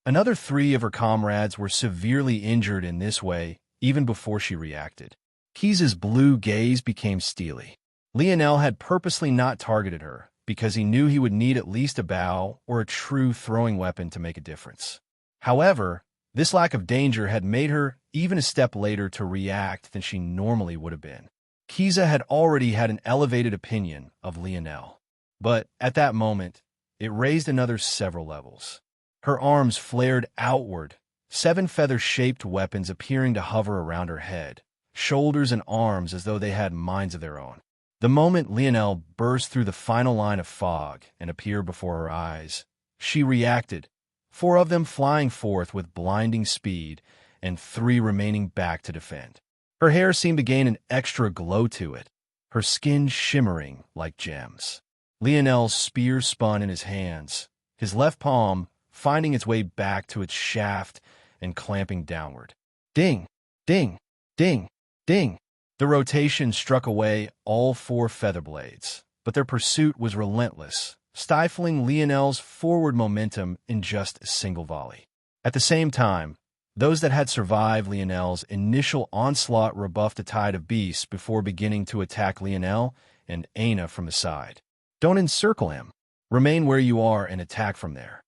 Another 3 of her comrades were severely injured in this way even before she reacted. Kiza's blue gaze became steely. Lionel had purposely not targeted her, because he knew he would need at least a bow or a true throwing weapon to make a difference. However, this lack of danger had made her even a step later to react than she normally would have been. Kiza had already had an elevated opinion of Lionel, but at that moment, it raised another several levels. Her arms flared outward, 7 feather-shaped weapons appearing to hover around her head, shoulders and arms as though they had minds of their own. The moment Lionel burst through the final line of fog and appeared before her eyes, she reacted, 4 of them flying forth with blinding speed and 3 remaining back to defend. Her hair seemed to gain an extra glow to it, her skin shimmering like gems. Lionel's spear spun in his hands, his left palm finding its way back to its shaft and clamping downward. Ding! Ding! Ding! Ding! The rotation struck away all 4 feather blades, but their pursuit was relentless, stifling Lionel's forward momentum in just a single volley. At the same time, those that had survived Lionel's initial onslaught rebuffed a tide of beasts before beginning to attack Lionel and Aina from the side. Don't encircle him. Remain where you are and attack from there.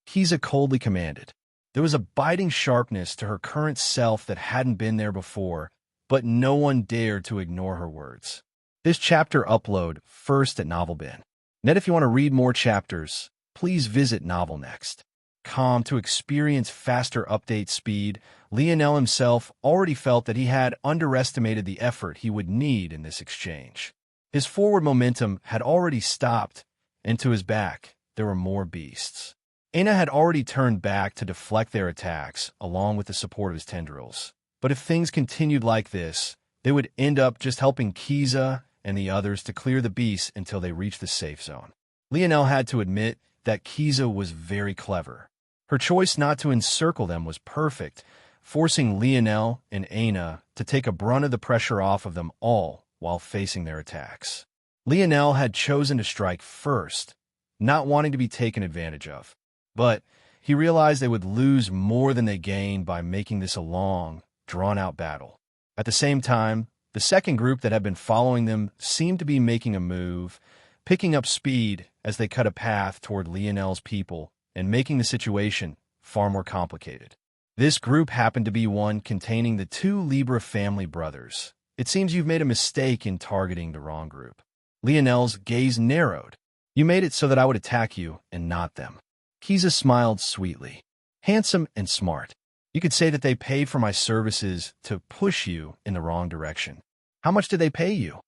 Kiza coldly commanded. There was a biting sharpness to her current self that hadn't been there before, but no one dared to ignore her words. This chapter upload first at NovelBin. Net, if you want to read more chapters, please visit NovelNext.com to experience faster update speed. Lionel himself already felt that he had underestimated the effort he would need in this exchange. His forward momentum had already stopped, and to his back, there were more beasts. Aina had already turned back to deflect their attacks, along with the support of his tendrils. But if things continued like this, they would end up just helping Kiza and the others to clear the beasts until they reached the safe zone. Lionel had to admit that Kiza was very clever. Her choice not to encircle them was perfect, forcing Lionel and Aina to take a brunt of the pressure off of them all while facing their attacks. Lionel had chosen to strike first, not wanting to be taken advantage of. But he realized they would lose more than they gained by making this a long, drawn-out battle. At the same time, the second group that had been following them seemed to be making a move, picking up speed as they cut a path toward Lionel's people and making the situation far more complicated. This group happened to be one containing the 2 Libra family brothers. It seems you've made a mistake in targeting the wrong group. Lionel's gaze narrowed. You made it so that I would attack you and not them. Kiza smiled sweetly. Handsome and smart. You could say that they paid for my services to push you in the wrong direction. How much did they pay you?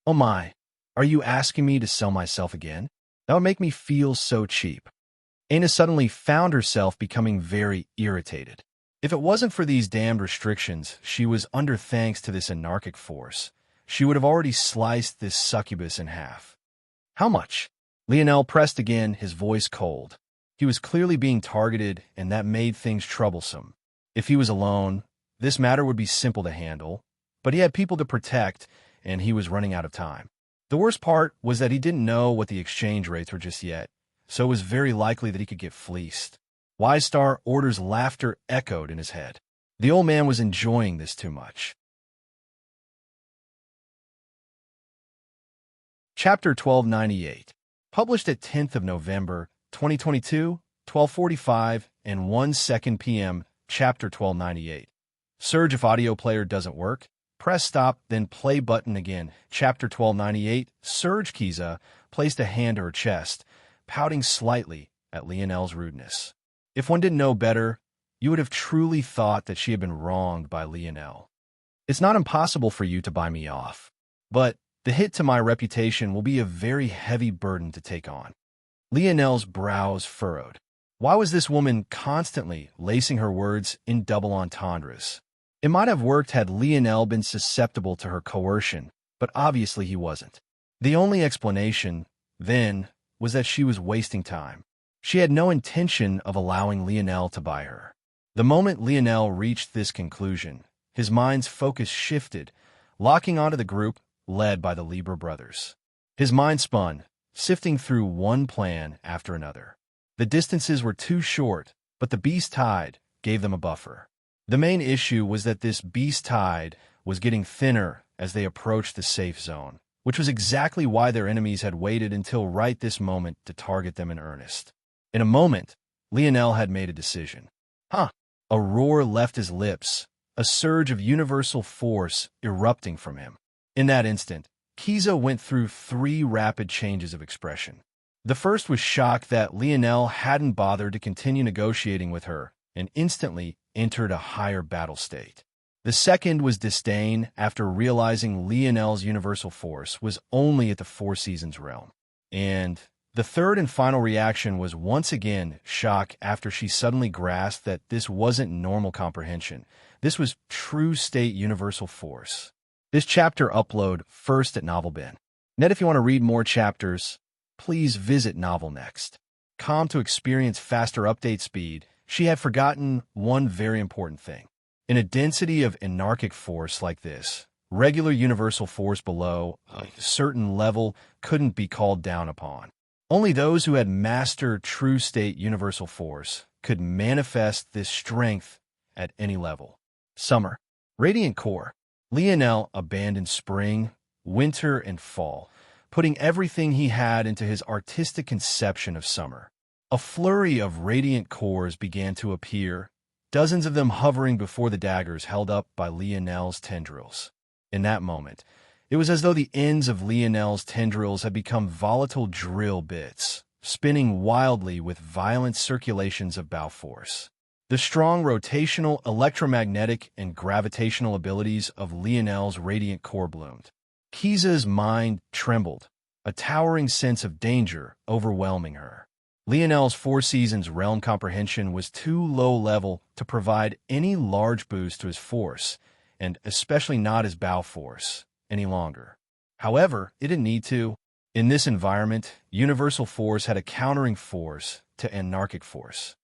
Oh my, are you asking me to sell myself again? That would make me feel so cheap. Aina suddenly found herself becoming very irritated. If it wasn't for these damned restrictions she was under thanks to this anarchic force, she would have already sliced this succubus in half. How much? Lionel pressed again, his voice cold. He was clearly being targeted, and that made things troublesome. If he was alone, this matter would be simple to handle, but he had people to protect, and he was running out of time. The worst part was that he didn't know what the exchange rates were just yet, so it was very likely that he could get fleeced. Wise Star Order's laughter echoed in his head. The old man was enjoying this too much. Chapter 1298. Published at 10th of November, 2022, 12:45 and 1 second p.m., Chapter 1298. Surge if audio player doesn't work. Press stop, then play button again. Chapter 1298. Surge Kiza placed a hand to her chest, pouting slightly at Lionel's rudeness. If one didn't know better, you would have truly thought that she had been wronged by Lionel. It's not impossible for you to buy me off, but the hit to my reputation will be a very heavy burden to take on. Lionel's brows furrowed. Why was this woman constantly lacing her words in double entendres? It might have worked had Lionel been susceptible to her coercion, but obviously he wasn't. The only explanation, then, was that she was wasting time. She had no intention of allowing Lionel to buy her. The moment Lionel reached this conclusion, his mind's focus shifted, locking onto the group led by the Libra brothers. His mind spun, sifting through one plan after another. The distances were too short, but the beast tide gave them a buffer. The main issue was that this beast tide was getting thinner as they approached the safe zone, which was exactly why their enemies had waited until right this moment to target them in earnest. In a moment, Lionel had made a decision. A roar left his lips, a surge of universal force erupting from him. In that instant, Kiza went through 3 rapid changes of expression. The first was shock that Lionel hadn't bothered to continue negotiating with her and instantly entered a higher battle state. The second was disdain after realizing Lionel's universal force was only at the Four Seasons realm. And the third and final reaction was once again shock after she suddenly grasped that this wasn't normal comprehension. This was true state universal force. This chapter upload first at NovelBin. Net, if you want to read more chapters, please visit Novel Next. To experience faster update speed, she had forgotten one very important thing. In a density of anarchic force like this, regular universal force below a certain level couldn't be called down upon. Only those who had mastered true state universal force could manifest this strength at any level. Summer. Radiant Core. Lionel abandoned spring, winter, and fall, putting everything he had into his artistic conception of summer. A flurry of radiant cores began to appear, dozens of them hovering before the daggers held up by Lionel's tendrils. In that moment, it was as though the ends of Lionel's tendrils had become volatile drill bits, spinning wildly with violent circulations of bow force. The strong rotational, electromagnetic, and gravitational abilities of Lionel's radiant core bloomed. Kiza's mind trembled, a towering sense of danger overwhelming her. Lionel's Four Seasons realm comprehension was too low level to provide any large boost to his force, and especially not his bow force, any longer. However, it didn't need to. In this environment, universal force had a countering force to anarchic force.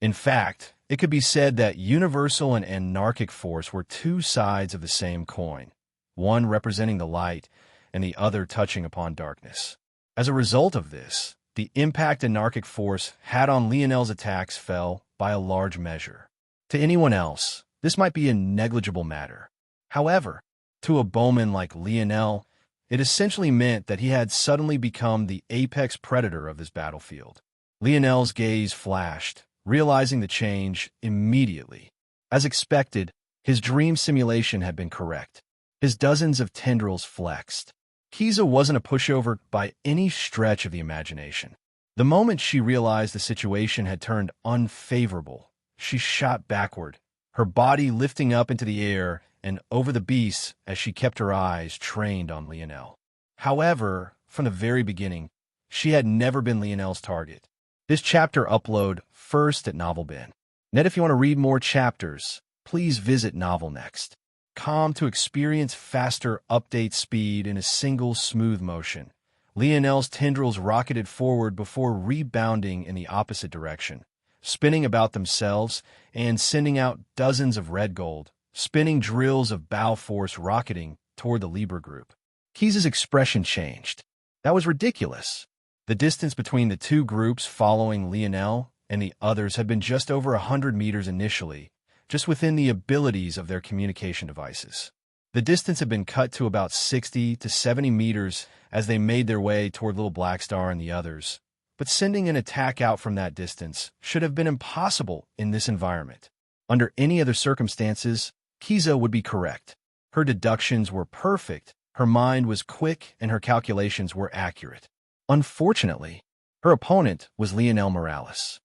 In fact, it could be said that universal and anarchic force were 2 sides of the same coin, one representing the light and the other touching upon darkness. As a result of this, the impact anarchic force had on Lionel's attacks fell by a large measure. To anyone else, this might be a negligible matter. However, to a bowman like Lionel, it essentially meant that he had suddenly become the apex predator of this battlefield. Lionel's gaze flashed, realizing the change immediately. As expected, his dream simulation had been correct. His dozens of tendrils flexed. Kiza wasn't a pushover by any stretch of the imagination. The moment she realized the situation had turned unfavorable, she shot backward, her body lifting up into the air and over the beasts as she kept her eyes trained on Lionel. However, from the very beginning, she had never been Lionel's target. This chapter upload first at NovelBin. Net, if you want to read more chapters, please visit Novel Next. To experience faster update speed in a single smooth motion, Lionel's tendrils rocketed forward before rebounding in the opposite direction, spinning about themselves and sending out dozens of red gold, spinning drills of bow force rocketing toward the Libra group. Kiza's expression changed. That was ridiculous. The distance between the 2 groups following Lionel and the others had been just over 100 meters initially, just within the abilities of their communication devices. The distance had been cut to about 60 to 70 meters as they made their way toward Little Black Star and the others, but sending an attack out from that distance should have been impossible in this environment. Under any other circumstances, Kiza would be correct. Her deductions were perfect, her mind was quick, and her calculations were accurate. Unfortunately, her opponent was Lionel Morales.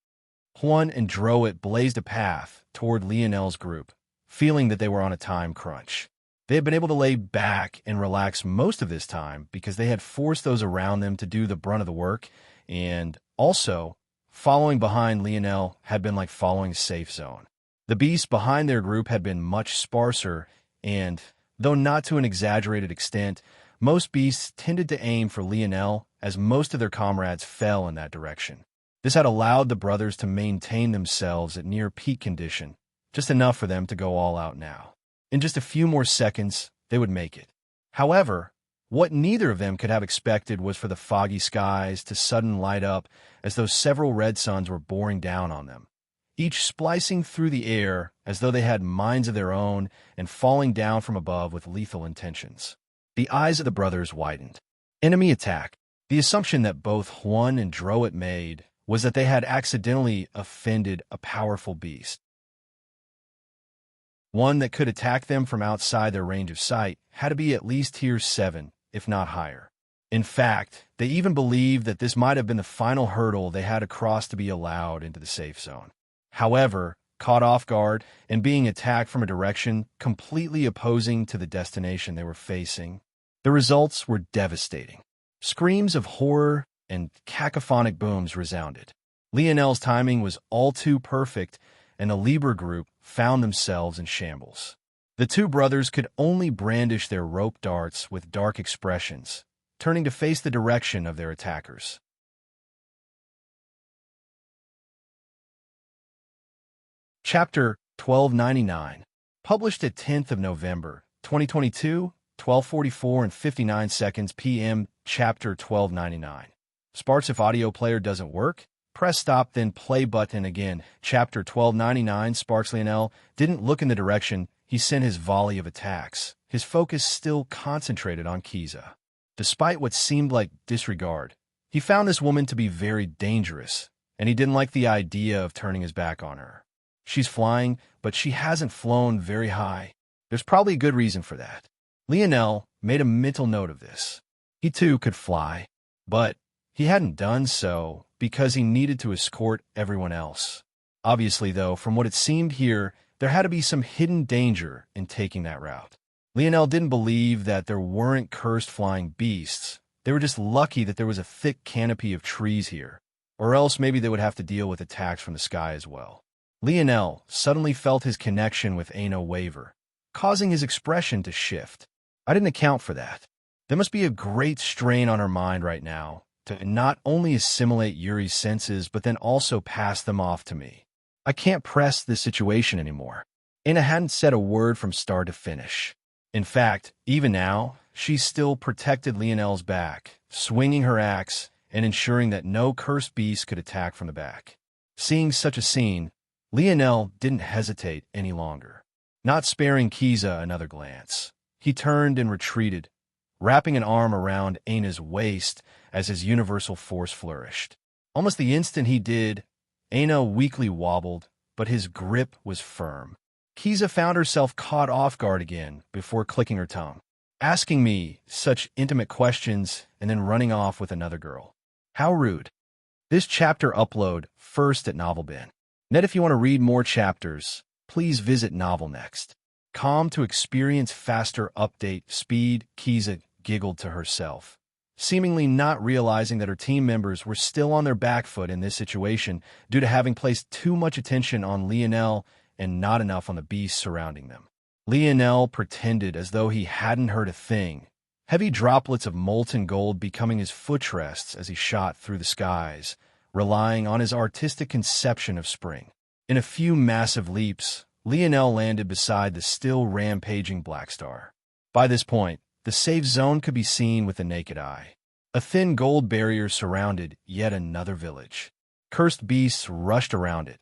Juan and Droit blazed a path toward Lionel's group, feeling that they were on a time crunch. They had been able to lay back and relax most of this time because they had forced those around them to do the brunt of the work, and also, following behind Lionel had been like following a safe zone. The beasts behind their group had been much sparser, and, though not to an exaggerated extent, most beasts tended to aim for Lionel as most of their comrades fell in that direction. This had allowed the brothers to maintain themselves at near peak condition, just enough for them to go all out now. In just a few more seconds, they would make it. However, what neither of them could have expected was for the foggy skies to suddenly light up as though several red suns were boring down on them, each splicing through the air as though they had minds of their own and falling down from above with lethal intentions. The eyes of the brothers widened. Enemy attack. The assumption that both Juan and Droit made was that they had accidentally offended a powerful beast. One that could attack them from outside their range of sight had to be at least tier 7, if not higher. In fact, they even believed that this might have been the final hurdle they had to cross to be allowed into the safe zone. However, caught off guard and being attacked from a direction completely opposing to the destination they were facing, the results were devastating. Screams of horror and cacophonic booms resounded. Lionel's timing was all too perfect, and the Lieber group found themselves in shambles. The two brothers could only brandish their rope darts with dark expressions, turning to face the direction of their attackers. Chapter 1299, published at 10th of November, 2022, 12:44 and 59 seconds p.m. Chapter 1299. Sparks if audio player doesn't work, press stop then play button again. Chapter 1299. Sparks Lionel didn't look in the direction he sent his volley of attacks, his focus still concentrated on Kiza. Despite what seemed like disregard, he found this woman to be very dangerous, and he didn't like the idea of turning his back on her. She's flying, but she hasn't flown very high. There's probably a good reason for that. Lionel made a mental note of this. He too could fly, but he hadn't done so because he needed to escort everyone else. Obviously, though, from what it seemed here, there had to be some hidden danger in taking that route. Lionel didn't believe that there weren't cursed flying beasts. They were just lucky that there was a thick canopy of trees here, or else maybe they would have to deal with attacks from the sky as well. Lionel suddenly felt his connection with Aina waver, causing his expression to shift. I didn't account for that. There must be a great strain on her mind right now to not only assimilate Yuri's senses, but then also pass them off to me. I can't press this situation anymore. Aina hadn't said a word from start to finish. In fact, even now, she still protected Lionel's back, swinging her axe and ensuring that no cursed beast could attack from the back. Seeing such a scene, Lionel didn't hesitate any longer. Not sparing Kiza another glance, he turned and retreated, wrapping an arm around Aina's waist as his universal force flourished. Almost the instant he did, Aina weakly wobbled, but his grip was firm. Kiza found herself caught off guard again before clicking her tongue, asking me such intimate questions and then running off with another girl. How rude. This chapter upload first at NovelBin. Net, if you want to read more chapters, please visit NovelNext.com to experience faster update speed. Kiza giggled to herself, seemingly not realizing that her team members were still on their back foot in this situation due to having placed too much attention on Lionel and not enough on the beasts surrounding them. Lionel pretended as though he hadn't heard a thing, heavy droplets of molten gold becoming his footrests as he shot through the skies, relying on his artistic conception of spring. In a few massive leaps, Lionel landed beside the still rampaging Black Star. By this point, the safe zone could be seen with the naked eye. A thin gold barrier surrounded yet another village. Cursed beasts rushed around it,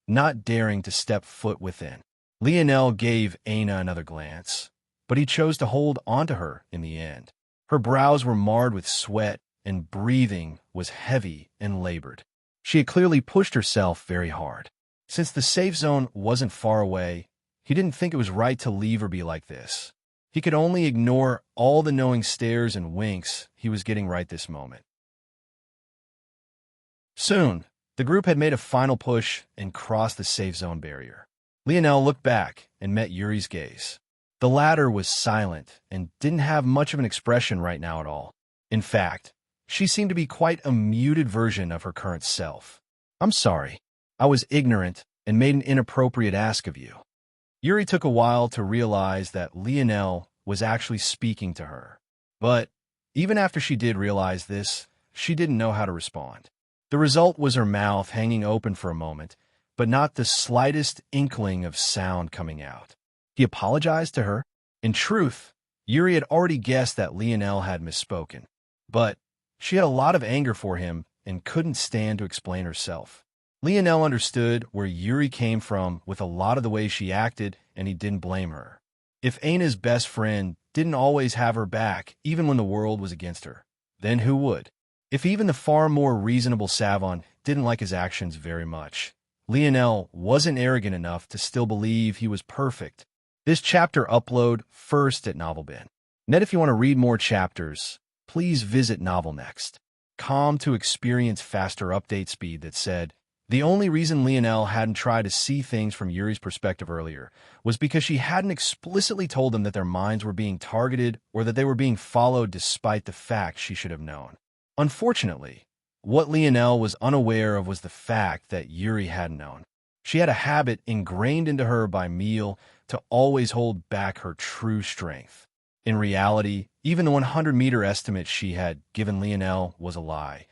not daring to step foot within. Lionel gave Aina another glance, but he chose to hold onto her in the end. Her brows were marred with sweat, and breathing was heavy and labored. She had clearly pushed herself very hard. Since the safe zone wasn't far away, he didn't think it was right to leave her be like this. He could only ignore all the knowing stares and winks he was getting right this moment. Soon, the group had made a final push and crossed the safe zone barrier. Lionel looked back and met Yuri's gaze. The latter was silent and didn't have much of an expression right now at all. In fact, she seemed to be quite a muted version of her current self. I'm sorry. I was ignorant and made an inappropriate ask of you. Yuri took a while to realize that Lionel was actually speaking to her. But even after she did realize this, she didn't know how to respond. The result was her mouth hanging open for a moment, but not the slightest inkling of sound coming out. He apologized to her. In truth, Yuri had already guessed that Lionel had misspoken, but she had a lot of anger for him and couldn't stand to explain herself. Lionel understood where Yuri came from with a lot of the way she acted, and he didn't blame her. If Aina's best friend didn't always have her back, even when the world was against her, then who would? If even the far more reasonable Savon didn't like his actions very much. Lionel wasn't arrogant enough to still believe he was perfect. This chapter upload first at NovelBin. Net, if you want to read more chapters, please visit Novel Next. Com to experience faster update speed that said, the only reason Lionel hadn't tried to see things from Yuri's perspective earlier was because she hadn't explicitly told them that their minds were being targeted or that they were being followed despite the fact she should have known. Unfortunately, what Lionel was unaware of was the fact that Yuri hadn't known. She had a habit ingrained into her by Meal to always hold back her true strength. In reality, even the 100-meter estimate she had given Lionel was a lie.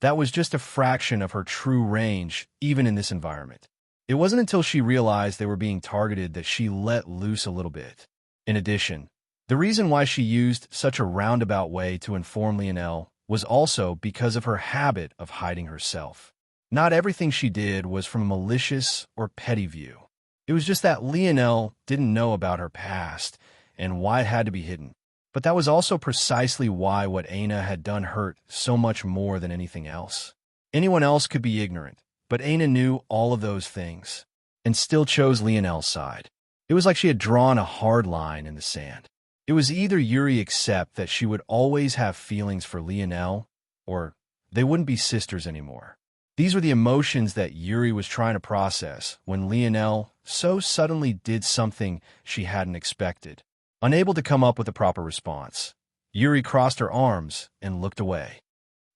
That was just a fraction of her true range, even in this environment. It wasn't until she realized they were being targeted that she let loose a little bit. In addition, the reason why she used such a roundabout way to inform Lionel was also because of her habit of hiding herself. Not everything she did was from a malicious or petty view. It was just that Lionel didn't know about her past and why it had to be hidden. But that was also precisely why what Aina had done hurt so much more than anything else. Anyone else could be ignorant, but Aina knew all of those things and still chose Lionel's side. It was like she had drawn a hard line in the sand. It was either Yuri accept that she would always have feelings for Lionel, or they wouldn't be sisters anymore. These were the emotions that Yuri was trying to process when Lionel so suddenly did something she hadn't expected. Unable to come up with a proper response, Yuri crossed her arms and looked away.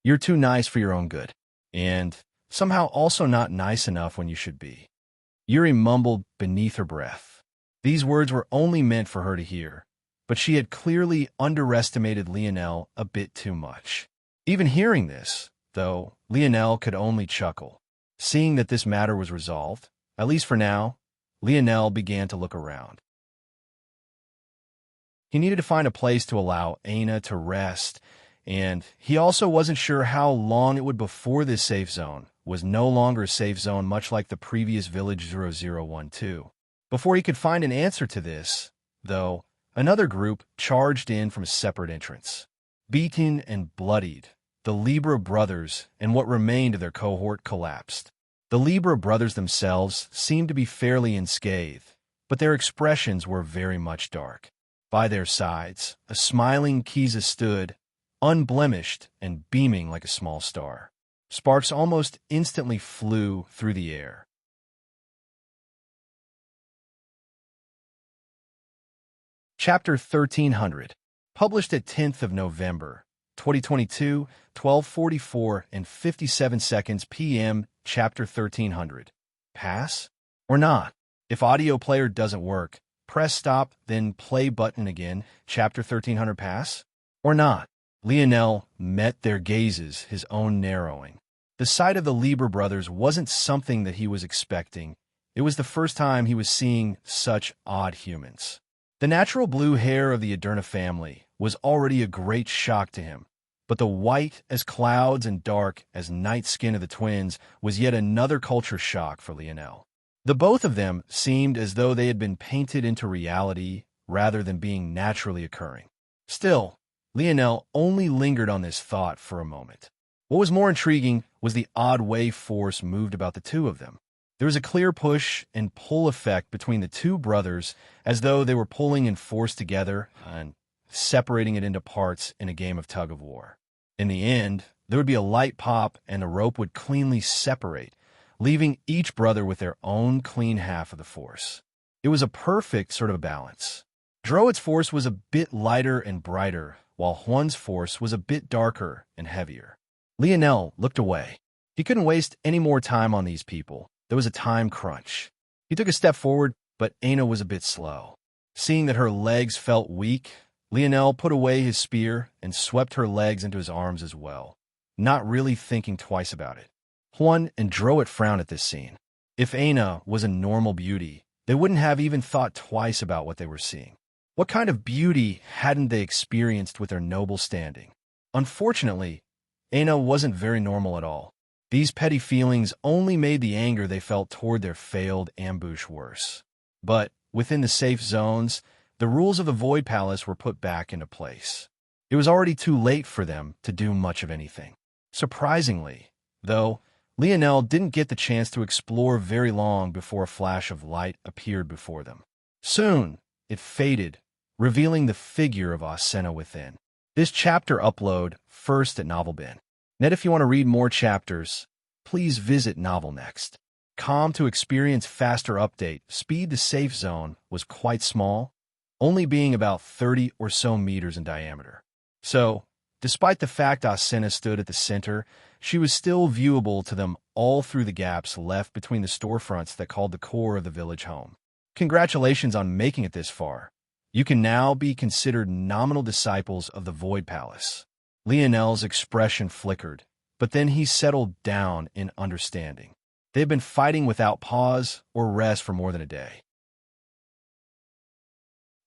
You're too nice for your own good, and somehow also not nice enough when you should be. Yuri mumbled beneath her breath. These words were only meant for her to hear, but she had clearly underestimated Lionel a bit too much. Even hearing this, though, Lionel could only chuckle. Seeing that this matter was resolved, at least for now, Lionel began to look around. He needed to find a place to allow Aina to rest, and he also wasn't sure how long it would before this safe zone was no longer a safe zone, much like the previous Village 0012. Before he could find an answer to this, though, another group charged in from a separate entrance. Beaten and bloodied, the Libra brothers and what remained of their cohort collapsed. The Libra brothers themselves seemed to be fairly unscathed, but their expressions were very much dark. By their sides, a smiling Kiza stood, unblemished and beaming like a small star. Sparks almost instantly flew through the air. Chapter 1300, published at 10th of November, 2022, 12:44 and 57 seconds p.m. Chapter 1300. Pass or not? If audio player doesn't work, press stop, then play button again. Chapter 1300 pass or not? Lionel met their gazes, his own narrowing. The sight of the Libra brothers wasn't something that he was expecting. It was the first time he was seeing such odd humans. The natural blue hair of the Aderna family was already a great shock to him, but the white as clouds and dark as night skin of the twins was yet another culture shock for Lionel. The both of them seemed as though they had been painted into reality rather than being naturally occurring. Still, Lionel only lingered on this thought for a moment. What was more intriguing was the odd way force moved about the two of them. There was a clear push and pull effect between the two brothers, as though they were pulling in force together and separating it into parts in a game of tug-of-war. In the end, there would be a light pop and the rope would cleanly separate, leaving each brother with their own clean half of the force. It was a perfect sort of balance. Droid's force was a bit lighter and brighter, while Juan's force was a bit darker and heavier. Lionel looked away. He couldn't waste any more time on these people. There was a time crunch. He took a step forward, but Aina was a bit slow. Seeing that her legs felt weak, Lionel put away his spear and swept her legs into his arms as well, not really thinking twice about it. Juan and Droid frowned at this scene. If Aina was a normal beauty, they wouldn't have even thought twice about what they were seeing. What kind of beauty hadn't they experienced with their noble standing? Unfortunately, Aina wasn't very normal at all. These petty feelings only made the anger they felt toward their failed ambush worse. But within the safe zones, the rules of the Void Palace were put back into place. It was already too late for them to do much of anything. Surprisingly, though, Lionel didn't get the chance to explore very long before a flash of light appeared before them. Soon, it faded, revealing the figure of Asena within. This chapter upload first at NovelBin. Net, if you want to read more chapters, please visit Novel Next. To experience faster update, speed. The safe zone was quite small, only being about 30 or so meters in diameter. So, despite the fact Asena stood at the center, she was still viewable to them all through the gaps left between the storefronts that called the core of the village home. Congratulations on making it this far. You can now be considered nominal disciples of the Void Palace. Lionel's expression flickered, but then he settled down in understanding. They've been fighting without pause or rest for more than a day.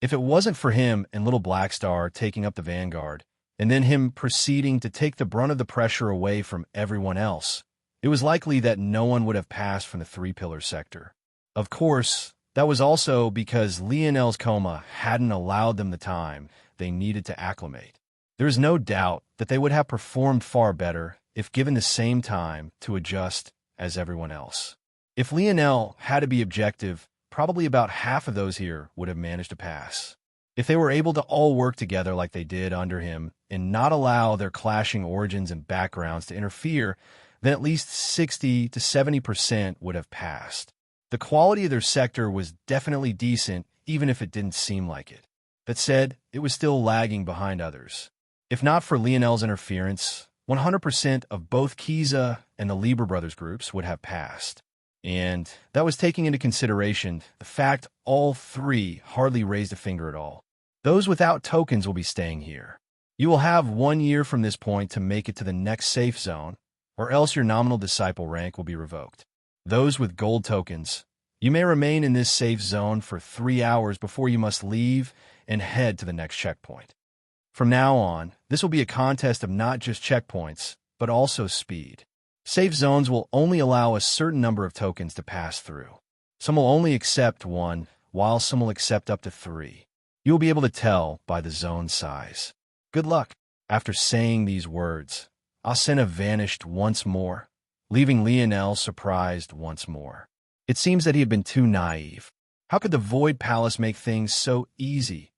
If it wasn't for him and Little Blackstar taking up the vanguard, and then him proceeding to take the brunt of the pressure away from everyone else, it was likely that no one would have passed from the three-pillar sector. Of course, that was also because Lionel's coma hadn't allowed them the time they needed to acclimate. There is no doubt that they would have performed far better if given the same time to adjust as everyone else. If Lionel had to be objective, probably about half of those here would have managed to pass. If they were able to all work together like they did under him and not allow their clashing origins and backgrounds to interfere, then at least 60 to 70% would have passed. The quality of their sector was definitely decent, even if it didn't seem like it. That said, it was still lagging behind others. If not for Lionel's interference, 100% of both Kiza and the Lieber Brothers groups would have passed. And that was taking into consideration the fact all three hardly raised a finger at all. Those without tokens will be staying here. You will have 1 year from this point to make it to the next safe zone, or else your nominal disciple rank will be revoked. Those with gold tokens, you may remain in this safe zone for 3 hours before you must leave and head to the next checkpoint. From now on, this will be a contest of not just checkpoints, but also speed. Safe zones will only allow a certain number of tokens to pass through. Some will only accept 1, while some will accept up to 3. You will be able to tell by the zone size. Good luck. After saying these words, Asena vanished once more, leaving Lionel surprised once more. It seems that he had been too naive. How could the Void Palace make things so easy,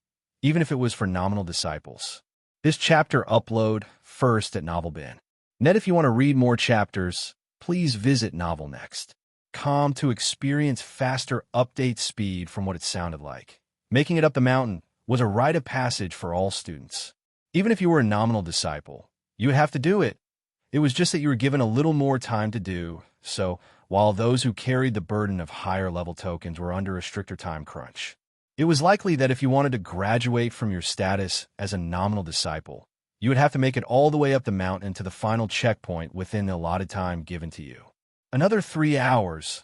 even if it was for nominal disciples? This chapter upload first at NovelBin. Net, if you want to read more chapters, please visit Novel Next. To experience faster update speed from what it sounded like. Making it up the mountain was a rite of passage for all students. Even if you were a nominal disciple, you would have to do it. It was just that you were given a little more time to do, so while those who carried the burden of higher level tokens were under a stricter time crunch. It was likely that if you wanted to graduate from your status as a nominal disciple, you would have to make it all the way up the mountain to the final checkpoint within the allotted time given to you. Another 3 hours.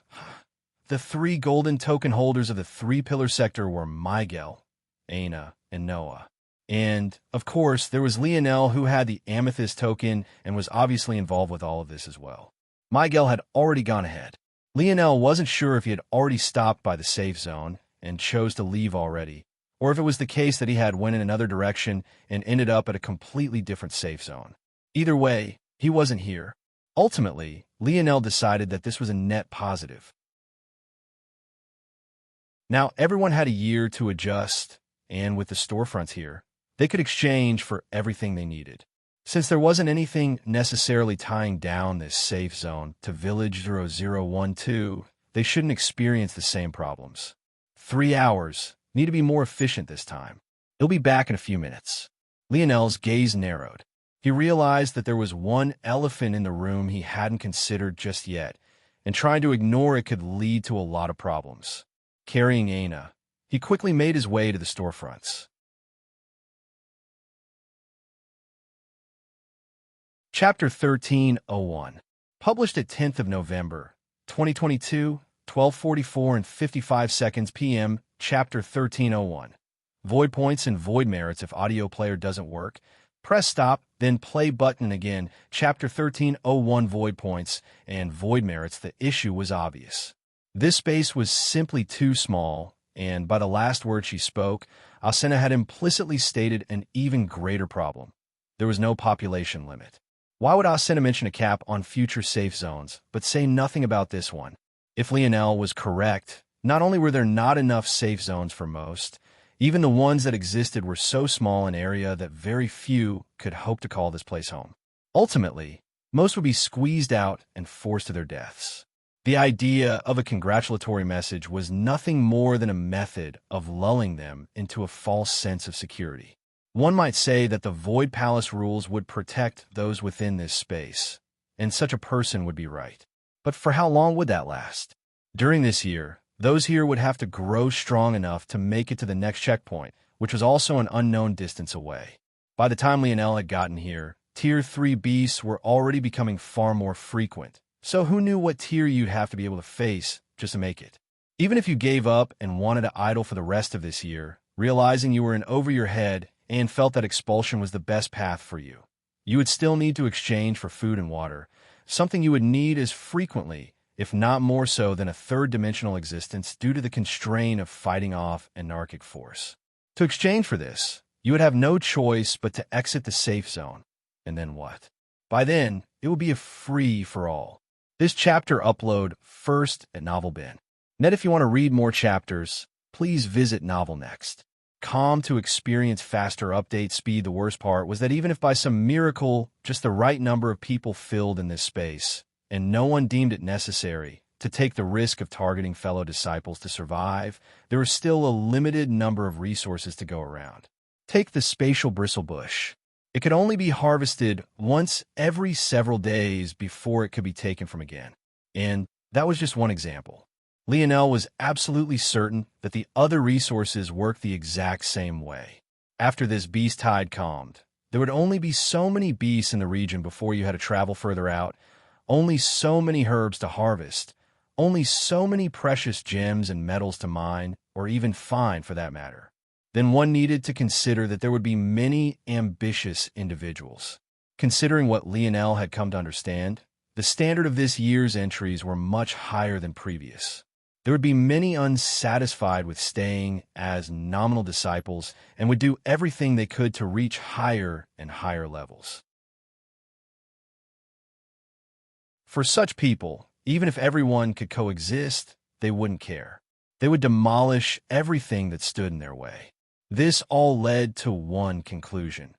The 3 golden token holders of the three-pillar sector were Miguel, Aina, and Noah. And, of course, there was Lionel, who had the amethyst token and was obviously involved with all of this as well. Miguel had already gone ahead. Lionel wasn't sure if he had already stopped by the safe zone and chose to leave already, or if it was the case that he had went in another direction and ended up at a completely different safe zone. Either way, he wasn't here. Ultimately, Lionel decided that this was a net positive. Now, everyone had a year to adjust, and with the storefronts here, they could exchange for everything they needed. Since there wasn't anything necessarily tying down this safe zone to Village 0012, they shouldn't experience the same problems. 3 hours. Need to be more efficient this time. He'll be back in a few minutes. Lionel's gaze narrowed. He realized that there was one elephant in the room he hadn't considered just yet, and trying to ignore it could lead to a lot of problems. Carrying Aina, he quickly made his way to the storefronts. Chapter 1301. Published at 10th of November, 2022, 12:44 and 55 seconds p.m., Chapter 1301. Void points and void merits. If audio player doesn't work, press stop, then play button again. Chapter 1301. Void points and void merits. The issue was obvious. This space was simply too small, and by the last word she spoke, Asena had implicitly stated an even greater problem. There was no population limit. Why would Austin mention a cap on future safe zones, but say nothing about this one? If Lionel was correct, not only were there not enough safe zones for most, even the ones that existed were so small an area that very few could hope to call this place home. Ultimately, most would be squeezed out and forced to their deaths. The idea of a congratulatory message was nothing more than a method of lulling them into a false sense of security. One might say that the Void Palace rules would protect those within this space, and such a person would be right. But for how long would that last? During this year, those here would have to grow strong enough to make it to the next checkpoint, which was also an unknown distance away. By the time Lionel had gotten here, Tier 3 beasts were already becoming far more frequent, so who knew what tier you'd have to be able to face just to make it? Even if you gave up and wanted to idle for the rest of this year, realizing you were in over your head and felt that expulsion was the best path for you, you would still need to exchange for food and water, something you would need as frequently, if not more so, than a third-dimensional existence due to the constraint of fighting off anarchic force. To exchange for this, you would have no choice but to exit the safe zone. And then what? By then, it would be a free-for-all. This chapter upload first at Novel Bin. Net, if you want to read more chapters, please visit Novel Next. To experience faster update speed. The worst part was that even if by some miracle just the right number of people filled in this space, and no one deemed it necessary to take the risk of targeting fellow disciples to survive, there was still a limited number of resources to go around. Take the spatial bristlebush. It could only be harvested once every several days before it could be taken from again. And that was just one example. Lionel was absolutely certain that the other resources worked the exact same way. After this beast tide calmed, there would only be so many beasts in the region before you had to travel further out, only so many herbs to harvest, only so many precious gems and metals to mine, or even find for that matter. Then one needed to consider that there would be many ambitious individuals. Considering what Lionel had come to understand, the standard of this year's entries were much higher than previous. There would be many unsatisfied with staying as nominal disciples and would do everything they could to reach higher and higher levels. For such people, even if everyone could coexist, they wouldn't care. They would demolish everything that stood in their way. This all led to one conclusion.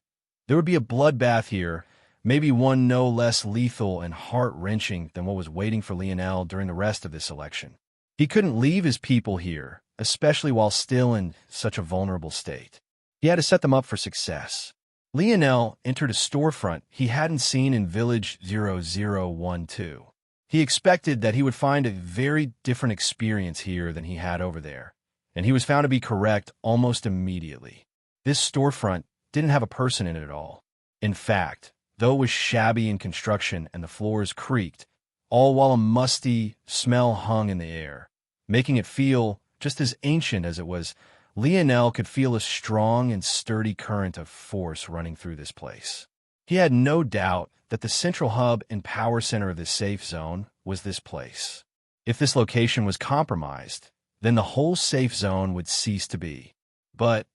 There would be a bloodbath here, maybe one no less lethal and heart-wrenching than what was waiting for Lionel during the rest of this election. He couldn't leave his people here, especially while still in such a vulnerable state. He had to set them up for success. Lionel entered a storefront he hadn't seen in Village 0012. He expected that he would find a very different experience here than he had over there, and he was found to be correct almost immediately. This storefront didn't have a person in it at all. In fact, though it was shabby in construction and the floors creaked, all while a musty smell hung in the air, making it feel just as ancient as it was, Lionel could feel a strong and sturdy current of force running through this place. He had no doubt that the central hub and power center of this safe zone was this place. If this location was compromised, then the whole safe zone would cease to be. But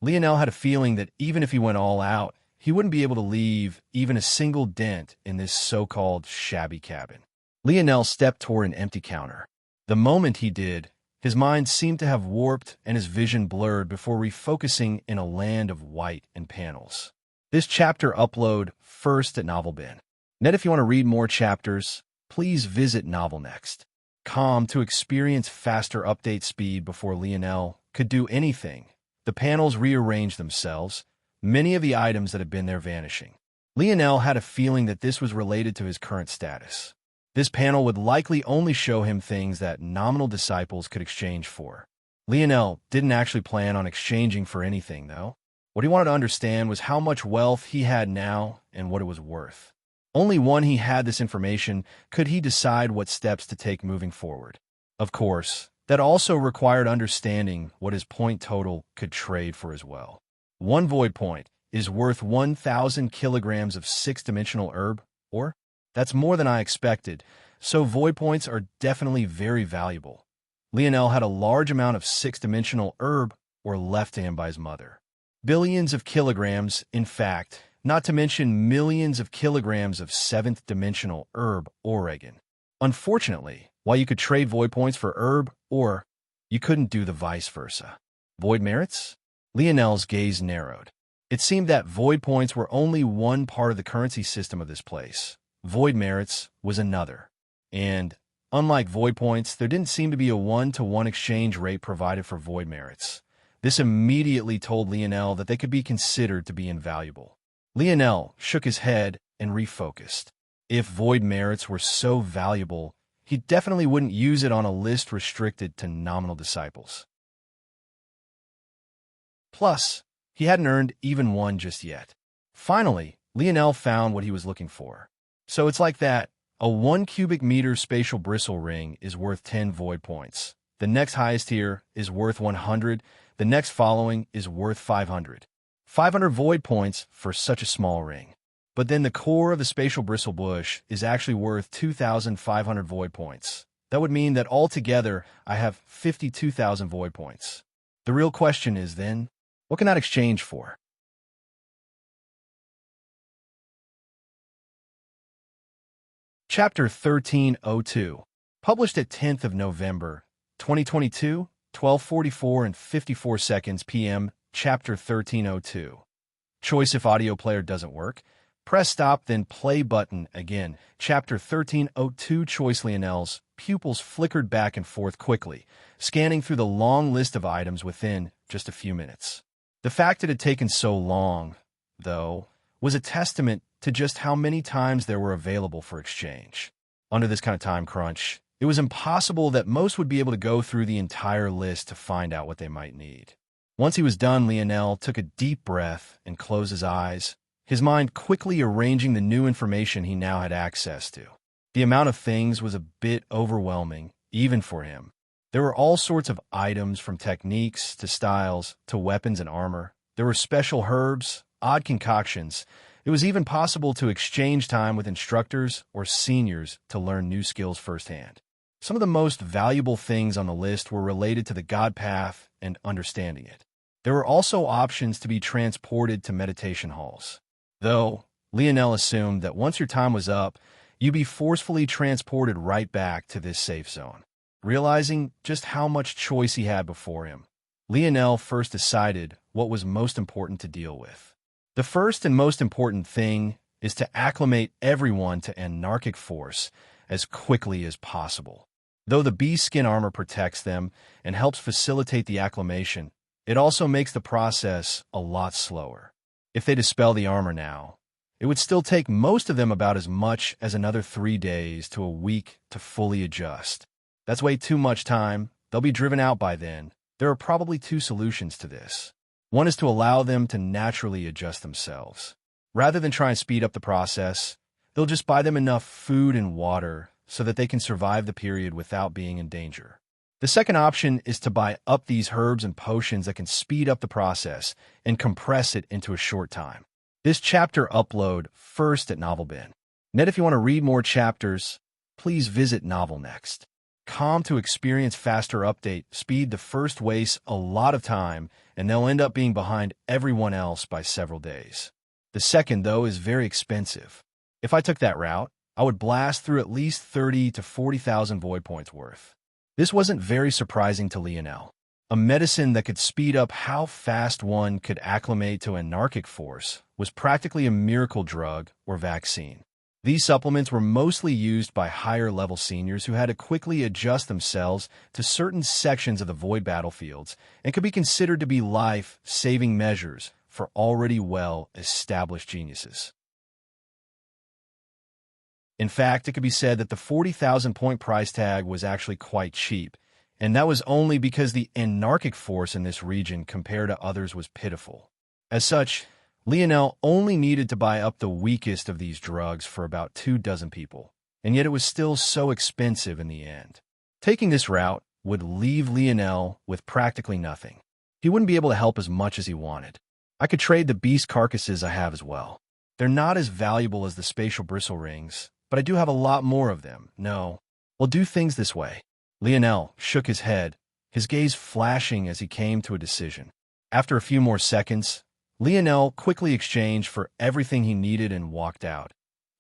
Lionel had a feeling that even if he went all out, he wouldn't be able to leave even a single dent in this so-called shabby cabin. Lionel stepped toward an empty counter. The moment he did, his mind seemed to have warped and his vision blurred before refocusing in a land of white and panels. This chapter upload first at Novel Bin. Net, if you want to read more chapters, please visit Novel Next. To experience faster update speed before Lionel could do anything, the panels rearranged themselves, many of the items that had been there vanishing. Lionel had a feeling that this was related to his current status. This panel would likely only show him things that nominal disciples could exchange for. Lionel didn't actually plan on exchanging for anything, though. What he wanted to understand was how much wealth he had now and what it was worth. Only when he had this information could he decide what steps to take moving forward. Of course, that also required understanding what his point total could trade for as well. One void point is worth 1,000 kilograms of six-dimensional herb, or? That's more than I expected, so void points are definitely very valuable. Lionel had a large amount of six-dimensional herb, or left to him by his mother. Billions of kilograms, in fact, not to mention millions of kilograms of seventh-dimensional herb oregon. Unfortunately, while you could trade void points for herb or you couldn't do the vice versa. Void merits? Lionel's gaze narrowed. It seemed that void points were only one part of the currency system of this place. Void merits was another. And, unlike void points, there didn't seem to be a one-to-one exchange rate provided for void merits. This immediately told Lionel that they could be considered to be invaluable. Lionel shook his head and refocused. If void merits were so valuable, he definitely wouldn't use it on a list restricted to nominal disciples. Plus, he hadn't earned even one just yet. Finally, Lionel found what he was looking for. So it's like that. A 1 cubic meter spatial bristle ring is worth 10 void points. The next highest tier is worth 100. The next following is worth 500. 500 void points for such a small ring. But then the core of the spatial bristle bush is actually worth 2,500 void points. That would mean that altogether I have 52,000 void points. The real question is then, what can that exchange for? Chapter 1302, published at 10th of November, 2022, 12:44 and 54 seconds p.m. Chapter 1302. Choice if audio player doesn't work. Press stop, then play button again. Chapter 1302. Choice. Lionel's pupils flickered back and forth quickly, scanning through the long list of items within just a few minutes. The fact it had taken so long, though, was a testament to just how many times there were available for exchange. Under this kind of time crunch, it was impossible that most would be able to go through the entire list to find out what they might need. Once he was done, Lionel took a deep breath and closed his eyes, his mind quickly arranging the new information he now had access to. The amount of things was a bit overwhelming, even for him. There were all sorts of items, from techniques to styles to weapons and armor. There were special herbs, odd concoctions. It was even possible to exchange time with instructors or seniors to learn new skills firsthand. Some of the most valuable things on the list were related to the God Path and understanding it. There were also options to be transported to meditation halls. Though, Lionel assumed that once your time was up, you'd be forcefully transported right back to this safe zone. Realizing just how much choice he had before him, Lionel first decided what was most important to deal with. The first and most important thing is to acclimate everyone to anarchic force as quickly as possible. Though the beast skin armor protects them and helps facilitate the acclimation, it also makes the process a lot slower. If they dispel the armor now, it would still take most of them about as much as another 3 days to a week to fully adjust. That's way too much time. They'll be driven out by then. There are probably 2 solutions to this. One is to allow them to naturally adjust themselves. Rather than try and speed up the process, they'll just buy them enough food and water so that they can survive the period without being in danger. The second option is to buy up these herbs and potions that can speed up the process and compress it into a short time. This chapter upload first at NovelBin. Net, if you want to read more chapters, please visit Novel Next. To experience faster update speed. The first wastes a lot of time, and they'll end up being behind everyone else by several days. The second, though, is very expensive. If I took that route, I would blast through at least 30 to 40,000 void points worth. This wasn't very surprising to Lionel. A medicine that could speed up how fast one could acclimate to anarchic force was practically a miracle drug or vaccine. These supplements were mostly used by higher-level seniors who had to quickly adjust themselves to certain sections of the void battlefields and could be considered to be life-saving measures for already well-established geniuses. In fact, it could be said that the 40,000 point price tag was actually quite cheap, and that was only because the anarchic force in this region compared to others was pitiful. As such, Lionel only needed to buy up the weakest of these drugs for about 24 people, and yet it was still so expensive in the end. Taking this route would leave Lionel with practically nothing. He wouldn't be able to help as much as he wanted. I could trade the beast carcasses I have as well. They're not as valuable as the spatial bristle rings, but I do have a lot more of them. No, we'll do things this way. Lionel shook his head, his gaze flashing as he came to a decision. After a few more seconds, Lionel quickly exchanged for everything he needed and walked out,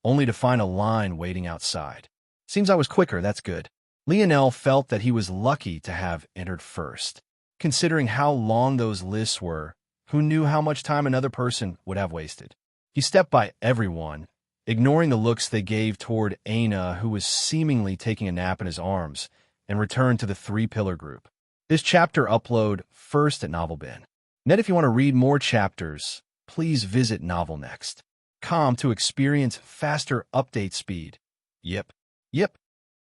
only to find a line waiting outside. Seems I was quicker, that's good. Lionel felt that he was lucky to have entered first. Considering how long those lists were, who knew how much time another person would have wasted? He stepped by everyone, ignoring the looks they gave toward Aina, who was seemingly taking a nap in his arms, and returned to the three-pillar group. This chapter upload first at NovelBin. If you want to read more chapters, please visit NovelNext.com to experience faster update speed. Yep.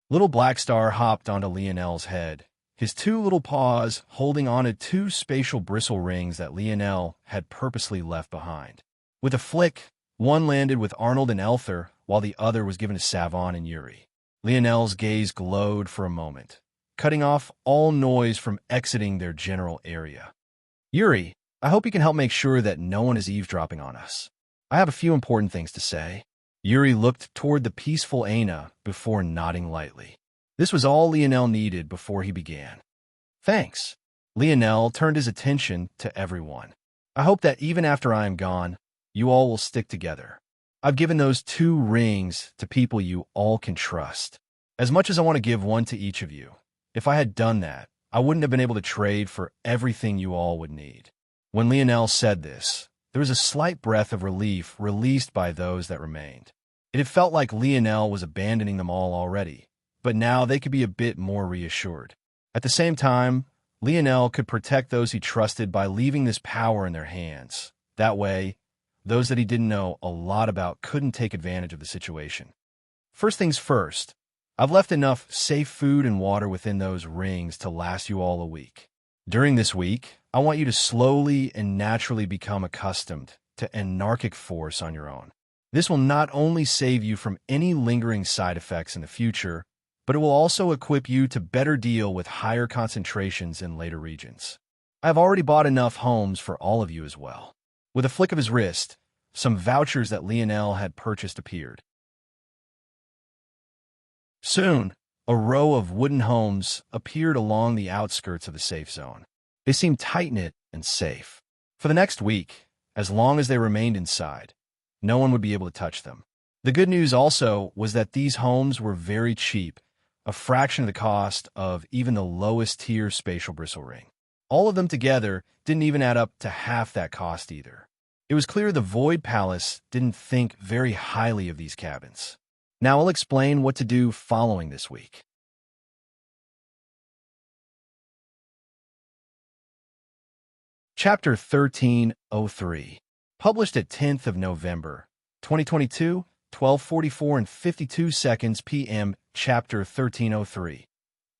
Little Black Star hopped onto Lionel's head, his two little paws holding onto two spatial bristle rings that Lionel had purposely left behind. With a flick, one landed with Arnold and Elther, while the other was given to Savon and Yuri. Lionel's gaze glowed for a moment, cutting off all noise from exiting their general area. Yuri, I hope you can help make sure that no one is eavesdropping on us. I have a few important things to say. Yuri looked toward the peaceful Aina before nodding lightly. This was all Lionel needed before he began. Thanks. Lionel turned his attention to everyone. I hope that even after I am gone, you all will stick together. I've given those 2 rings to people you all can trust. As much as I want to give one to each of you, if I had done that, I wouldn't have been able to trade for everything you all would need. When Lionel said this, there was a slight breath of relief released by those that remained. It had felt like Lionel was abandoning them all already, but now they could be a bit more reassured. At the same time, Lionel could protect those he trusted by leaving this power in their hands. That way, those that he didn't know a lot about couldn't take advantage of the situation. First things first, I've left enough safe food and water within those rings to last you all a week. During this week, I want you to slowly and naturally become accustomed to anarchic force on your own. This will not only save you from any lingering side effects in the future, but it will also equip you to better deal with higher concentrations in later regions. I have already bought enough homes for all of you as well. With a flick of his wrist, some vouchers that Lionel had purchased appeared. Soon, a row of wooden homes appeared along the outskirts of the safe zone. They seemed tight-knit and safe. For the next week, as long as they remained inside, no one would be able to touch them. The good news also was that these homes were very cheap, a fraction of the cost of even the lowest-tier spatial bristle ring. All of them together didn't even add up to half that cost either. It was clear the Void Palace didn't think very highly of these cabins. Now I'll explain what to do following this week. Chapter 1303, published at 10th of November, 2022, 12:44 and 52 seconds p.m. Chapter 1303.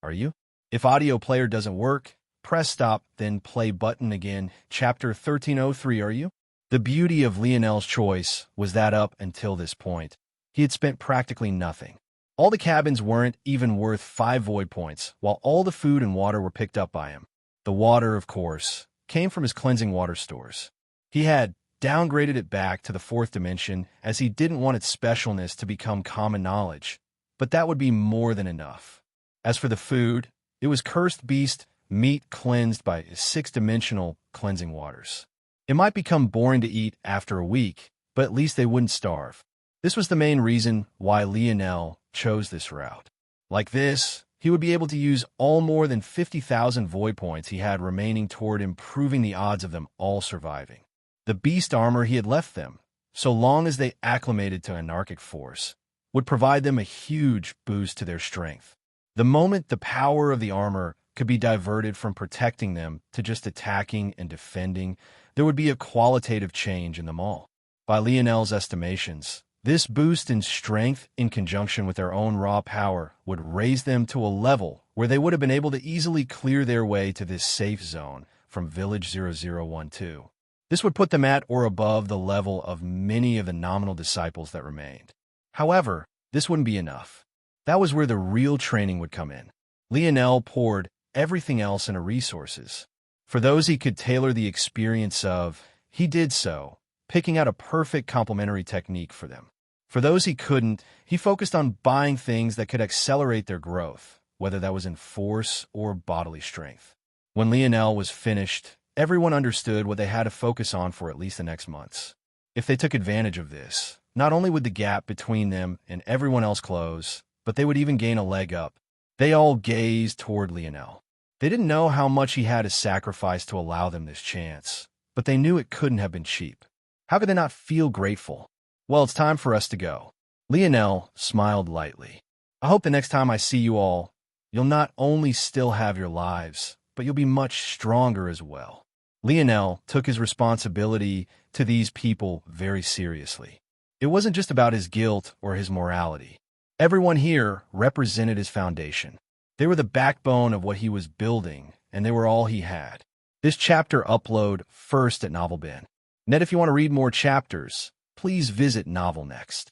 Are you? If audio player doesn't work, press stop, then play button again. Chapter 1303. Are you? The beauty of Lionel's choice was that up until this point, he had spent practically nothing. All the cabins weren't even worth 5 void points, while all the food and water were picked up by him. The water, of course, came from his cleansing water stores. He had downgraded it back to the 4th dimension as he didn't want its specialness to become common knowledge, but that would be more than enough. As for the food, it was cursed beast meat cleansed by 6th-dimensional cleansing waters. It might become boring to eat after a week, but at least they wouldn't starve. This was the main reason why Lionel chose this route. Like this, he would be able to use all more than 50,000 void points he had remaining toward improving the odds of them all surviving. The beast armor he had left them, so long as they acclimated to anarchic force, would provide them a huge boost to their strength. The moment the power of the armor could be diverted from protecting them to just attacking and defending, there would be a qualitative change in them all. By Lionel's estimations, this boost in strength in conjunction with their own raw power would raise them to a level where they would have been able to easily clear their way to this safe zone from Village 0012. This would put them at or above the level of many of the nominal disciples that remained. However, this wouldn't be enough. That was where the real training would come in. Lionel poured everything else into resources. For those he could tailor the experience of, he did so, picking out a perfect complementary technique for them. For those he couldn't, he focused on buying things that could accelerate their growth, whether that was in force or bodily strength. When Lionel was finished everyone understood what they had to focus on for at least the next months. If they took advantage of this, not only would the gap between them and everyone else close, but they would even gain a leg up. They all gazed toward Lionel. They didn't know how much he had to sacrifice to allow them this chance, but they knew it couldn't have been cheap. How could they not feel grateful? Well, it's time for us to go. Lionel smiled lightly. I hope the next time I see you all, you'll not only still have your lives, but you'll be much stronger as well. Lionel took his responsibility to these people very seriously. It wasn't just about his guilt or his morality. Everyone here represented his foundation. They were the backbone of what he was building, and they were all he had. This chapter upload first at NovelBin. Net, if you want to read more chapters, please visit Novel Next.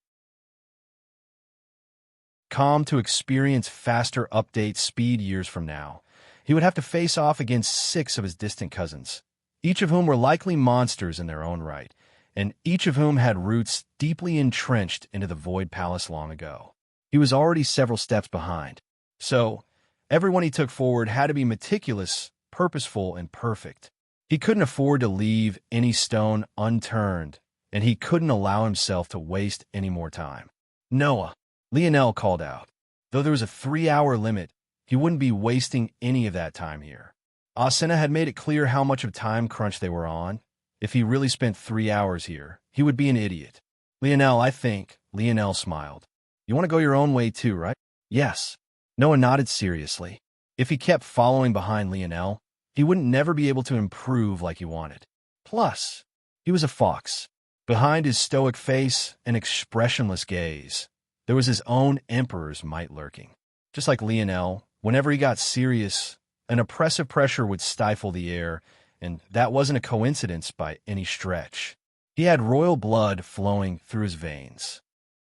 To experience faster update speed years from now, he would have to face off against 6 of his distant cousins, each of whom were likely monsters in their own right, and each of whom had roots deeply entrenched into the Void Palace long ago. He was already several steps behind. So, everyone he took forward had to be meticulous, purposeful, and perfect. He couldn't afford to leave any stone unturned, and he couldn't allow himself to waste any more time. Noah, Lionel called out. Though there was a 3-hour limit, he wouldn't be wasting any of that time here. Asena had made it clear how much of time crunch they were on. If he really spent 3 hours here, he would be an idiot. Lionel, I think. Lionel smiled. You want to go your own way too, right? Yes. Noah nodded seriously. If he kept following behind Lionel, he wouldn't never be able to improve like he wanted. Plus, he was a fox. Behind his stoic face and expressionless gaze, there was his own emperor's might lurking. Just like Lionel, whenever he got serious, an oppressive pressure would stifle the air, and that wasn't a coincidence by any stretch. He had royal blood flowing through his veins.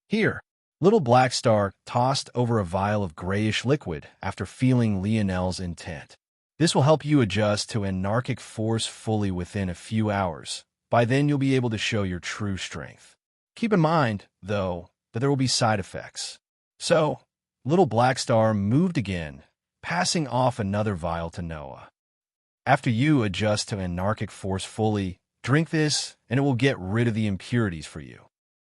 Here, little Blackstar tossed over a vial of grayish liquid after feeling Lionel's intent. This will help you adjust to anarchic force fully within a few hours. By then, you'll be able to show your true strength. Keep in mind, though, that there will be side effects. So, little Blackstar moved again, passing off another vial to Noah. After you adjust to anarchic force fully, drink this, and it will get rid of the impurities for you.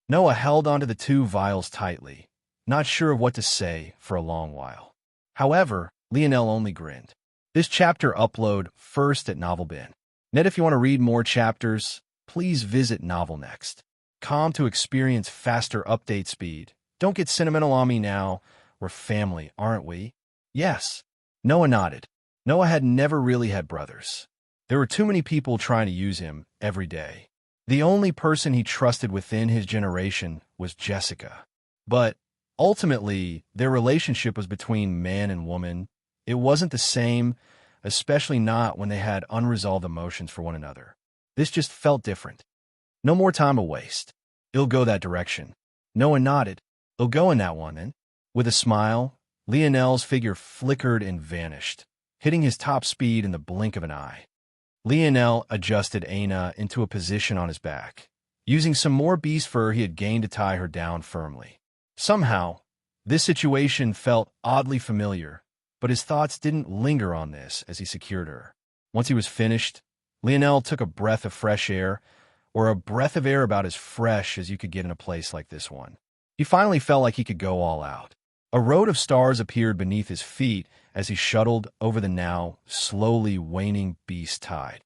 Noah held onto the 2 vials tightly, not sure of what to say for a long while. However, Lionel only grinned. This chapter upload first at NovelBin. Net, if you want to read more chapters, please visit Novel Next. To experience faster update speed. Don't get sentimental on me now. We're family, aren't we? Yes. Noah nodded. Noah had never really had brothers. There were too many people trying to use him every day. The only person he trusted within his generation was Jessica. But ultimately, their relationship was between man and woman. It wasn't the same, especially not when they had unresolved emotions for one another. This just felt different. No more time to waste. It'll go that direction. Noah nodded. It'll go in that one, then. With a smile, Lionel's figure flickered and vanished, hitting his top speed in the blink of an eye. Lionel adjusted Aina into a position on his back, using some more beast fur he had gained to tie her down firmly. Somehow, this situation felt oddly familiar, but his thoughts didn't linger on this as he secured her. Once he was finished, Lionel took a breath of fresh air, or a breath of air about as fresh as you could get in a place like this one. He finally felt like he could go all out. A road of stars appeared beneath his feet as he shuttled over the now slowly waning beast tide.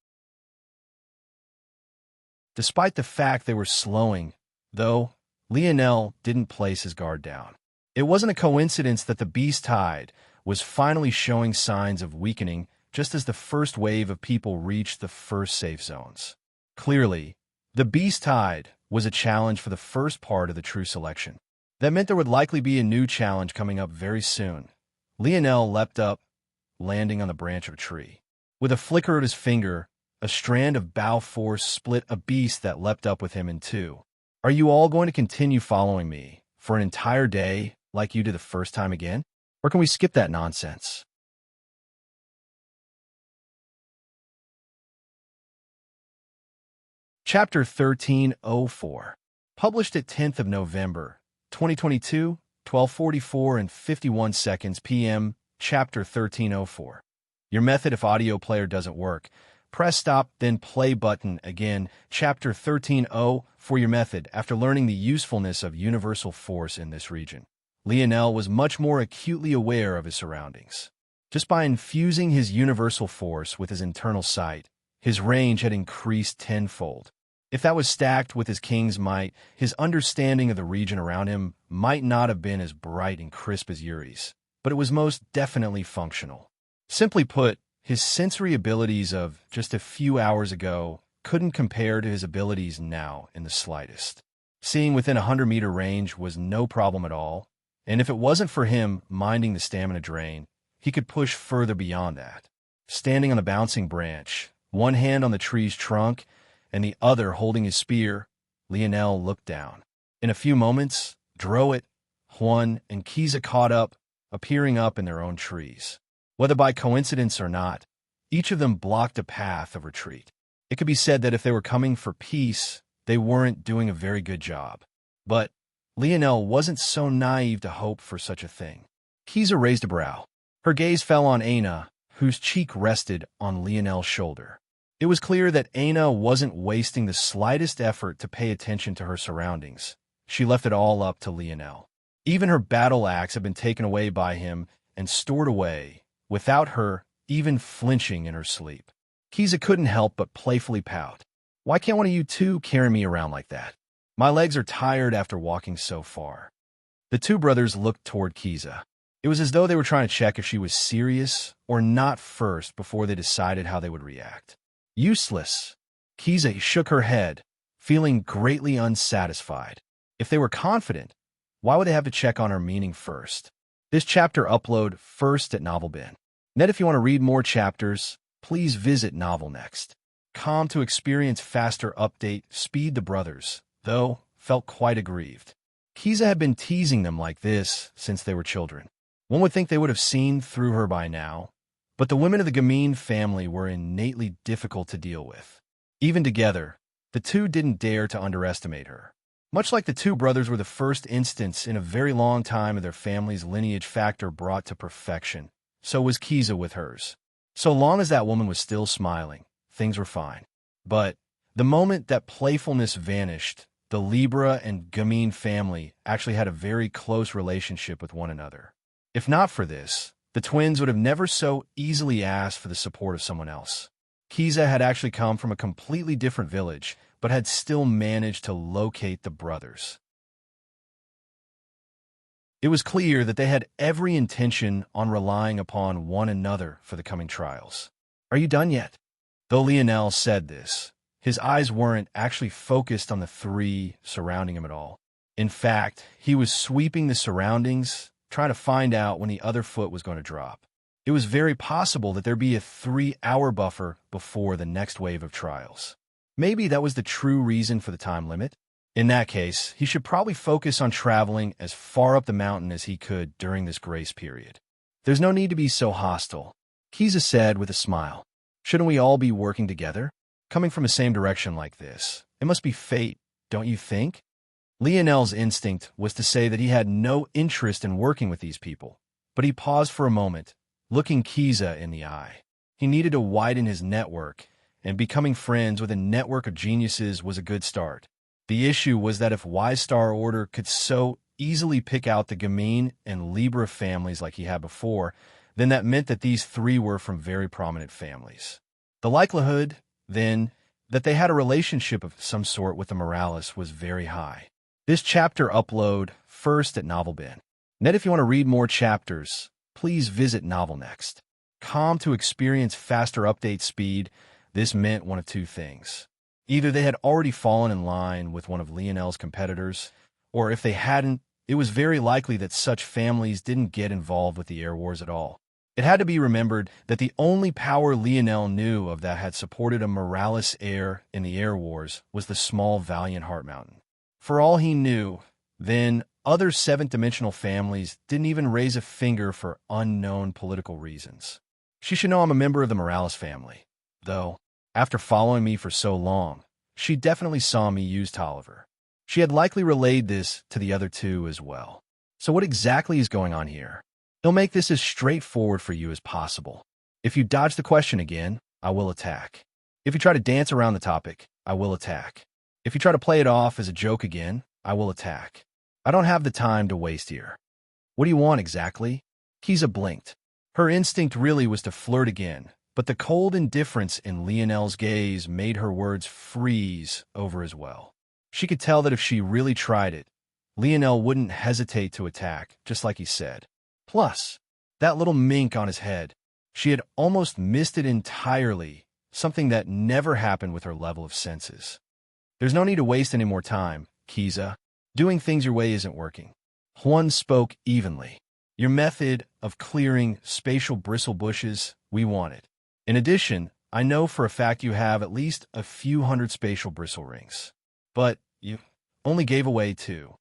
Despite the fact they were slowing, though, Lionel didn't place his guard down. It wasn't a coincidence that the beast tide was finally showing signs of weakening just as the first wave of people reached the first safe zones. Clearly, the beast tide was a challenge for the first part of the true selection. That meant there would likely be a new challenge coming up very soon. Lionel leapt up, landing on the branch of a tree. With a flicker of his finger, a strand of bow force split a beast that leapt up with him in 2. Are you all going to continue following me for an entire day like you did the first time again? Or can we skip that nonsense? Chapter 1304. Published at 10th of November, 2022, 12:44 and 51 seconds p.m. Chapter 1304. Your method if audio player doesn't work. Press stop, then play button again. Chapter 13:0 for your method. After learning the usefulness of universal force in this region, Lionel was much more acutely aware of his surroundings. Just by infusing his universal force with his internal sight, his range had increased tenfold. If that was stacked with his king's might, his understanding of the region around him might not have been as bright and crisp as Yuri's, but it was most definitely functional. Simply put, his sensory abilities of just a few hours ago couldn't compare to his abilities now in the slightest. Seeing within a 100-meter range was no problem at all, and if it wasn't for him minding the stamina drain, he could push further beyond that. Standing on the bouncing branch, one hand on the tree's trunk and the other holding his spear, Lionel looked down. In a few moments, Droit, Juan, and Kiza caught up, appearing up in their own trees. Whether by coincidence or not, each of them blocked a path of retreat. It could be said that if they were coming for peace, they weren't doing a very good job. But Lionel wasn't so naive to hope for such a thing. Kiza raised a brow. Her gaze fell on Aina, whose cheek rested on Lionel's shoulder. It was clear that Aina wasn't wasting the slightest effort to pay attention to her surroundings. She left it all up to Lionel. Even her battle axe had been taken away by him and stored away, without her even flinching in her sleep. Kiza couldn't help but playfully pout. Why can't one of you two carry me around like that? My legs are tired after walking so far. The two brothers looked toward Kiza. It was as though they were trying to check if she was serious or not first before they decided how they would react. Useless. Kiza shook her head, feeling greatly unsatisfied. If they were confident, why would they have to check on her meaning first? This chapter upload first at NovelBin. Net, if you want to read more chapters, please visit Novel Next. To experience faster update speed. The brothers, though, felt quite aggrieved. Kiza had been teasing them like this since they were children. One would think they would have seen through her by now, but the women of the Gamine family were innately difficult to deal with. Even together, the two didn't dare to underestimate her. Much like the two brothers were the first instance in a very long time of their family's lineage factor brought to perfection, so was Kiza with hers. So long as that woman was still smiling, things were fine. But the moment that playfulness vanished, the Libra and Gamine family actually had a very close relationship with one another. If not for this, the twins would have never so easily asked for the support of someone else. Kiza had actually come from a completely different village, but had still managed to locate the brothers. It was clear that they had every intention on relying upon one another for the coming trials. Are you done yet? Though Lionel said this, his eyes weren't actually focused on the three surrounding him at all. In fact, he was sweeping the surroundings, trying to find out when the other foot was going to drop. It was very possible that there'd be a 3-hour buffer before the next wave of trials. Maybe that was the true reason for the time limit. In that case, he should probably focus on traveling as far up the mountain as he could during this grace period. There's no need to be so hostile, Kiza said with a smile. Shouldn't we all be working together? Coming from the same direction like this, it must be fate, don't you think? Lionel's instinct was to say that he had no interest in working with these people, but he paused for a moment, looking Kiza in the eye. He needed to widen his network, and becoming friends with a network of geniuses was a good start. The issue was that if Wise Star Order could so easily pick out the Gamine and Libra families like he had before, then that meant that these three were from very prominent families. The likelihood, then, that they had a relationship of some sort with the Morales was very high. This chapter upload first at NovelBin. Net, if you want to read more chapters, please visit Novel Next. To experience faster update speed. This meant one of two things. Either they had already fallen in line with one of Lionel's competitors, or if they hadn't, it was very likely that such families didn't get involved with the air wars at all. It had to be remembered that the only power Lionel knew of that had supported a Morales heir in the air wars was the small Valiant Heart Mountain. For all he knew, then, other seventh-dimensional families didn't even raise a finger for unknown political reasons. She should know I'm a member of the Morales family, though. After following me for so long, she definitely saw me use Tolliver. She had likely relayed this to the other two as well. So what exactly is going on here? I'll make this as straightforward for you as possible. If you dodge the question again, I will attack. If you try to dance around the topic, I will attack. If you try to play it off as a joke again, I will attack. I don't have the time to waste here. What do you want exactly? Kiza blinked. Her instinct really was to flirt again, but the cold indifference in Lionel's gaze made her words freeze over as well. She could tell that if she really tried it, Lionel wouldn't hesitate to attack, just like he said. Plus, that little mink on his head, she had almost missed it entirely, something that never happened with her level of senses. There's no need to waste any more time, Kiza. Doing things your way isn't working. Juan spoke evenly. Your method of clearing spatial bristle bushes, we want it. In addition, I know for a fact you have at least a few hundred spatial bristle rings. But you only gave away 2.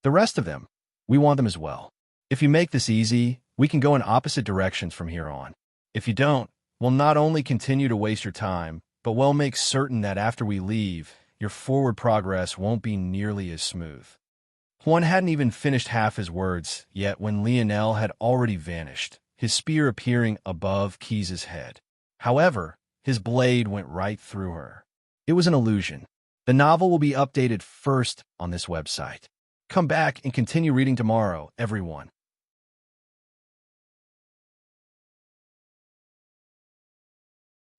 The rest of them, we want them as well. If you make this easy, we can go in opposite directions from here on. If you don't, we'll not only continue to waste your time, but we'll make certain that after we leave, your forward progress won't be nearly as smooth. Juan hadn't even finished half his words yet when Lionel had already vanished, his spear appearing above Kiza's head. However, his blade went right through her. It was an illusion. The novel will be updated first on this website. Come back and continue reading tomorrow, everyone.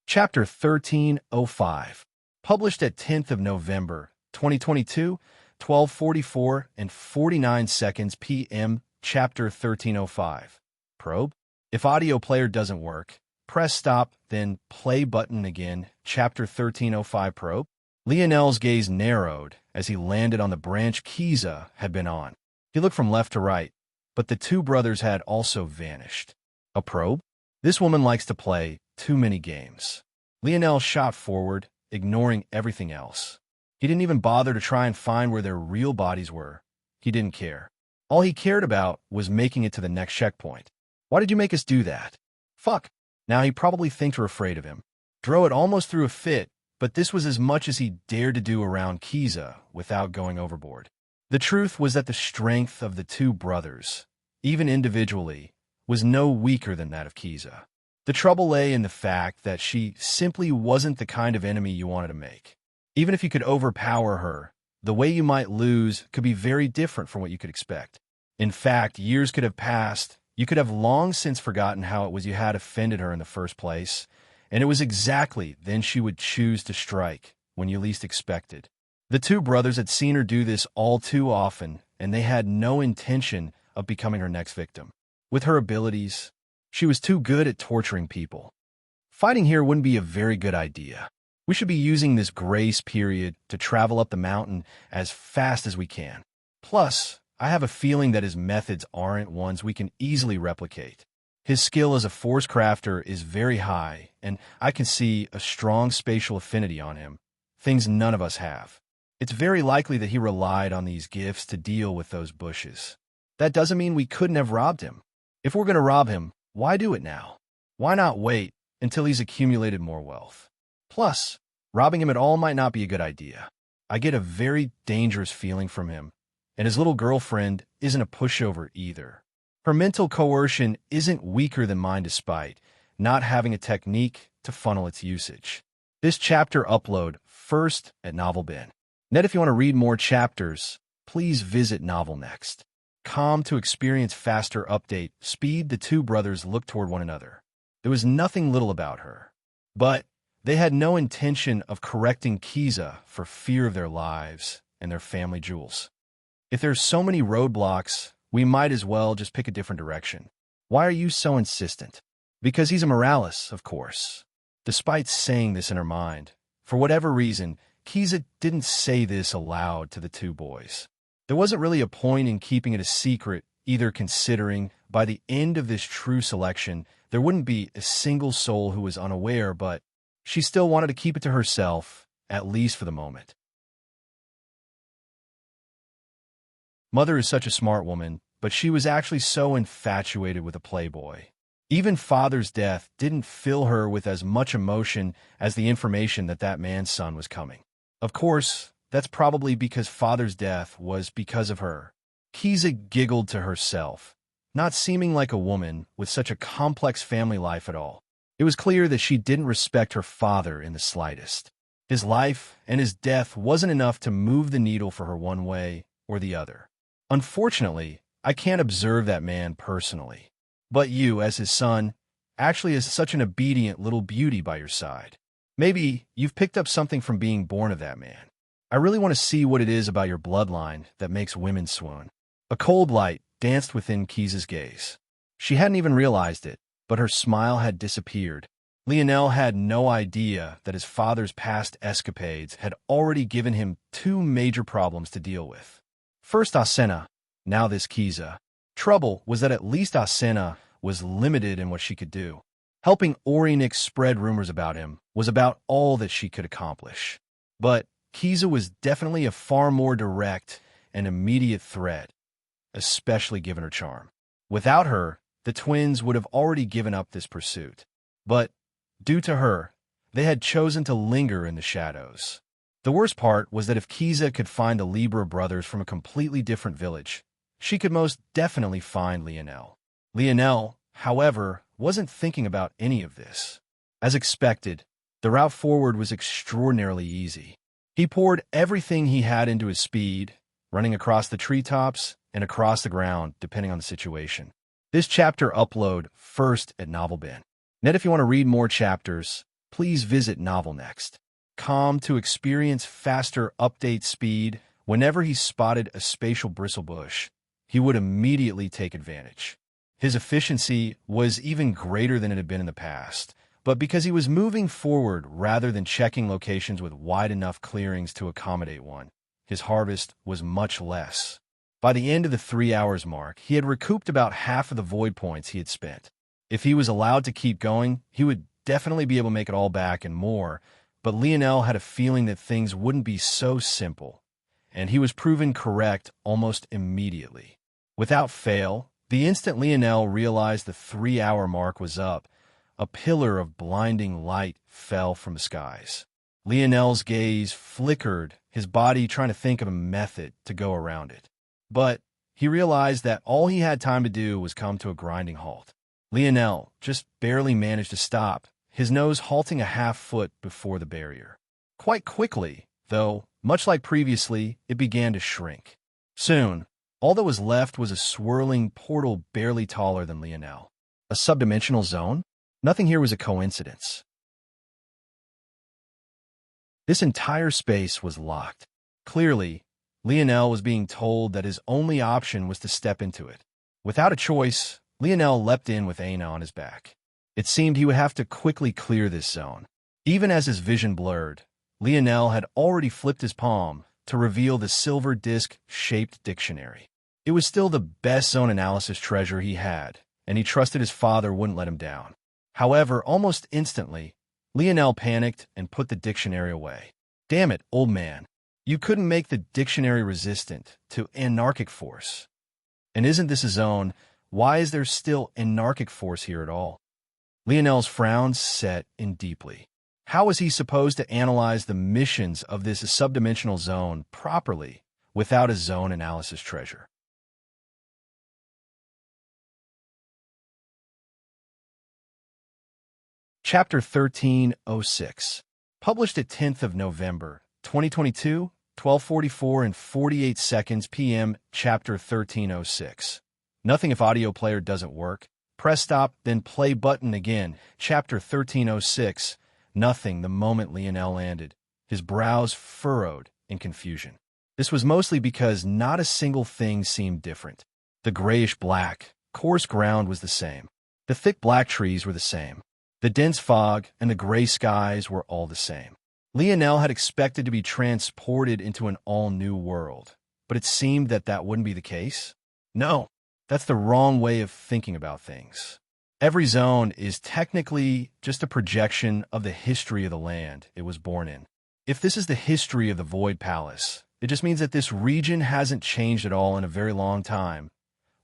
Chapter 1305. Published at 10th of November, 2022, 12:44 and 49 seconds p.m. Chapter 1305. Probe. If audio player doesn't work, press stop, then play button again. Chapter 1305 probe. Lionel's gaze narrowed as he landed on the branch Kiza had been on. He looked from left to right, but the 2 brothers had also vanished. A probe? This woman likes to play too many games. Lionel shot forward, ignoring everything else. He didn't even bother to try and find where their real bodies were. He didn't care. All he cared about was making it to the next checkpoint. Why did you make us do that? Fuck. Now he probably thinks we're afraid of him. Dro had almost threw a fit, but this was as much as he dared to do around Kiza without going overboard. The truth was that the strength of the 2 brothers, even individually, was no weaker than that of Kiza. The trouble lay in the fact that she simply wasn't the kind of enemy you wanted to make. Even if you could overpower her, the way you might lose could be very different from what you could expect. In fact, years could have passed, you could have long since forgotten how it was you had offended her in the first place, and it was exactly then she would choose to strike, when you least expected. The 2 brothers had seen her do this all too often, and they had no intention of becoming her next victim. With her abilities, she was too good at torturing people. Fighting here wouldn't be a very good idea. We should be using this grace period to travel up the mountain as fast as we can. Plus, I have a feeling that his methods aren't ones we can easily replicate. His skill as a force crafter is very high, and I can see a strong spatial affinity on him, things none of us have. It's very likely that he relied on these gifts to deal with those bushes. That doesn't mean we couldn't have robbed him. If we're going to rob him, why do it now? Why not wait until he's accumulated more wealth? Plus, robbing him at all might not be a good idea. I get a very dangerous feeling from him, and his little girlfriend isn't a pushover either. Her mental coercion isn't weaker than mine despite not having a technique to funnel its usage. This chapter upload first at Novel Bin. Net, if you want to read more chapters, please visit Novel Next. Calm to experience faster update speed, the 2 brothers looked toward one another. There was nothing little about her, but they had no intention of correcting Kiza for fear of their lives and their family jewels. If there's so many roadblocks, we might as well just pick a different direction. Why are you so insistent? Because he's a Morales, of course. Despite saying this in her mind, for whatever reason, Kiza didn't say this aloud to the 2 boys. There wasn't really a point in keeping it a secret, either, considering by the end of this true selection, there wouldn't be a single soul who was unaware, but she still wanted to keep it to herself, at least for the moment. Mother is such a smart woman, but she was actually so infatuated with a playboy. Even Father's death didn't fill her with as much emotion as the information that that man's son was coming. Of course, that's probably because Father's death was because of her. Kiza giggled to herself, not seeming like a woman with such a complex family life at all. It was clear that she didn't respect her father in the slightest. His life and his death wasn't enough to move the needle for her one way or the other. Unfortunately, I can't observe that man personally. But you, as his son, actually is such an obedient little beauty by your side. Maybe you've picked up something from being born of that man. I really want to see what it is about your bloodline that makes women swoon. A cold light danced within Kiza's gaze. She hadn't even realized it, but her smile had disappeared. Lionel had no idea that his father's past escapades had already given him two major problems to deal with. First Asena, now this Kiza. Trouble was that at least Asena was limited in what she could do. Helping Orionix spread rumors about him was about all that she could accomplish. But Kiza was definitely a far more direct and immediate threat, especially given her charm. Without her, the twins would have already given up this pursuit. But due to her, they had chosen to linger in the shadows. The worst part was that if Kiza could find the Libra brothers from a completely different village, she could most definitely find Lionel. Lionel, however, wasn't thinking about any of this. As expected, the route forward was extraordinarily easy. He poured everything he had into his speed, running across the treetops and across the ground, depending on the situation. This chapter upload first at NovelBin. Net, if you want to read more chapters, please visit NovelNext.com to experience faster update speed. Whenever he spotted a spatial bristlebush, he would immediately take advantage. His efficiency was even greater than it had been in the past, but because he was moving forward rather than checking locations with wide enough clearings to accommodate one, his harvest was much less. By the end of the 3 hours mark, he had recouped about half of the void points he had spent. If he was allowed to keep going, he would definitely be able to make it all back and more, but Lionel had a feeling that things wouldn't be so simple, and he was proven correct almost immediately. Without fail, the instant Lionel realized the 3-hour mark was up, a pillar of blinding light fell from the skies. Lionel's gaze flickered, his body trying to think of a method to go around it. But he realized that all he had time to do was come to a grinding halt. Lionel just barely managed to stop, his nose halting a half-foot before the barrier. Quite quickly, though, much like previously, it began to shrink. Soon, all that was left was a swirling portal barely taller than Lionel. A subdimensional zone? Nothing here was a coincidence. This entire space was locked. Clearly, Lionel was being told that his only option was to step into it. Without a choice, Lionel leapt in with Aina on his back. It seemed he would have to quickly clear this zone. Even as his vision blurred, Lionel had already flipped his palm to reveal the silver disc-shaped dictionary. It was still the best zone analysis treasure he had, and he trusted his father wouldn't let him down. However, almost instantly, Lionel panicked and put the dictionary away. Damn it, old man. You couldn't make the dictionary resistant to anarchic force. And isn't this a zone? Why is there still anarchic force here at all? Lionel's frown set in deeply. How was he supposed to analyze the missions of this subdimensional zone properly without a zone analysis treasure? Chapter 1306. Published at 10th of November, 2022, 12:44 and 48 seconds p.m. Chapter 1306. Nothing if audio player doesn't work. Press stop, then play button again. Chapter 1306. Nothing the moment Lionel landed. His brows furrowed in confusion. This was mostly because not a single thing seemed different. The grayish-black, coarse ground was the same. The thick black trees were the same. The dense fog and the gray skies were all the same. Lionel had expected to be transported into an all-new world, but it seemed that that wouldn't be the case. No, that's the wrong way of thinking about things. Every zone is technically just a projection of the history of the land it was born in. If this is the history of the Void Palace, it just means that this region hasn't changed at all in a very long time.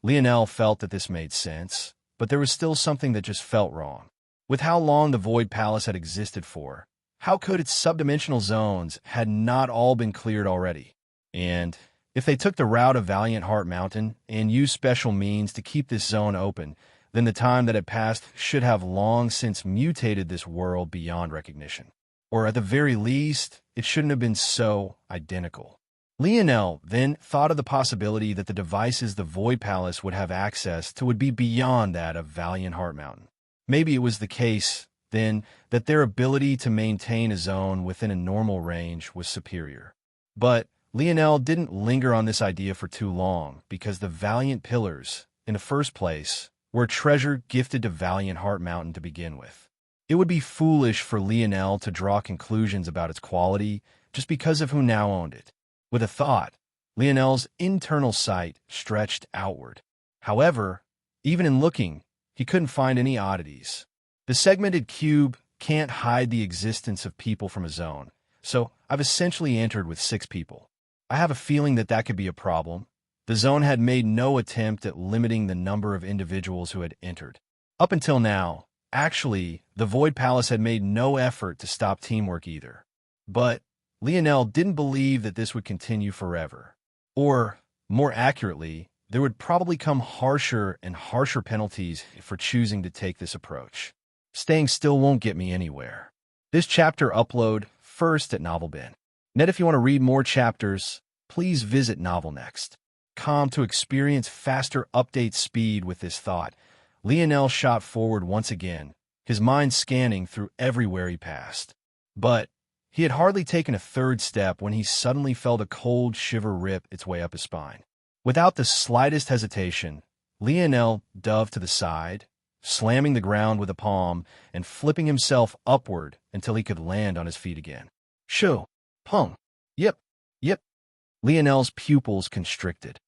Lionel felt that this made sense, but there was still something that just felt wrong. With how long the Void Palace had existed for, how could its subdimensional zones had not all been cleared already? And if they took the route of Valiant Heart Mountain and used special means to keep this zone open, then the time that had passed should have long since mutated this world beyond recognition. Or at the very least, it shouldn't have been so identical. Lionel then thought of the possibility that the devices the Void Palace would have access to would be beyond that of Valiant Heart Mountain. Maybe it was the case, then, that their ability to maintain a zone within a normal range was superior. But Lionel didn't linger on this idea for too long, because the Valiant Pillars, in the first place, were a treasure gifted to Valiant Heart Mountain to begin with. It would be foolish for Lionel to draw conclusions about its quality just because of who now owned it. With a thought, Lionel's internal sight stretched outward. However, even in looking, he couldn't find any oddities. The segmented cube can't hide the existence of people from a zone, so I've essentially entered with 6 people. I have a feeling that could be a problem. The zone had made no attempt at limiting the number of individuals who had entered. Up until now, actually, the Void Palace had made no effort to stop teamwork either. But Lionel didn't believe that this would continue forever. Or, more accurately, there would probably come harsher and harsher penalties for choosing to take this approach. Staying still won't get me anywhere. This chapter upload first at NovelBin. Net, if you want to read more chapters, please visit NovelNext.com to experience faster update speed with this thought. Lionel shot forward once again, his mind scanning through everywhere he passed. But he had hardly taken a third step when he suddenly felt a cold shiver rip its way up his spine. Without the slightest hesitation, Lionel dove to the side, slamming the ground with a palm and flipping himself upward until he could land on his feet again. Shoo! Pung! Yip! Yip! Lionel's pupils constricted.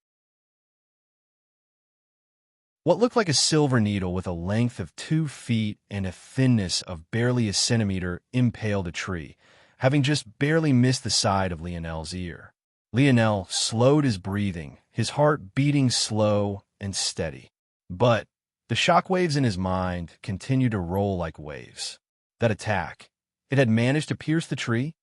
What looked like a silver needle with a length of 2 feet and a thinness of barely a centimeter impaled a tree, having just barely missed the side of Lionel's ear. Lionel slowed his breathing, his heart beating slow and steady. But the shockwaves in his mind continued to roll like waves. That attack, it had managed to pierce the tree?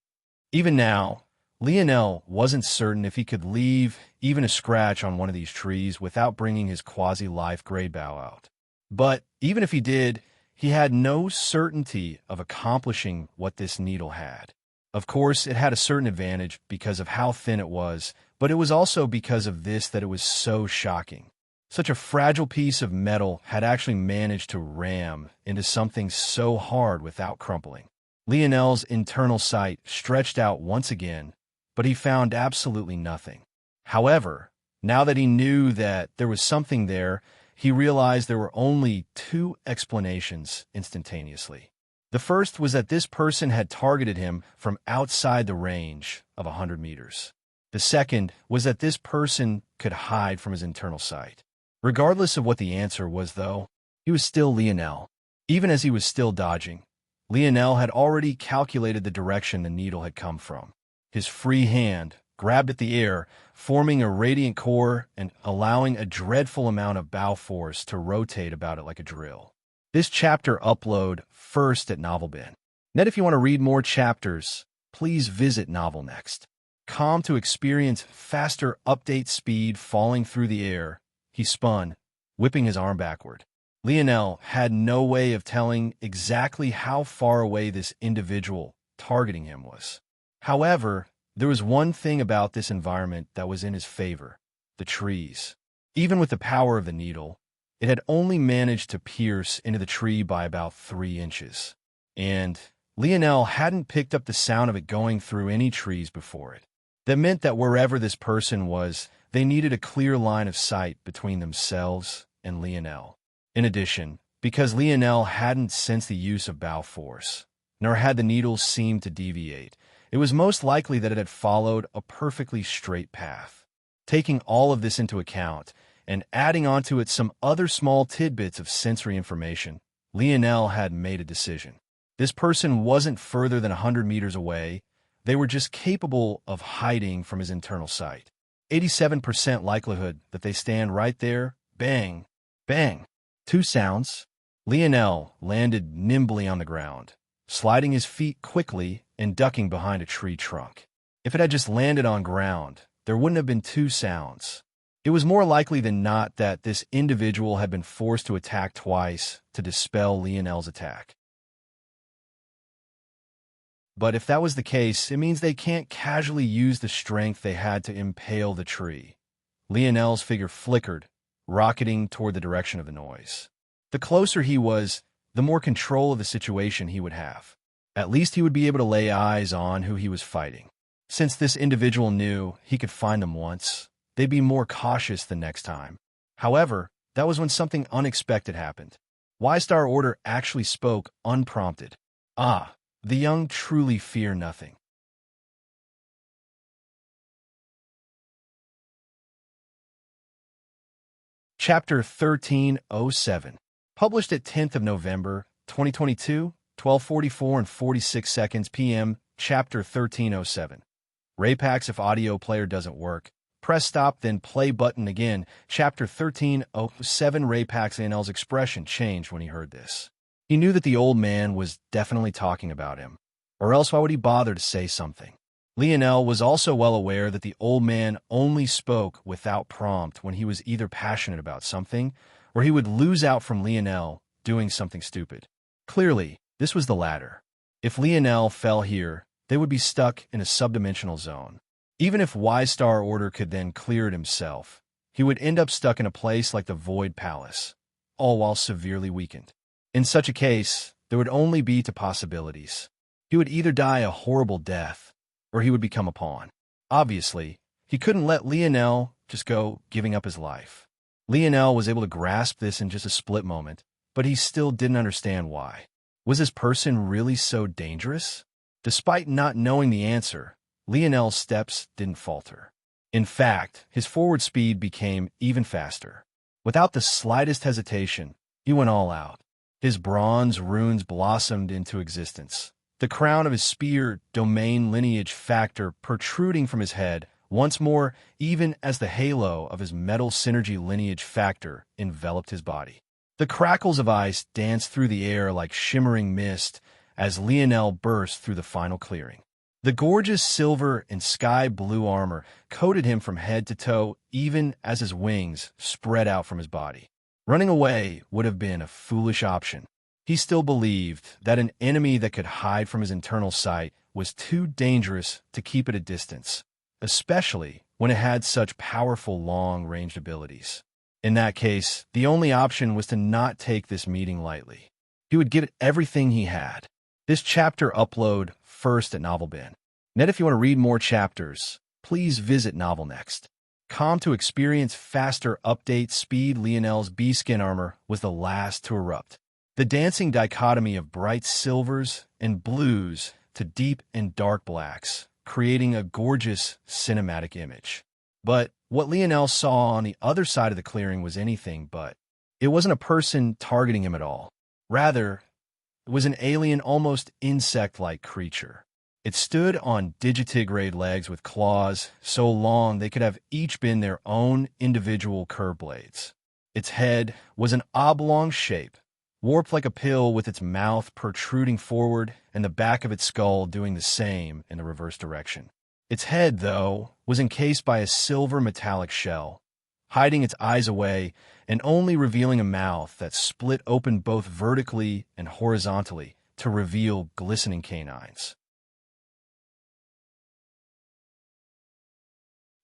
Even now, Lionel wasn't certain if he could leave even a scratch on one of these trees without bringing his quasi-life grade bow out. But even if he did, he had no certainty of accomplishing what this needle had. Of course, it had a certain advantage because of how thin it was, but it was also because of this that it was so shocking. Such a fragile piece of metal had actually managed to ram into something so hard without crumpling. Lionel's internal sight stretched out once again, but he found absolutely nothing. However, now that he knew that there was something there, he realized there were only 2 explanations instantaneously. The first was that this person had targeted him from outside the range of 100 meters. The second was that this person could hide from his internal sight. Regardless of what the answer was, though, he was still Lionel. Even as he was still dodging, Lionel had already calculated the direction the needle had come from. His free hand grabbed at the air, forming a radiant core and allowing a dreadful amount of bow force to rotate about it like a drill. This chapter upload first at NovelBin. Net, if you want to read more chapters, please visit NovelNext.com to experience faster update speed falling through the air. He spun, whipping his arm backward. Lionel had no way of telling exactly how far away this individual targeting him was. However, there was one thing about this environment that was in his favor: the trees. Even with the power of the needle, it had only managed to pierce into the tree by about 3 inches. And Lionel hadn't picked up the sound of it going through any trees before it. That meant that wherever this person was, they needed a clear line of sight between themselves and Lionel. In addition, because Lionel hadn't sensed the use of bow force, nor had the needle seemed to deviate, it was most likely that it had followed a perfectly straight path. Taking all of this into account, and adding onto it some other small tidbits of sensory information, Lionel had made a decision. This person wasn't further than 100 meters away. They were just capable of hiding from his internal sight. 87% likelihood that they stand right there. Bang, bang. 2 sounds. Lionel landed nimbly on the ground, sliding his feet quickly and ducking behind a tree trunk. If it had just landed on ground, there wouldn't have been 2 sounds. It was more likely than not that this individual had been forced to attack twice to dispel Lionel's attack. But if that was the case, it means they can't casually use the strength they had to impale the tree. Lionel's figure flickered, rocketing toward the direction of the noise. The closer he was, the more control of the situation he would have. At least he would be able to lay eyes on who he was fighting. Since this individual knew he could find them once, they'd be more cautious the next time. However, that was when something unexpected happened. Y-Star Order actually spoke unprompted. The young truly fear nothing. Chapter 1307. Published at 10th of November, 2022, 12:44 and 46 seconds p.m. Chapter 1307. Rapax if audio player doesn't work. Press stop, then play button again. Chapter 1307. Rapax Lionel's expression changed when he heard this. He knew that the old man was definitely talking about him. Or else why would he bother to say something? Lionel was also well aware that the old man only spoke without prompt when he was either passionate about something or he would lose out from Lionel doing something stupid. Clearly, this was the latter. If Lionel fell here, they would be stuck in a subdimensional zone. Even if Y-Star Order could then clear it himself, he would end up stuck in a place like the Void Palace, all while severely weakened. In such a case, there would only be two possibilities. He would either die a horrible death, or he would become a pawn. Obviously, he couldn't let Lionel just go giving up his life. Lionel was able to grasp this in just a split moment, but he still didn't understand why. Was this person really so dangerous? Despite not knowing the answer, Lionel's steps didn't falter. In fact, his forward speed became even faster. Without the slightest hesitation, he went all out. His bronze runes blossomed into existence. The crown of his spear domain lineage factor protruding from his head, once more, even as the halo of his metal synergy lineage factor enveloped his body. The crackles of ice danced through the air like shimmering mist as Lionel burst through the final clearing. The gorgeous silver and sky blue armor coated him from head to toe, even as his wings spread out from his body. Running away would have been a foolish option. He still believed that an enemy that could hide from his internal sight was too dangerous to keep at a distance, especially when it had such powerful long-ranged abilities. In that case, the only option was to not take this meeting lightly. He would give it everything he had. This chapter upload first at NovelBin. Net, if you want to read more chapters, please visit NovelNext. To experience faster update speed, Lionel's B-skin armor was the last to erupt. The dancing dichotomy of bright silvers and blues to deep and dark blacks, creating a gorgeous cinematic image. But what Lionel saw on the other side of the clearing was anything but. It wasn't a person targeting him at all. Rather, it was an alien, almost insect-like creature. It stood on digitigrade legs with claws so long they could have each been their own individual curved blades. Its head was an oblong shape, warped like a pill, with its mouth protruding forward and the back of its skull doing the same in the reverse direction. Its head, though, was encased by a silver metallic shell, hiding its eyes away and only revealing a mouth that split open both vertically and horizontally to reveal glistening canines.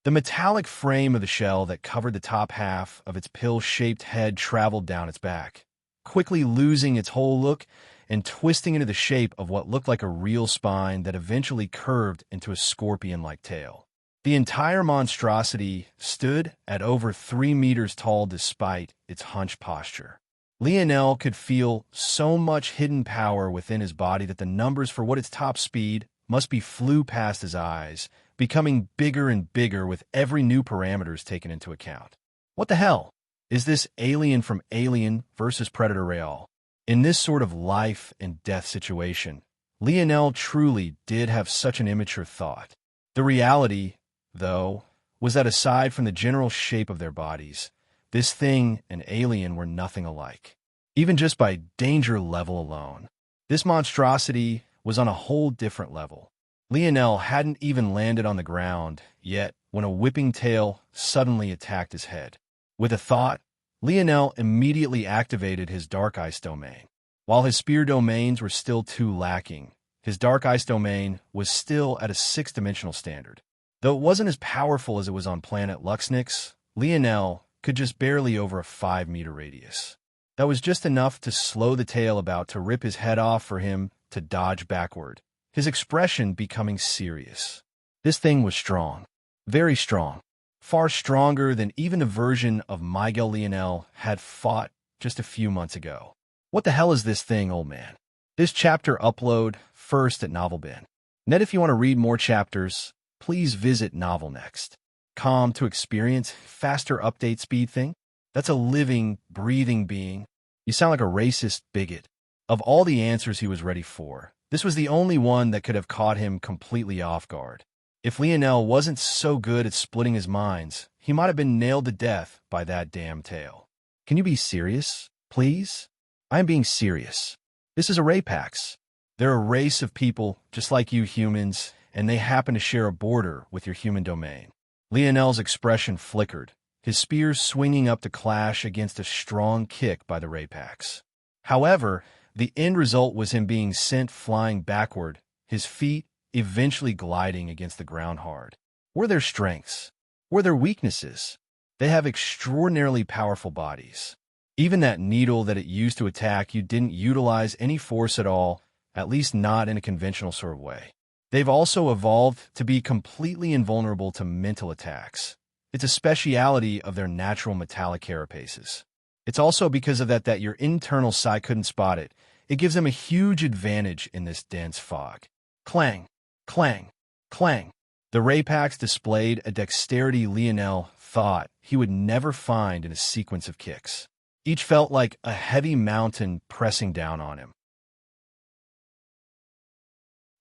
The metallic frame of the shell that covered the top half of its pill-shaped head traveled down its back, quickly losing its whole look and twisting into the shape of what looked like a real spine that eventually curved into a scorpion-like tail. The entire monstrosity stood at over 3 meters tall despite its hunched posture. Lionel could feel so much hidden power within his body that the numbers for what its top speed must be flew past his eyes, becoming bigger and bigger with every new parameters taken into account. What the hell? Is this Alien from Alien versus Predator Real? In this sort of life and death situation, Lionel truly did have such an immature thought. The reality, though, was that aside from the general shape of their bodies, this thing and Alien were nothing alike. Even just by danger level alone, this monstrosity was on a whole different level. Lionel hadn't even landed on the ground yet when a whipping tail suddenly attacked his head. With a thought, Lionel immediately activated his Dark Ice domain. While his spear domains were still too lacking, his Dark Ice domain was still at a 6-dimensional standard. Though it wasn't as powerful as it was on planet Luxnix, Lionel could just barely over a 5-meter radius. That was just enough to slow the tail about to rip his head off for him to dodge backward, his expression becoming serious. This thing was strong, very strong, far stronger than even the version of Miguel Lionel had fought just a few months ago. What the hell is this thing, old man? This chapter upload first at NovelBin. Net, if you want to read more chapters, please visit NovelNext.com to experience faster update speed thing. That's a living, breathing being. You sound like a racist bigot. Of all the answers he was ready for, this was the only one that could have caught him completely off guard. If Lionel wasn't so good at splitting his minds, he might have been nailed to death by that damn tail. Can you be serious, please? I am being serious. This is a Rapax. They're a race of people just like you humans, and they happen to share a border with your human domain. Lionel's expression flickered, his spears swinging up to clash against a strong kick by the Rapax. However, the end result was him being sent flying backward, his feet eventually gliding against the ground hard. Were their strengths? Were their weaknesses? They have extraordinarily powerful bodies. Even that needle that it used to attack you didn't utilize any force at all, at least not in a conventional sort of way. They've also evolved to be completely invulnerable to mental attacks. It's a speciality of their natural metallic carapaces. It's also because of that your internal sight couldn't spot it. It gives them a huge advantage in this dense fog. Clang, clang, clang. The Rapax displayed a dexterity Lionel thought he would never find in a sequence of kicks. Each felt like a heavy mountain pressing down on him.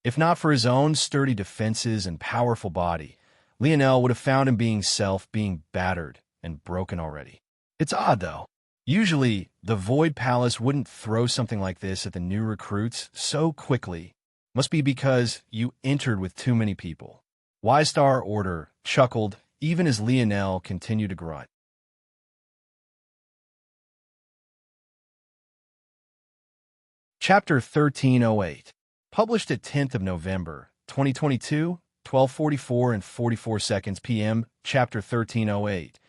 If not for his own sturdy defenses and powerful body, Lionel would have found him being battered and broken already. It's odd, though. Usually, the Void Palace wouldn't throw something like this at the new recruits so quickly. Must be because you entered with too many people. Y-Star Order chuckled even as Lionel continued to grunt. Chapter 1308. Published at 10th of November, 2022, 12:44 and 44 seconds p.m., Chapter 1308.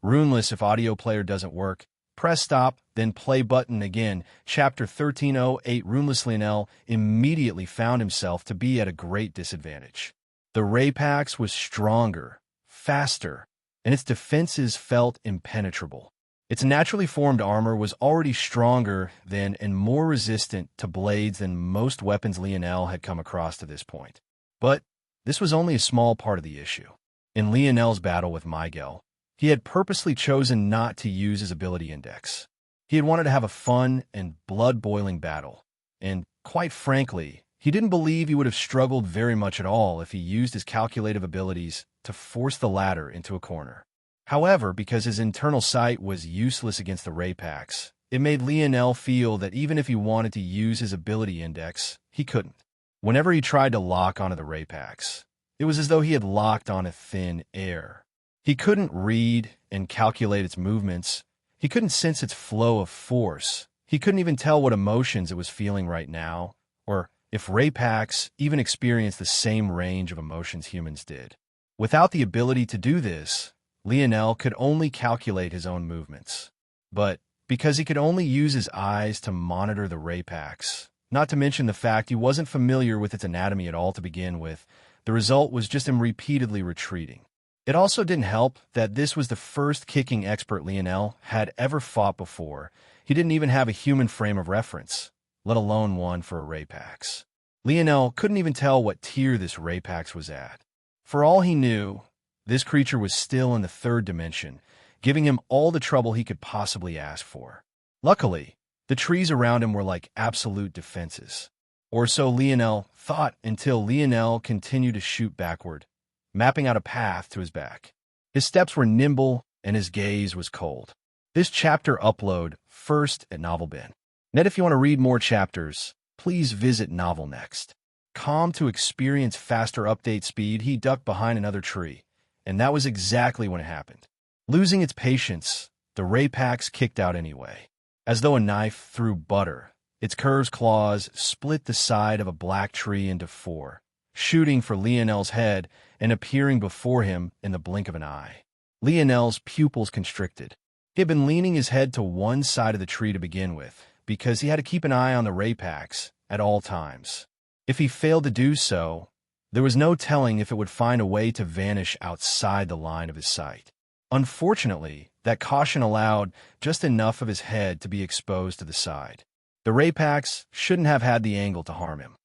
Runeless if audio player doesn't work. Press stop, then play button again. Chapter 1308. Runeless Lionel immediately found himself to be at a great disadvantage. The Rapax was stronger, faster, and its defenses felt impenetrable. Its naturally formed armor was already stronger than and more resistant to blades than most weapons Lionel had come across to this point. But this was only a small part of the issue. In Lionel's battle with Miguel, he had purposely chosen not to use his ability index. He had wanted to have a fun and blood-boiling battle, and, quite frankly, he didn't believe he would have struggled very much at all if he used his calculative abilities to force the latter into a corner. However, because his internal sight was useless against the Rapax, it made Lionel feel that even if he wanted to use his ability index, he couldn't. Whenever he tried to lock onto the Rapax, it was as though he had locked on a thin air. He couldn't read and calculate its movements. He couldn't sense its flow of force. He couldn't even tell what emotions it was feeling right now, or if Rapax even experienced the same range of emotions humans did. Without the ability to do this, Lionel could only calculate his own movements. But because he could only use his eyes to monitor the Rapax, not to mention the fact he wasn't familiar with its anatomy at all to begin with, the result was just him repeatedly retreating. It also didn't help that this was the first kicking expert Lionel had ever fought before. He didn't even have a human frame of reference, let alone one for a Rapax. Lionel couldn't even tell what tier this Rapax was at. For all he knew, this creature was still in the 3rd dimension, giving him all the trouble he could possibly ask for. Luckily, the trees around him were like absolute defenses. Or so Lionel thought until Lionel continued to shoot backward, mapping out a path to his back. His steps were nimble and his gaze was cold. This chapter upload first at NovelBin. Net, if you want to read more chapters, please visit NovelNext. Calm to experience faster update speed, he ducked behind another tree, and that was exactly when it happened. Losing its patience, the Rapax kicked out anyway. As though a knife through butter, its curved claws split the side of a black tree into four, shooting for Lionel's head and appearing before him in the blink of an eye. Lionel's pupils constricted. He had been leaning his head to one side of the tree to begin with, because he had to keep an eye on the Rapax at all times. If he failed to do so, there was no telling if it would find a way to vanish outside the line of his sight. Unfortunately, that caution allowed just enough of his head to be exposed to the side. The Rapax shouldn't have had the angle to harm him.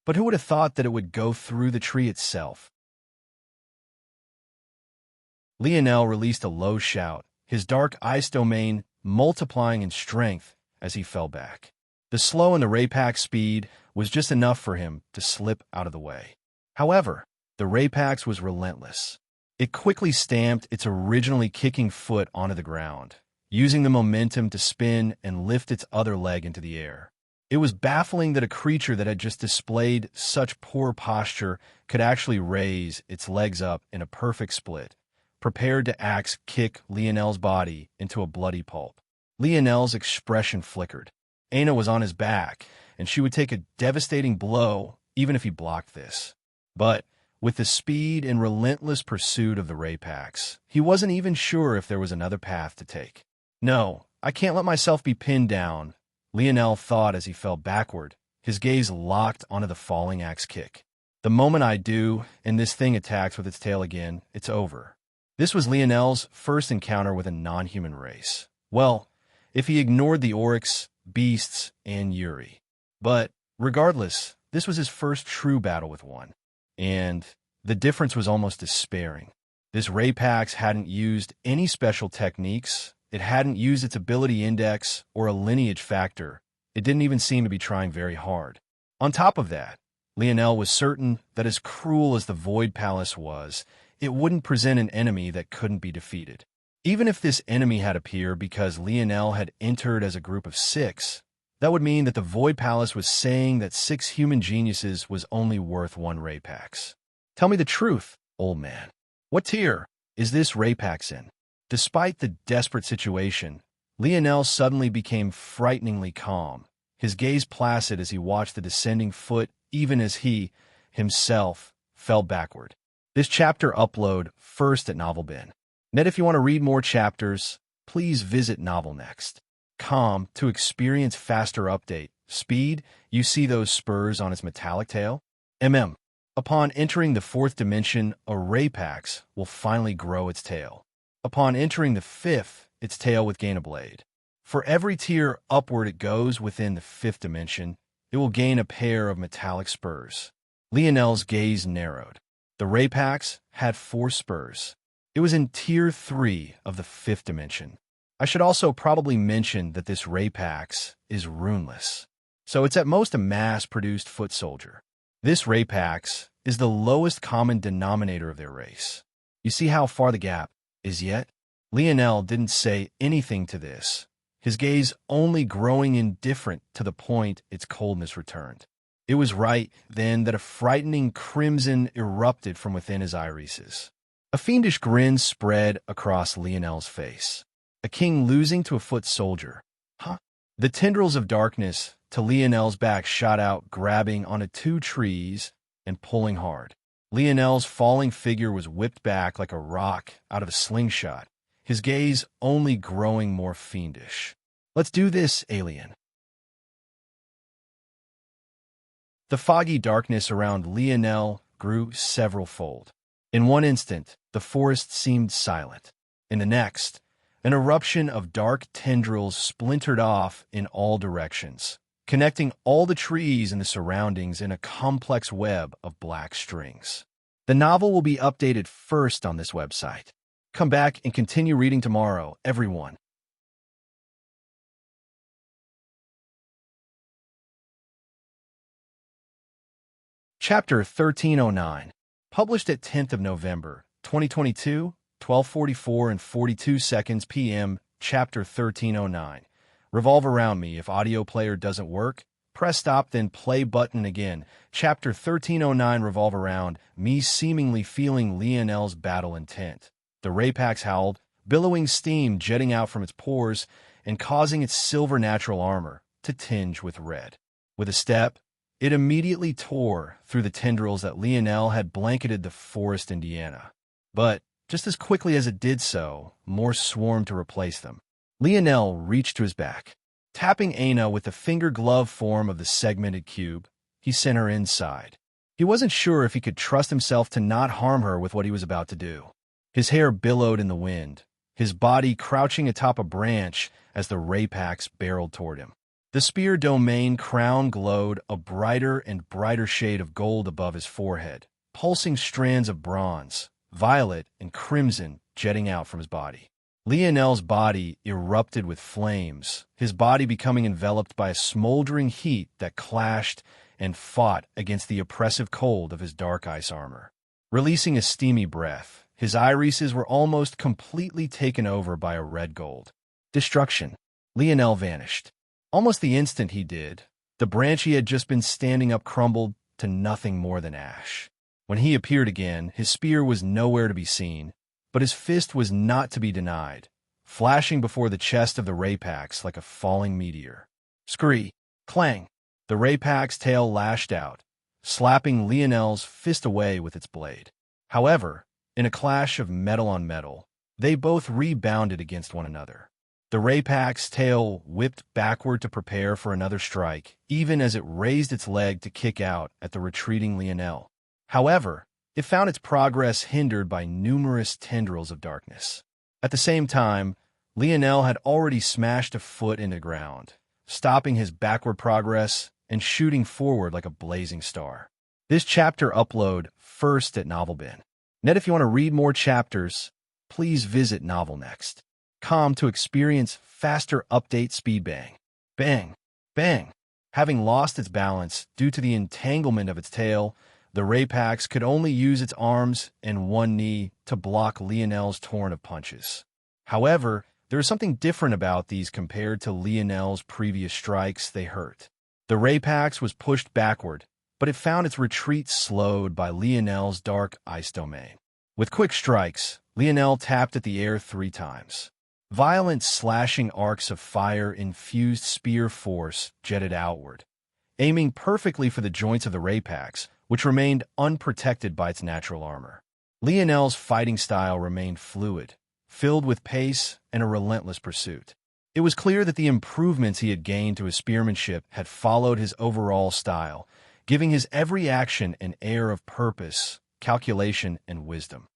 But who would have thought that it would go through the tree itself? Lionel released a low shout, his dark ice domain multiplying in strength as he fell back. The slow and the Rapax speed was just enough for him to slip out of the way. However, the Rapax was relentless. It quickly stamped its originally kicking foot onto the ground, using the momentum to spin and lift its other leg into the air. It was baffling that a creature that had just displayed such poor posture could actually raise its legs up in a perfect split, prepared to axe kick Lionel's body into a bloody pulp. Lionel's expression flickered. Aina was on his back, and she would take a devastating blow even if he blocked this. But with the speed and relentless pursuit of the Rapax, he wasn't even sure if there was another path to take. No, I can't let myself be pinned down, Lionel thought as he fell backward, his gaze locked onto the falling axe kick. The moment I do, and this thing attacks with its tail again, it's over. This was Lionel's first encounter with a non-human race. Well, if he ignored the Oryx, beasts, and Yuri. But regardless, this was his first true battle with one. And the difference was almost despairing. This Rapax hadn't used any special techniques, it hadn't used its ability index or a lineage factor, it didn't even seem to be trying very hard. On top of that, Lionel was certain that as cruel as the Void Palace was, it wouldn't present an enemy that couldn't be defeated. Even if this enemy had appeared because Lionel had entered as a group of 6, that would mean that the Void Palace was saying that 6 human geniuses was only worth 1 Rapax. Tell me the truth, old man. What tier is this Rapax in? Despite the desperate situation, Lionel suddenly became frighteningly calm, his gaze placid as he watched the descending foot even as he, himself, fell backward. This chapter upload first at NovelBin. Net, if you want to read more chapters, please visit NovelNext. Calm to experience faster update. Speed, you see those spurs on its metallic tail? Upon entering the 4th dimension, a Rapax will finally grow its tail. Upon entering the 5th, its tail would gain a blade. For every tier upward it goes within the 5th dimension, it will gain a pair of metallic spurs. Lionel's gaze narrowed. The Rapax had 4 spurs. It was in tier 3 of the 5th dimension. I should also probably mention that this Rapax is runeless, so it's at most a mass-produced foot soldier. This Rapax is the lowest common denominator of their race. You see how far the gap is yet? Lionel didn't say anything to this, his gaze only growing indifferent to the point its coldness returned. It was right then that a frightening crimson erupted from within his irises. A fiendish grin spread across Lionel's face. A king losing to a foot soldier. Huh? The tendrils of darkness to Lionel's back shot out, grabbing onto 2 trees and pulling hard. Lionel's falling figure was whipped back like a rock out of a slingshot, his gaze only growing more fiendish. Let's do this, alien. The foggy darkness around Lionel grew several-fold. In one instant, the forest seemed silent. In the next, an eruption of dark tendrils splintered off in all directions, connecting all the trees in the surroundings in a complex web of black strings. The novel will be updated first on this website. Come back and continue reading tomorrow, everyone. Chapter 1309, published at 10th of November, 2022, 12:44 and 42 seconds p.m. Chapter 1309. Revolve around me. If audio player doesn't work, Press stop, then play button again. Chapter 1309 revolve around me seemingly feeling Lionel's battle intent. The Rapax howled, billowing steam jetting out from its pores and causing its silver natural armor to tinge with red. With a step, it immediately tore through the tendrils that Lionel had blanketed the forest Indiana. But just as quickly as it did so, more swarmed to replace them. Lionel reached to his back. Tapping Aina with the finger-glove form of the segmented cube, he sent her inside. He wasn't sure if he could trust himself to not harm her with what he was about to do. His hair billowed in the wind, his body crouching atop a branch as the Rapax barreled toward him. The spear domain crown glowed a brighter and brighter shade of gold above his forehead, pulsing strands of bronze, violet, and crimson jetting out from his body. Lionel's body erupted with flames, his body becoming enveloped by a smoldering heat that clashed and fought against the oppressive cold of his dark ice armor. Releasing a steamy breath, his irises were almost completely taken over by a red gold. Destruction. Lionel vanished. Almost the instant he did, the branch he had just been standing up crumbled to nothing more than ash. When he appeared again, his spear was nowhere to be seen, but his fist was not to be denied, flashing before the chest of the Rapax like a falling meteor. Scree! Clang! The Rapax's tail lashed out, slapping Lionel's fist away with its blade. However, in a clash of metal on metal, they both rebounded against one another. The Rapax's tail whipped backward to prepare for another strike, even as it raised its leg to kick out at the retreating Lionel. However, it found its progress hindered by numerous tendrils of darkness. At the same time, Lionel had already smashed a foot into ground, stopping his backward progress and shooting forward like a blazing star. This chapter upload first at NovelBin. If you want to read more chapters, please visit NovelNext.com to experience faster update speed. Bang, bang, bang. Having lost its balance due to the entanglement of its tail, the Rapax could only use its arms and one knee to block Lionel's torrent of punches. However, there is something different about these compared to Lionel's previous strikes. They hurt. The Rapax was pushed backward, but it found its retreat slowed by Lionel's dark ice domain. With quick strikes, Lionel tapped at the air 3 times. Violent slashing arcs of fire-infused spear force jetted outward, aiming perfectly for the joints of the Rapax, which remained unprotected by its natural armor. Lionel's fighting style remained fluid, filled with pace and a relentless pursuit. It was clear that the improvements he had gained to his spearmanship had followed his overall style, giving his every action an air of purpose, calculation, and wisdom.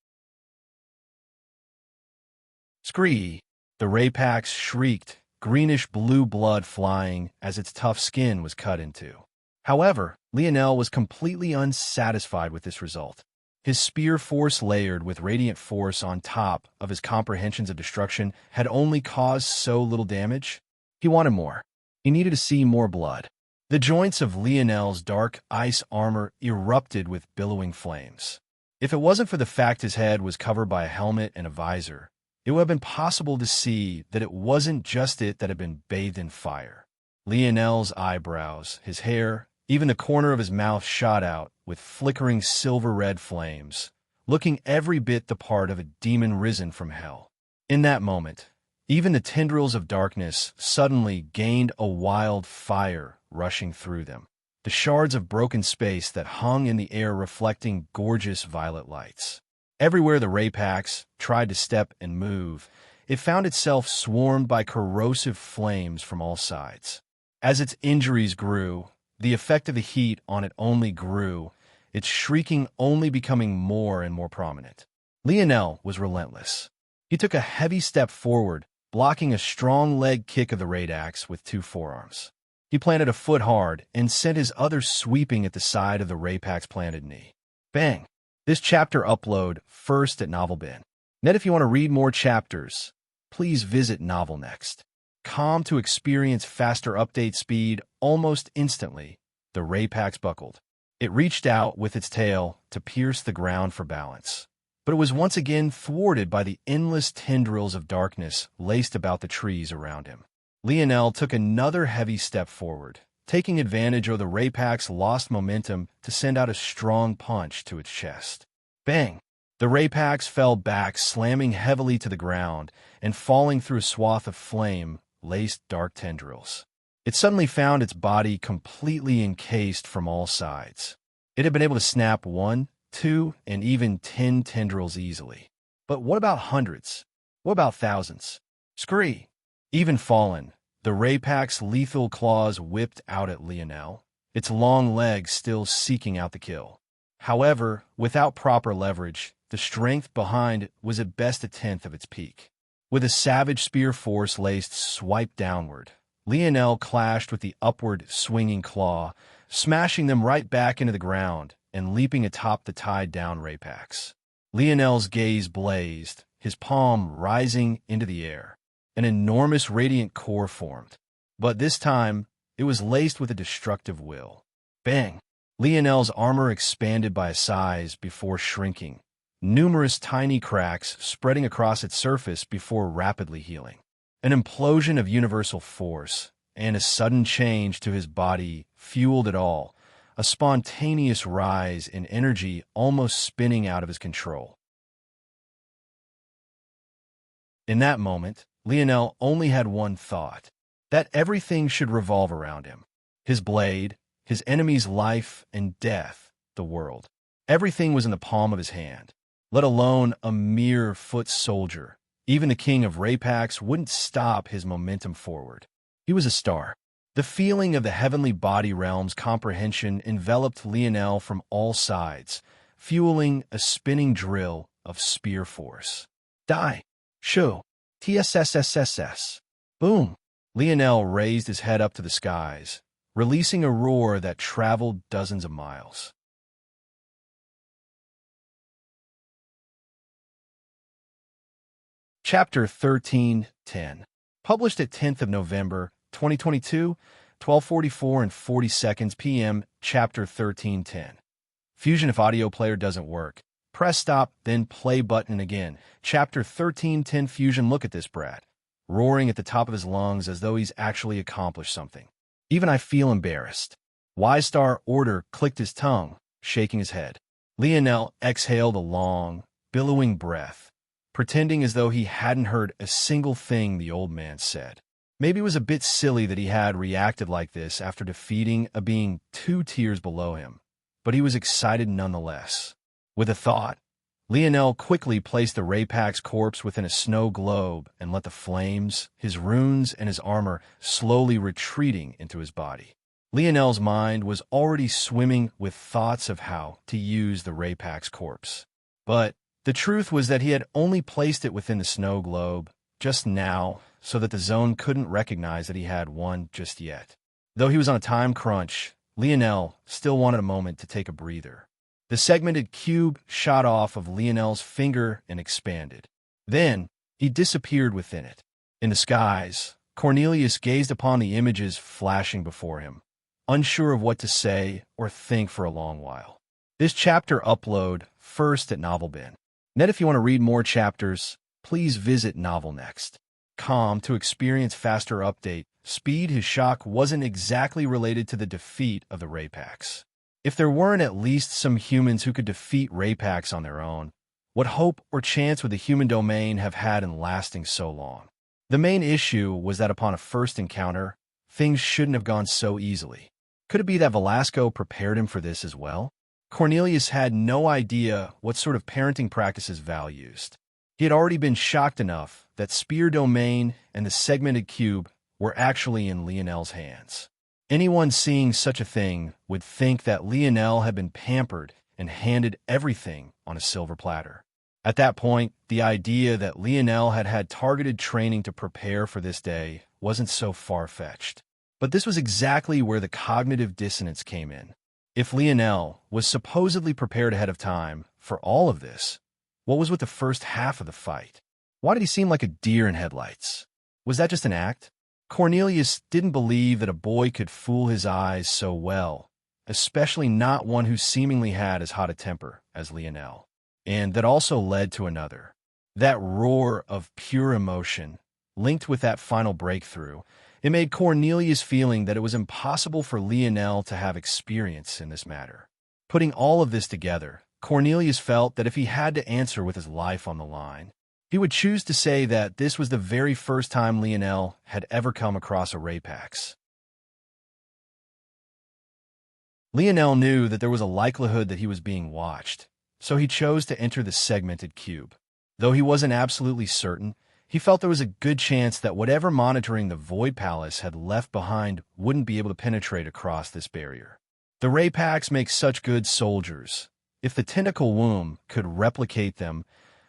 Scree! The Rapax shrieked, greenish-blue blood flying as its tough skin was cut into. However, Lionel was completely unsatisfied with this result. His spear force layered with radiant force on top of his comprehensions of destruction had only caused so little damage. He wanted more. He needed to see more blood. The joints of Lionel's dark ice armor erupted with billowing flames. If it wasn't for the fact his head was covered by a helmet and a visor, it would have been possible to see that it wasn't just it that had been bathed in fire. Lionel's eyebrows, his hair, even the corner of his mouth shot out with flickering silver-red flames, looking every bit the part of a demon risen from hell. In that moment, even the tendrils of darkness suddenly gained a wild fire rushing through them, the shards of broken space that hung in the air reflecting gorgeous violet lights. Everywhere the Rapax tried to step and move, it found itself swarmed by corrosive flames from all sides. As its injuries grew, the effect of the heat on it only grew, its shrieking only becoming more and more prominent. Lionel was relentless. He took a heavy step forward, blocking a strong leg kick of the Rapax with 2 forearms. He planted a foot hard and sent his other sweeping at the side of the Rapax planted knee. Bang! This chapter upload first at NovelBin. If you want to read more chapters, please visit NovelNext.com to experience faster update speed almost instantly. The Rapax buckled. It reached out with its tail to pierce the ground for balance, but it was once again thwarted by the endless tendrils of darkness laced about the trees around him. Lionel took another heavy step forward, taking advantage of the Rapak's lost momentum to send out a strong punch to its chest. Bang! The Rapax fell back, slamming heavily to the ground and falling through a swath of flame-laced dark tendrils. It suddenly found its body completely encased from all sides. It had been able to snap 1, 2, and even 10 tendrils easily. But what about hundreds? What about thousands? Scree! Even fallen, the Rapak's lethal claws whipped out at Lionel, its long legs still seeking out the kill. However, without proper leverage, the strength behind it was at best a tenth of its peak. With a savage spear force-laced swipe downward, Lionel clashed with the upward swinging claw, smashing them right back into the ground and leaping atop the tied-down Rapax. Lionel's gaze blazed, his palm rising into the air. An enormous radiant core formed, but this time it was laced with a destructive will. Bang! Lionel's armor expanded by a size before shrinking, numerous tiny cracks spreading across its surface before rapidly healing. An implosion of universal force and a sudden change to his body fueled it all, a spontaneous rise in energy almost spinning out of his control. In that moment, Lionel only had one thought, that everything should revolve around him. His blade, his enemy's life and death, the world. Everything was in the palm of his hand, let alone a mere foot soldier. Even the king of Rapax wouldn't stop his momentum forward. He was a star. The feeling of the heavenly body realm's comprehension enveloped Lionel from all sides, fueling a spinning drill of spear force. Die! Shoo! TSSSSS! Boom! Lionel raised his head up to the skies, releasing a roar that traveled dozens of miles. Chapter 13:10. Published at 10th of November, 2022, 12:44 and 40 seconds p.m. Chapter 13:10. Fusion if audio player doesn't work. Press stop, then play button again. Chapter 13:10 Fusion. Look at this brat, roaring at the top of his lungs as though he's actually accomplished something. Even I feel embarrassed. Y-Star Order clicked his tongue, shaking his head. Lionel exhaled a long, billowing breath, pretending as though he hadn't heard a single thing the old man said. Maybe it was a bit silly that he had reacted like this after defeating a being 2 tiers below him, but he was excited nonetheless. With a thought, Lionel quickly placed the Rapak's corpse within a snow globe and let the flames, his runes, and his armor slowly retreating into his body. Lionel's mind was already swimming with thoughts of how to use the Rapak's corpse. But the truth was that he had only placed it within the snow globe just now so that the zone couldn't recognize that he had one just yet. Though he was on a time crunch, Lionel still wanted a moment to take a breather. The segmented cube shot off of Lionel's finger and expanded. Then, he disappeared within it. In the skies, Cornelius gazed upon the images flashing before him, unsure of what to say or think for a long while. This chapter upload first at NovelBin. Net, if you want to read more chapters, please visit NovelNext.com to experience faster update speed. His shock wasn't exactly related to the defeat of the Rapax. If there weren't at least some humans who could defeat Rapax on their own, what hope or chance would the human domain have had in lasting so long? The main issue was that upon a first encounter, things shouldn't have gone so easily. Could it be that Velasco prepared him for this as well? Cornelius had no idea what sort of parenting practices Val used. He had already been shocked enough that Spear Domain and the segmented cube were actually in Lionel's hands. Anyone seeing such a thing would think that Lionel had been pampered and handed everything on a silver platter. At that point, the idea that Lionel had had targeted training to prepare for this day wasn't so far-fetched. But this was exactly where the cognitive dissonance came in. If Lionel was supposedly prepared ahead of time for all of this, what was with the first half of the fight? Why did he seem like a deer in headlights? Was that just an act? Cornelius didn't believe that a boy could fool his eyes so well, especially not one who seemingly had as hot a temper as Lionel. And that also led to another. That roar of pure emotion, linked with that final breakthrough, it made Cornelius feeling that it was impossible for Lionel to have experience in this matter. Putting all of this together, Cornelius felt that if he had to answer with his life on the line, he would choose to say that this was the very first time Lionel had ever come across a Rapax. Lionel knew that there was a likelihood that he was being watched, so he chose to enter the segmented cube. Though he wasn't absolutely certain, he felt there was a good chance that whatever monitoring the Void Palace had left behind wouldn't be able to penetrate across this barrier. The Rapax make such good soldiers. If the tentacle womb could replicate them,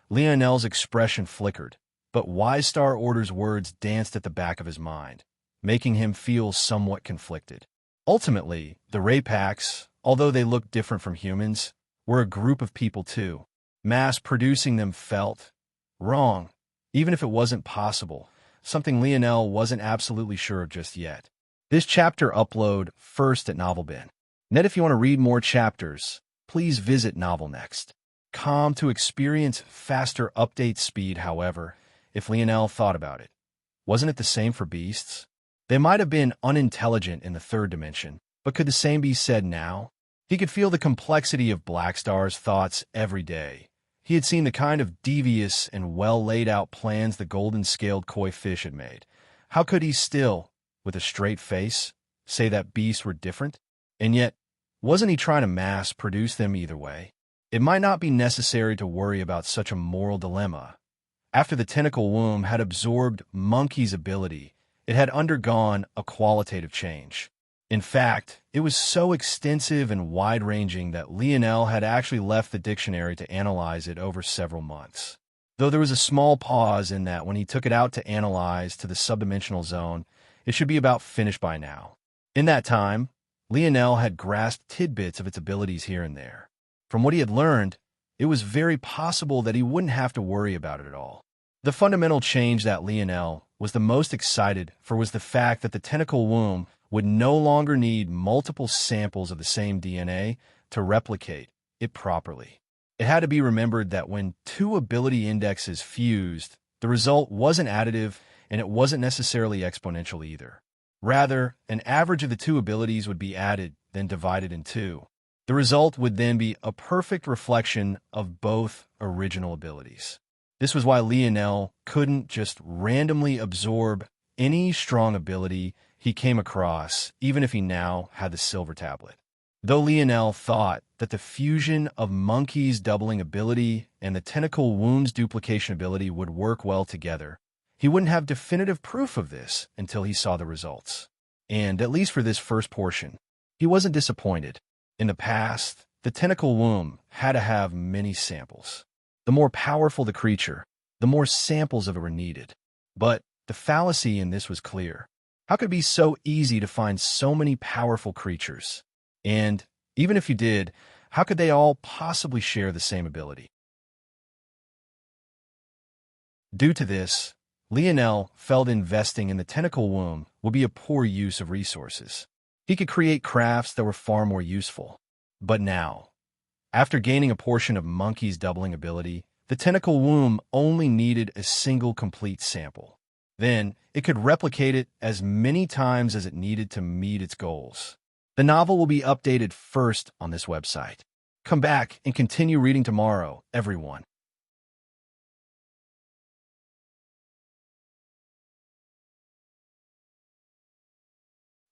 Lionel's expression flickered, but Wise Star Order's words danced at the back of his mind, making him feel somewhat conflicted. Ultimately, the Rapax, although they looked different from humans, were a group of people too. Mass-producing them felt wrong, even if it wasn't possible, something Lionel wasn't absolutely sure of just yet. This chapter upload first at NovelBin. Net if you want to read more chapters, please visit NovelNext.com to experience faster update speed. However, if Lionel thought about it, wasn't it the same for beasts? They might have been unintelligent in the third dimension, but could the same be said now? He could feel the complexity of Blackstar's thoughts every day. He had seen the kind of devious and well-laid-out plans the golden-scaled koi fish had made. How could he still, with a straight face, say that beasts were different? And yet, wasn't he trying to mass-produce them either way? It might not be necessary to worry about such a moral dilemma. After the tentacle womb had absorbed Monkey's ability, it had undergone a qualitative change. In fact, it was so extensive and wide-ranging that Lionel had actually left the dictionary to analyze it over several months. Though there was a small pause in that when he took it out to analyze to the subdimensional zone, it should be about finished by now. In that time, Lionel had grasped tidbits of its abilities here and there. From what he had learned, it was very possible that he wouldn't have to worry about it at all. The fundamental change that Lionel was the most excited for was the fact that the tentacle womb would no longer need multiple samples of the same DNA to replicate it properly. It had to be remembered that when two ability indexes fused, the result wasn't additive and it wasn't necessarily exponential either. Rather, an average of the two abilities would be added, then divided in two. The result would then be a perfect reflection of both original abilities. This was why Lionel couldn't just randomly absorb any strong ability he came across, even if he now had the silver tablet. Though Lionel thought that the fusion of Monkey's doubling ability and the tentacle womb's duplication ability would work well together, he wouldn't have definitive proof of this until he saw the results. And, at least for this first portion, he wasn't disappointed. In the past, the tentacle womb had to have many samples. The more powerful the creature, the more samples of it were needed. But the fallacy in this was clear. How could it be so easy to find so many powerful creatures? And, even if you did, how could they all possibly share the same ability? Due to this, Lionel felt investing in the tentacle womb would be a poor use of resources. He could create crafts that were far more useful. But now, after gaining a portion of Monkey's doubling ability, the tentacle womb only needed a single complete sample. Then, it could replicate it as many times as it needed to meet its goals. The novel will be updated first on this website. Come back and continue reading tomorrow, everyone.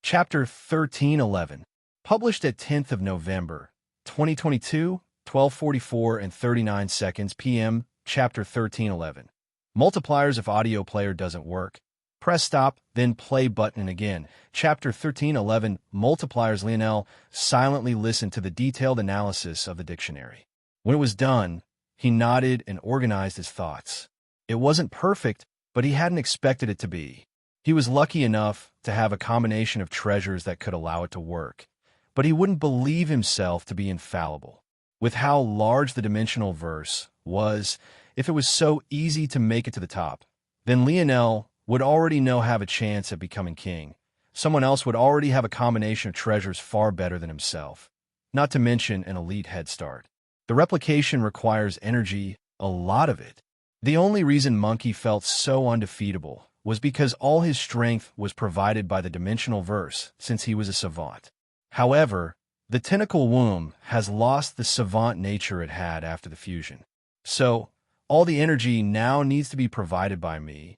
Chapter 1311, published at 10th of November, 2022, 12:44 and 39 seconds p.m. Chapter 1311. Multipliers if audio player doesn't work. Press stop, then play button again. Chapter 1311, Multipliers. Lionel silently listened to the detailed analysis of the dictionary. When it was done, he nodded and organized his thoughts. It wasn't perfect, but he hadn't expected it to be. He was lucky enough to have a combination of treasures that could allow it to work, but he wouldn't believe himself to be infallible. With how large the dimensional verse was, if it was so easy to make it to the top, then Lionel would already have a chance at becoming king. Someone else would already have a combination of treasures far better than himself, not to mention an elite head start. The replication requires energy, a lot of it. The only reason Monkey felt so undefeatable was because all his strength was provided by the dimensional verse, since he was a savant. However, the tentacle womb has lost the savant nature it had after the fusion. So, all the energy now needs to be provided by me.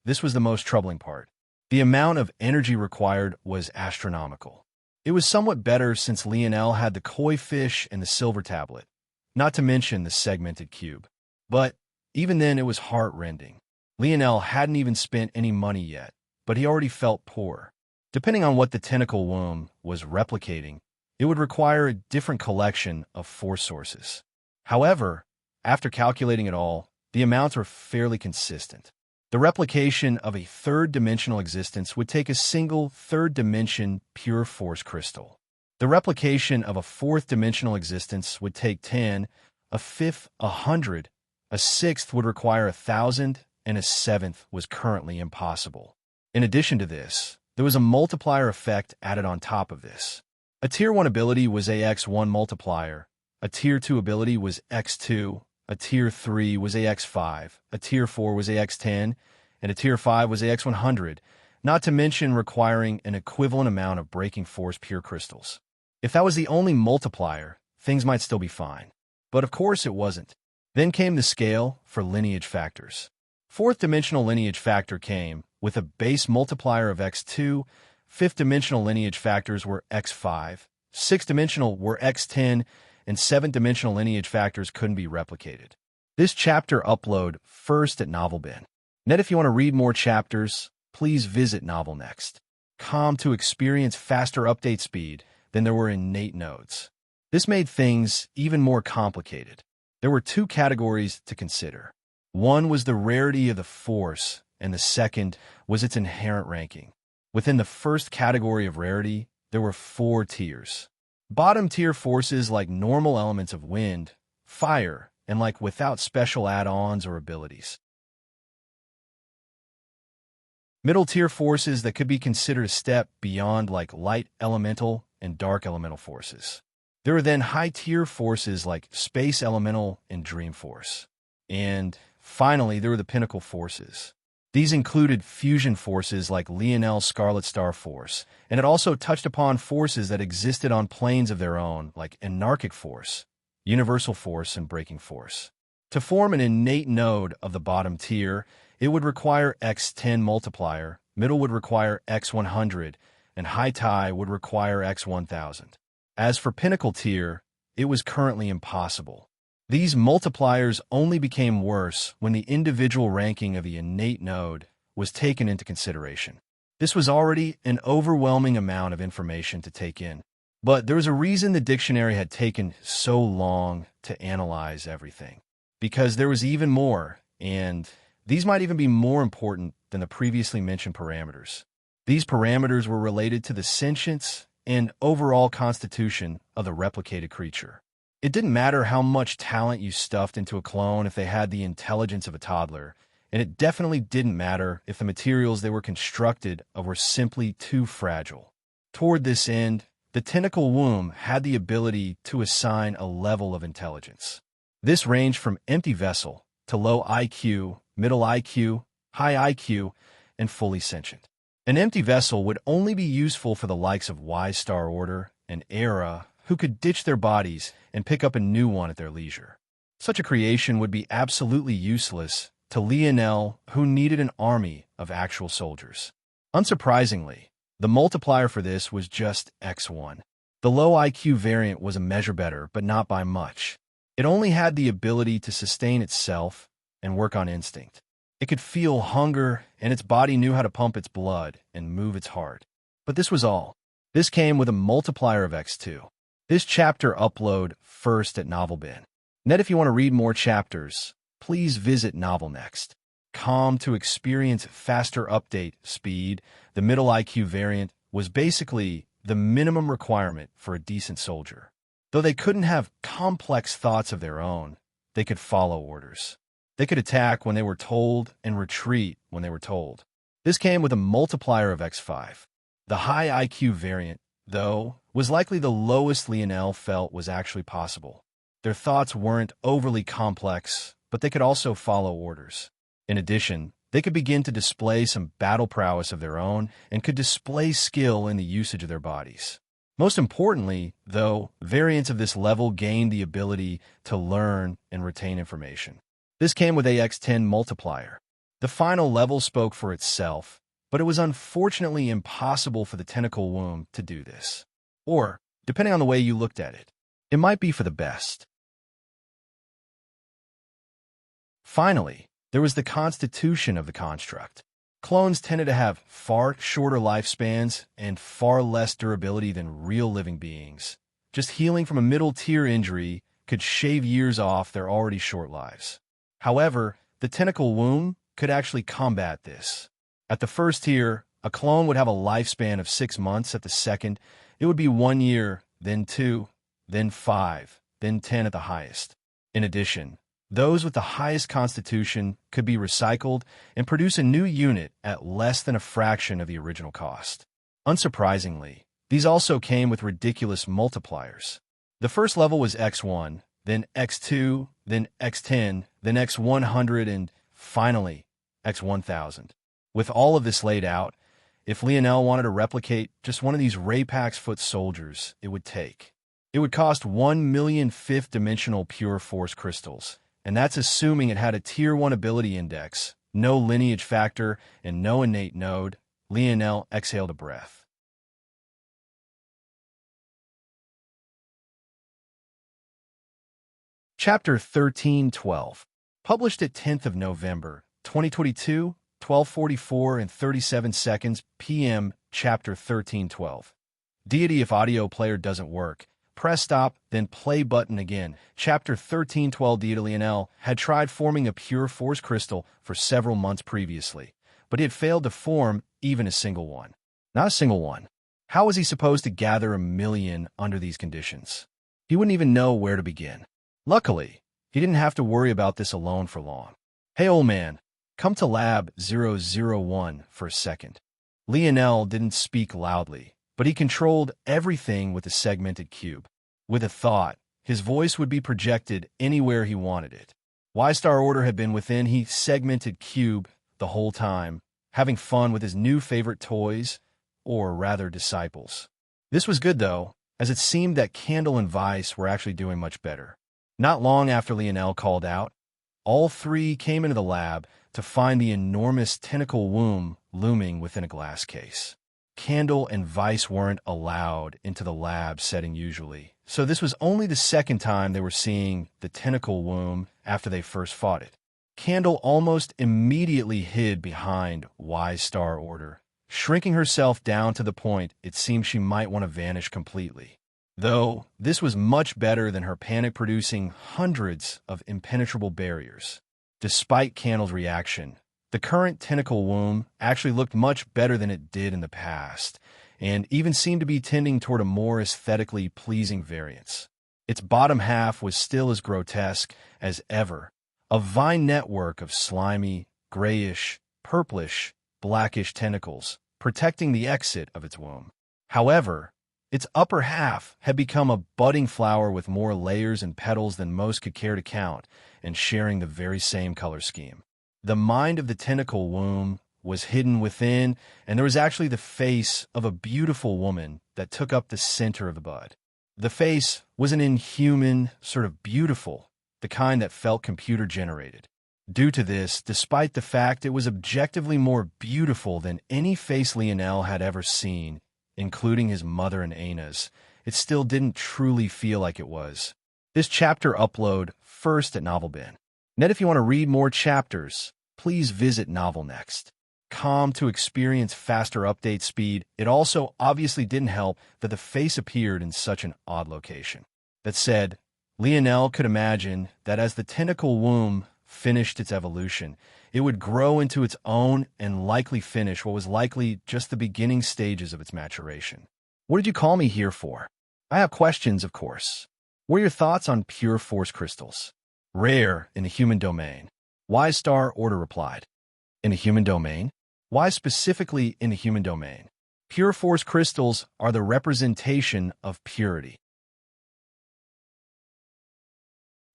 This was the most troubling part. The amount of energy required was astronomical. It was somewhat better since Lionel had the koi fish and the silver tablet, not to mention the segmented cube. But even then, it was heart-rending. Lionel hadn't even spent any money yet, but he already felt poor. Depending on what the tentacle womb was replicating, it would require a different collection of force sources. However, after calculating it all, the amounts were fairly consistent. The replication of a third-dimensional existence would take a single third-dimension pure force crystal. The replication of a fourth-dimensional existence would take 10, a fifth 100, a sixth would require 1,000, and a seventh was currently impossible. In addition to this, there was a multiplier effect added on top of this. A Tier 1 ability was a x1 multiplier, a Tier 2 ability was x2, a Tier 3 was a x5, a Tier 4 was a x10, and a Tier 5 was a x100, not to mention requiring an equivalent amount of breaking force pure crystals. If that was the only multiplier, things might still be fine. But of course it wasn't. Then came the scale for lineage factors. Fourth-dimensional lineage factor came with a base multiplier of x2, fifth-dimensional lineage factors were x5, sixth-dimensional were x10, and seventh-dimensional lineage factors couldn't be replicated. This chapter upload first at NovelBin. If you want to read more chapters, please visit NovelNext.com to experience faster update speed than there were innate nodes. This made things even more complicated. There were two categories to consider. One was the rarity of the force, and the second was its inherent ranking. Within the first category of rarity, there were 4 tiers. Bottom-tier forces like normal elements of wind, fire, and like without special add-ons or abilities. Middle-tier forces that could be considered a step beyond like light elemental and dark elemental forces. There were then high-tier forces like space elemental and dream force. And finally, there were the pinnacle forces. These included fusion forces like Lionel's Scarlet Star Force, and it also touched upon forces that existed on planes of their own, like anarchic force, universal force, and breaking force. To form an innate node of the bottom tier, it would require x10 multiplier, middle would require x100, and high tie would require x1000. As for pinnacle tier, it was currently impossible. These multipliers only became worse when the individual ranking of the innate node was taken into consideration. This was already an overwhelming amount of information to take in. But there was a reason the dictionary had taken so long to analyze everything. Because there was even more, and these might even be more important than the previously mentioned parameters. These parameters were related to the sentience and overall constitution of the replicated creature. It didn't matter how much talent you stuffed into a clone if they had the intelligence of a toddler, and it definitely didn't matter if the materials they were constructed of were simply too fragile. Toward this end, the tentacle womb had the ability to assign a level of intelligence. This ranged from empty vessel to low IQ, middle IQ, high IQ, and fully sentient. An empty vessel would only be useful for the likes of Wise Star Order and Era, who could ditch their bodies and pick up a new one at their leisure. Such a creation would be absolutely useless to Lionel, who needed an army of actual soldiers. Unsurprisingly, the multiplier for this was just x1. The low IQ variant was a measure better, but not by much. It only had the ability to sustain itself and work on instinct. It could feel hunger, and its body knew how to pump its blood and move its heart. But this was all. This came with a multiplier of x2. This chapter upload first at NovelBin. If you want to read more chapters, please visit NovelNext.com to experience faster update speed. The middle IQ variant was basically the minimum requirement for a decent soldier. Though they couldn't have complex thoughts of their own, they could follow orders. They could attack when they were told and retreat when they were told. This came with a multiplier of x5. The high IQ variant, though, was likely the lowest Lionel felt was actually possible. Their thoughts weren't overly complex, but they could also follow orders. In addition, They could begin to display some battle prowess of their own and could display skill in the usage of their bodies. Most importantly, though, variants of this level gained the ability to learn and retain information. This came with AX10 multiplier. The final level spoke for itself, but it was unfortunately impossible for the tentacle womb to do this. Or, depending on the way you looked at it, it might be for the best. Finally, there was the constitution of the construct. Clones tended to have far shorter lifespans and far less durability than real living beings. Just healing from a middle-tier injury could shave years off their already short lives. However, the tentacle womb could actually combat this. At the first tier, a clone would have a lifespan of 6 months. At the second, it would be 1 year, then 2, then 5, then 10 at the highest. In addition, those with the highest constitution could be recycled and produce a new unit at less than a fraction of the original cost. Unsurprisingly, these also came with ridiculous multipliers. The first level was X1, then X2, then X10, then X100, and finally, X1000. With all of this laid out, if Lionel wanted to replicate just one of these Raypax foot soldiers, it would cost 1 million fifth-dimensional pure force crystals, and that's assuming it had a Tier 1 ability index, no lineage factor, and no innate node. Lionel exhaled a breath. Chapter 1312. Published at 10th of November, 2022, 12:44 and 37 seconds p.m. Chapter 1312. Deity if audio player doesn't work, press stop, then play button again. Chapter 1312. Deity Lionel had tried forming a pure force crystal for several months previously, but he had failed to form even a single one. Not a single one. How was he supposed to gather 1 million under these conditions? He wouldn't even know where to begin. Luckily, he didn't have to worry about this alone for long. Hey, old man, come to Lab 001 for a second. Lionel didn't speak loudly, but he controlled everything with a segmented cube. With a thought, his voice would be projected anywhere he wanted it. Y-Star Order had been within his segmented cube the whole time, having fun with his new favorite toys, or rather disciples. This was good, though, as it seemed that Candle and Vice were actually doing much better. Not long after Lionel called out, all three came into the lab to find the enormous tentacle womb looming within a glass case. Candle and Vice weren't allowed into the lab setting usually, so this was only the second time they were seeing the tentacle womb after they first fought it. Candle almost immediately hid behind Y-Star Order, shrinking herself down to the point it seemed she might want to vanish completely. Though this was much better than her panic-producing hundreds of impenetrable barriers. Despite Candle's reaction, the current tentacle womb actually looked much better than it did in the past, and even seemed to be tending toward a more aesthetically pleasing variance. Its bottom half was still as grotesque as ever, a vine network of slimy, grayish, purplish, blackish tentacles protecting the exit of its womb. However, its upper half had become a budding flower with more layers and petals than most could care to count, and sharing the very same color scheme. The mind of the tentacle womb was hidden within, and there was actually the face of a beautiful woman that took up the center of the bud. The face was an inhuman, sort of beautiful, the kind that felt computer-generated. Due to this, despite the fact it was objectively more beautiful than any face Lionel had ever seen, including his mother and Ana's, it still didn't truly feel like it was. This chapter upload first at NovelBin. If you want to read more chapters, please visit NovelNext.com to experience faster update speed. It also obviously didn't help that the face appeared in such an odd location. That said, Lionel could imagine that as the tentacle womb finished its evolution, it would grow into its own and likely finish what was likely just the beginning stages of its maturation. What did you call me here for? I have questions, of course. What are your thoughts on pure force crystals? Rare in the human domain. Y-Star Order replied. In the human domain? Why specifically in the human domain? Pure force crystals are the representation of purity.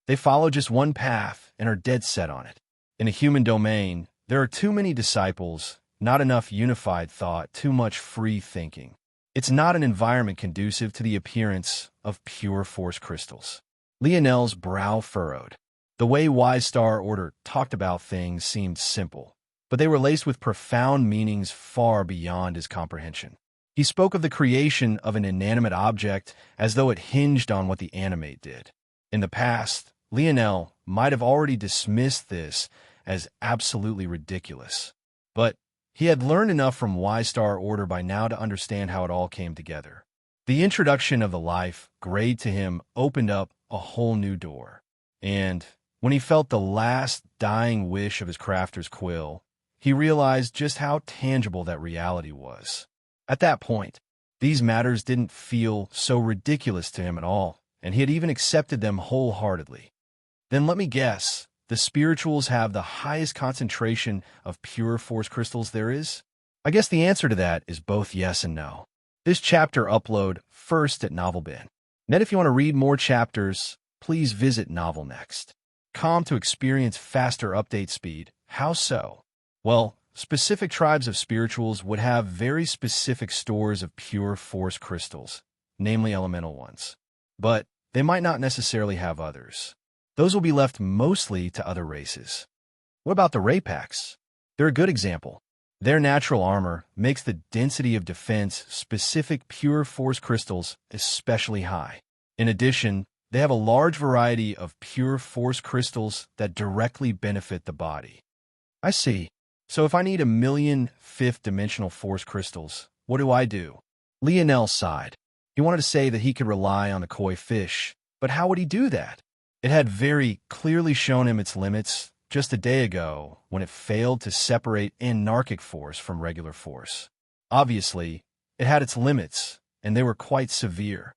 They follow just one path and are dead set on it. In a human domain, There are too many disciples, not enough unified thought, too much free thinking. It's not an environment conducive to the appearance of pure force crystals. Lionel's brow furrowed. The way Wise Star Order talked about things seemed simple, but they were laced with profound meanings far beyond his comprehension. He spoke of the creation of an inanimate object as though it hinged on what the animate did. In the past, Lionel might have already dismissed this as absolutely ridiculous, but he had learned enough from Wise Star Order by now to understand how it all came together. The introduction of the life grade to him opened up a whole new door, and when he felt the last dying wish of his crafter's quill, he realized just how tangible that reality was. At that point, these matters didn't feel so ridiculous to him at all, and he had even accepted them wholeheartedly. Then let me guess, the spirituals have the highest concentration of pure force crystals there is? I guess the answer to that is both yes and no. This chapter upload first at NovelBin. Then if you want to read more chapters, please visit NovelNext.com to experience faster update speed. How so? Well, specific tribes of spirituals would have very specific stores of pure force crystals, namely elemental ones. But they might not necessarily have others. Those will be left mostly to other races. What about the Raypaks? They're a good example. Their natural armor makes the density of defense-specific pure force crystals especially high. In addition, they have a large variety of pure force crystals that directly benefit the body. I see. So if I need 1,000,000 fifth-dimensional force crystals, what do? Lionel sighed. He wanted to say that he could rely on the koi fish, but how would he do that? It had very clearly shown him its limits just a day ago when it failed to separate anarchic force from regular force. Obviously, it had its limits, and they were quite severe.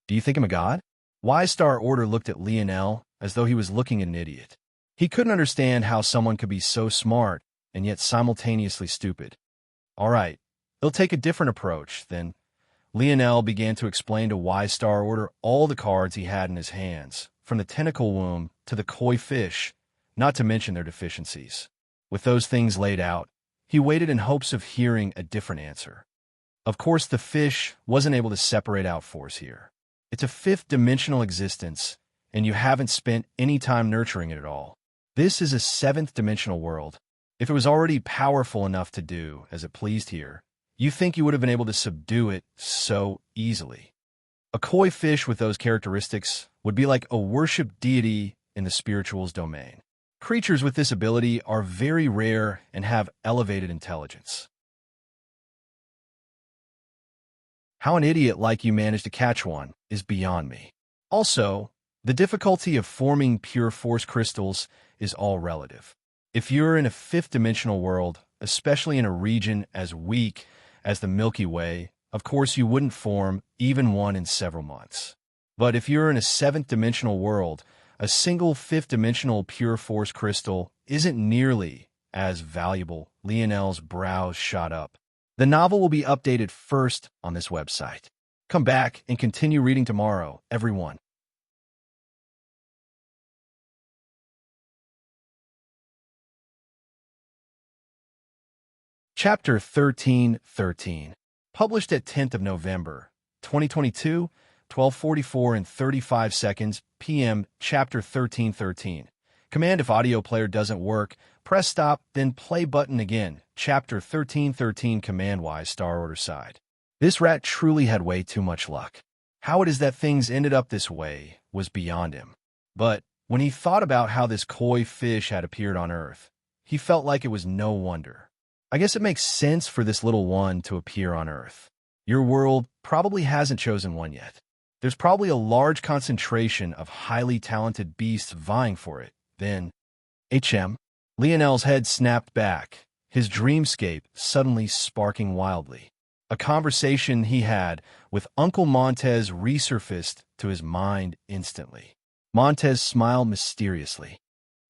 Do you think him a god? Wise Star Order looked at Lionel as though he was looking at an idiot. He couldn't understand how someone could be so smart and yet simultaneously stupid. All right, he'll take a different approach, then. Lionel began to explain to Wise Star Order all the cards he had in his hands, from the tentacle womb to the koi fish, not to mention their deficiencies. With those things laid out, he waited in hopes of hearing a different answer. Of course, the fish wasn't able to separate out force here. It's a fifth-dimensional existence, and you haven't spent any time nurturing it at all. This is a seventh-dimensional world. If it was already powerful enough to do as it pleased here, you think you would have been able to subdue it so easily. A koi fish with those characteristics would be like a worshipped deity in the spiritual's domain. Creatures with this ability are very rare and have elevated intelligence. How an idiot like you managed to catch one is beyond me. Also, the difficulty of forming pure force crystals is all relative. If you're in a fifth-dimensional world, especially in a region as weak as the Milky Way, of course you wouldn't form even one in several months. But if you're in a seventh-dimensional world, a single fifth-dimensional pure force crystal isn't nearly as valuable. Lionel's brows shot up. The novel will be updated first on this website. Come back and continue reading tomorrow, everyone. Chapter 1313, published at 10th of November, 2022, 12:44 and 35 seconds p.m. Chapter 1313. Command if audio player doesn't work, press stop, then play button again. Chapter 1313 Command Wise Star Order side. This rat truly had way too much luck. How it is that things ended up this way was beyond him. But when he thought about how this koi fish had appeared on Earth, he felt like it was no wonder. I guess it makes sense for this little one to appear on Earth. Your world probably hasn't chosen one yet. There's probably a large concentration of highly talented beasts vying for it. Then, Lionel's head snapped back, his dreamscape suddenly sparking wildly. A conversation he had with Uncle Montez resurfaced to his mind instantly. Montez smiled mysteriously.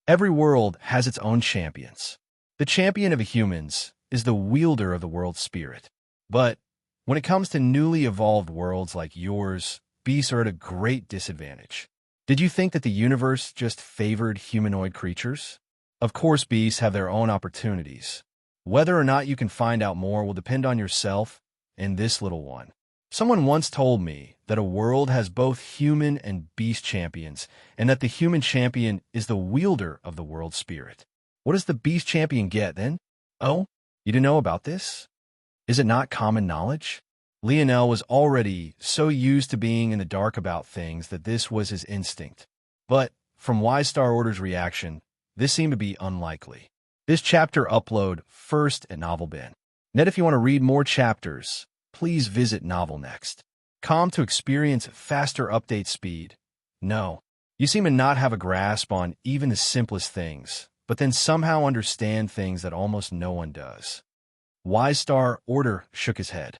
Every world has its own champions. The champion of humans is the wielder of the world's spirit. But when it comes to newly evolved worlds like yours, beasts are at a great disadvantage. Did you think that the universe just favored humanoid creatures? Of course, beasts have their own opportunities. Whether or not you can find out more will depend on yourself and this little one. Someone once told me that a world has both human and beast champions, and that the human champion is the wielder of the world spirit. What does the beast champion get, then? Oh, you didn't know about this? Is it not common knowledge? Lionel was already so used to being in the dark about things that this was his instinct. But, from Wise Star Order's reaction, this seemed to be unlikely. This chapter upload first at Novel Bin. Net, if you want to read more chapters, please visit Novel Next. To experience faster update speed. No. You seem to not have a grasp on even the simplest things, but then somehow understand things that almost no one does. Wise Star Order shook his head.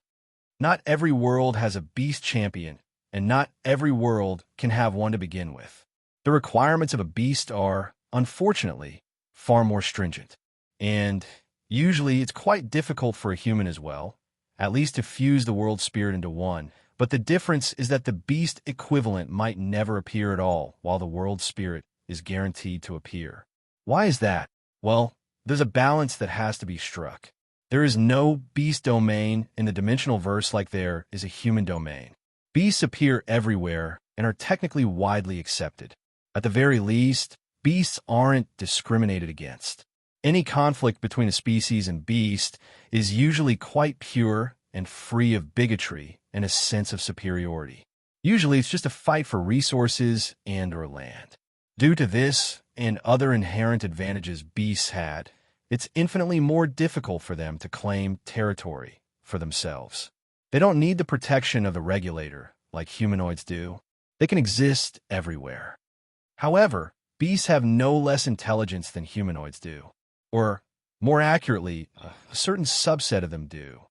Not every world has a beast champion, and not every world can have one to begin with. The requirements of a beast are, unfortunately, far more stringent. And usually it's quite difficult for a human as well, at least to fuse the world spirit into one. But the difference is that the beast equivalent might never appear at all, while the world spirit is guaranteed to appear. Why is that? Well, there's a balance that has to be struck. There is no beast domain in the dimensional verse like there is a human domain. Beasts appear everywhere and are technically widely accepted. At the very least, beasts aren't discriminated against. Any conflict between a species and beast is usually quite pure and free of bigotry and a sense of superiority. Usually it's just a fight for resources and/or land. Due to this and other inherent advantages beasts had, it's infinitely more difficult for them to claim territory for themselves. They don't need the protection of the regulator like humanoids do. They can exist everywhere. However, beasts have no less intelligence than humanoids do. Or, more accurately, a certain subset of them do.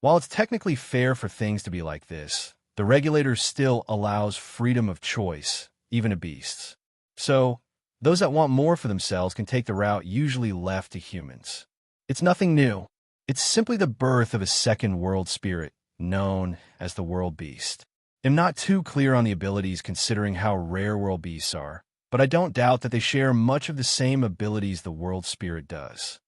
While it's technically fair for things to be like this, the regulator still allows freedom of choice, even to beasts. So, those that want more for themselves can take the route usually left to humans. It's nothing new. It's simply the birth of a second world spirit, known as the world beast. I'm not too clear on the abilities considering how rare world beasts are, but I don't doubt that they share much of the same abilities the world spirit does.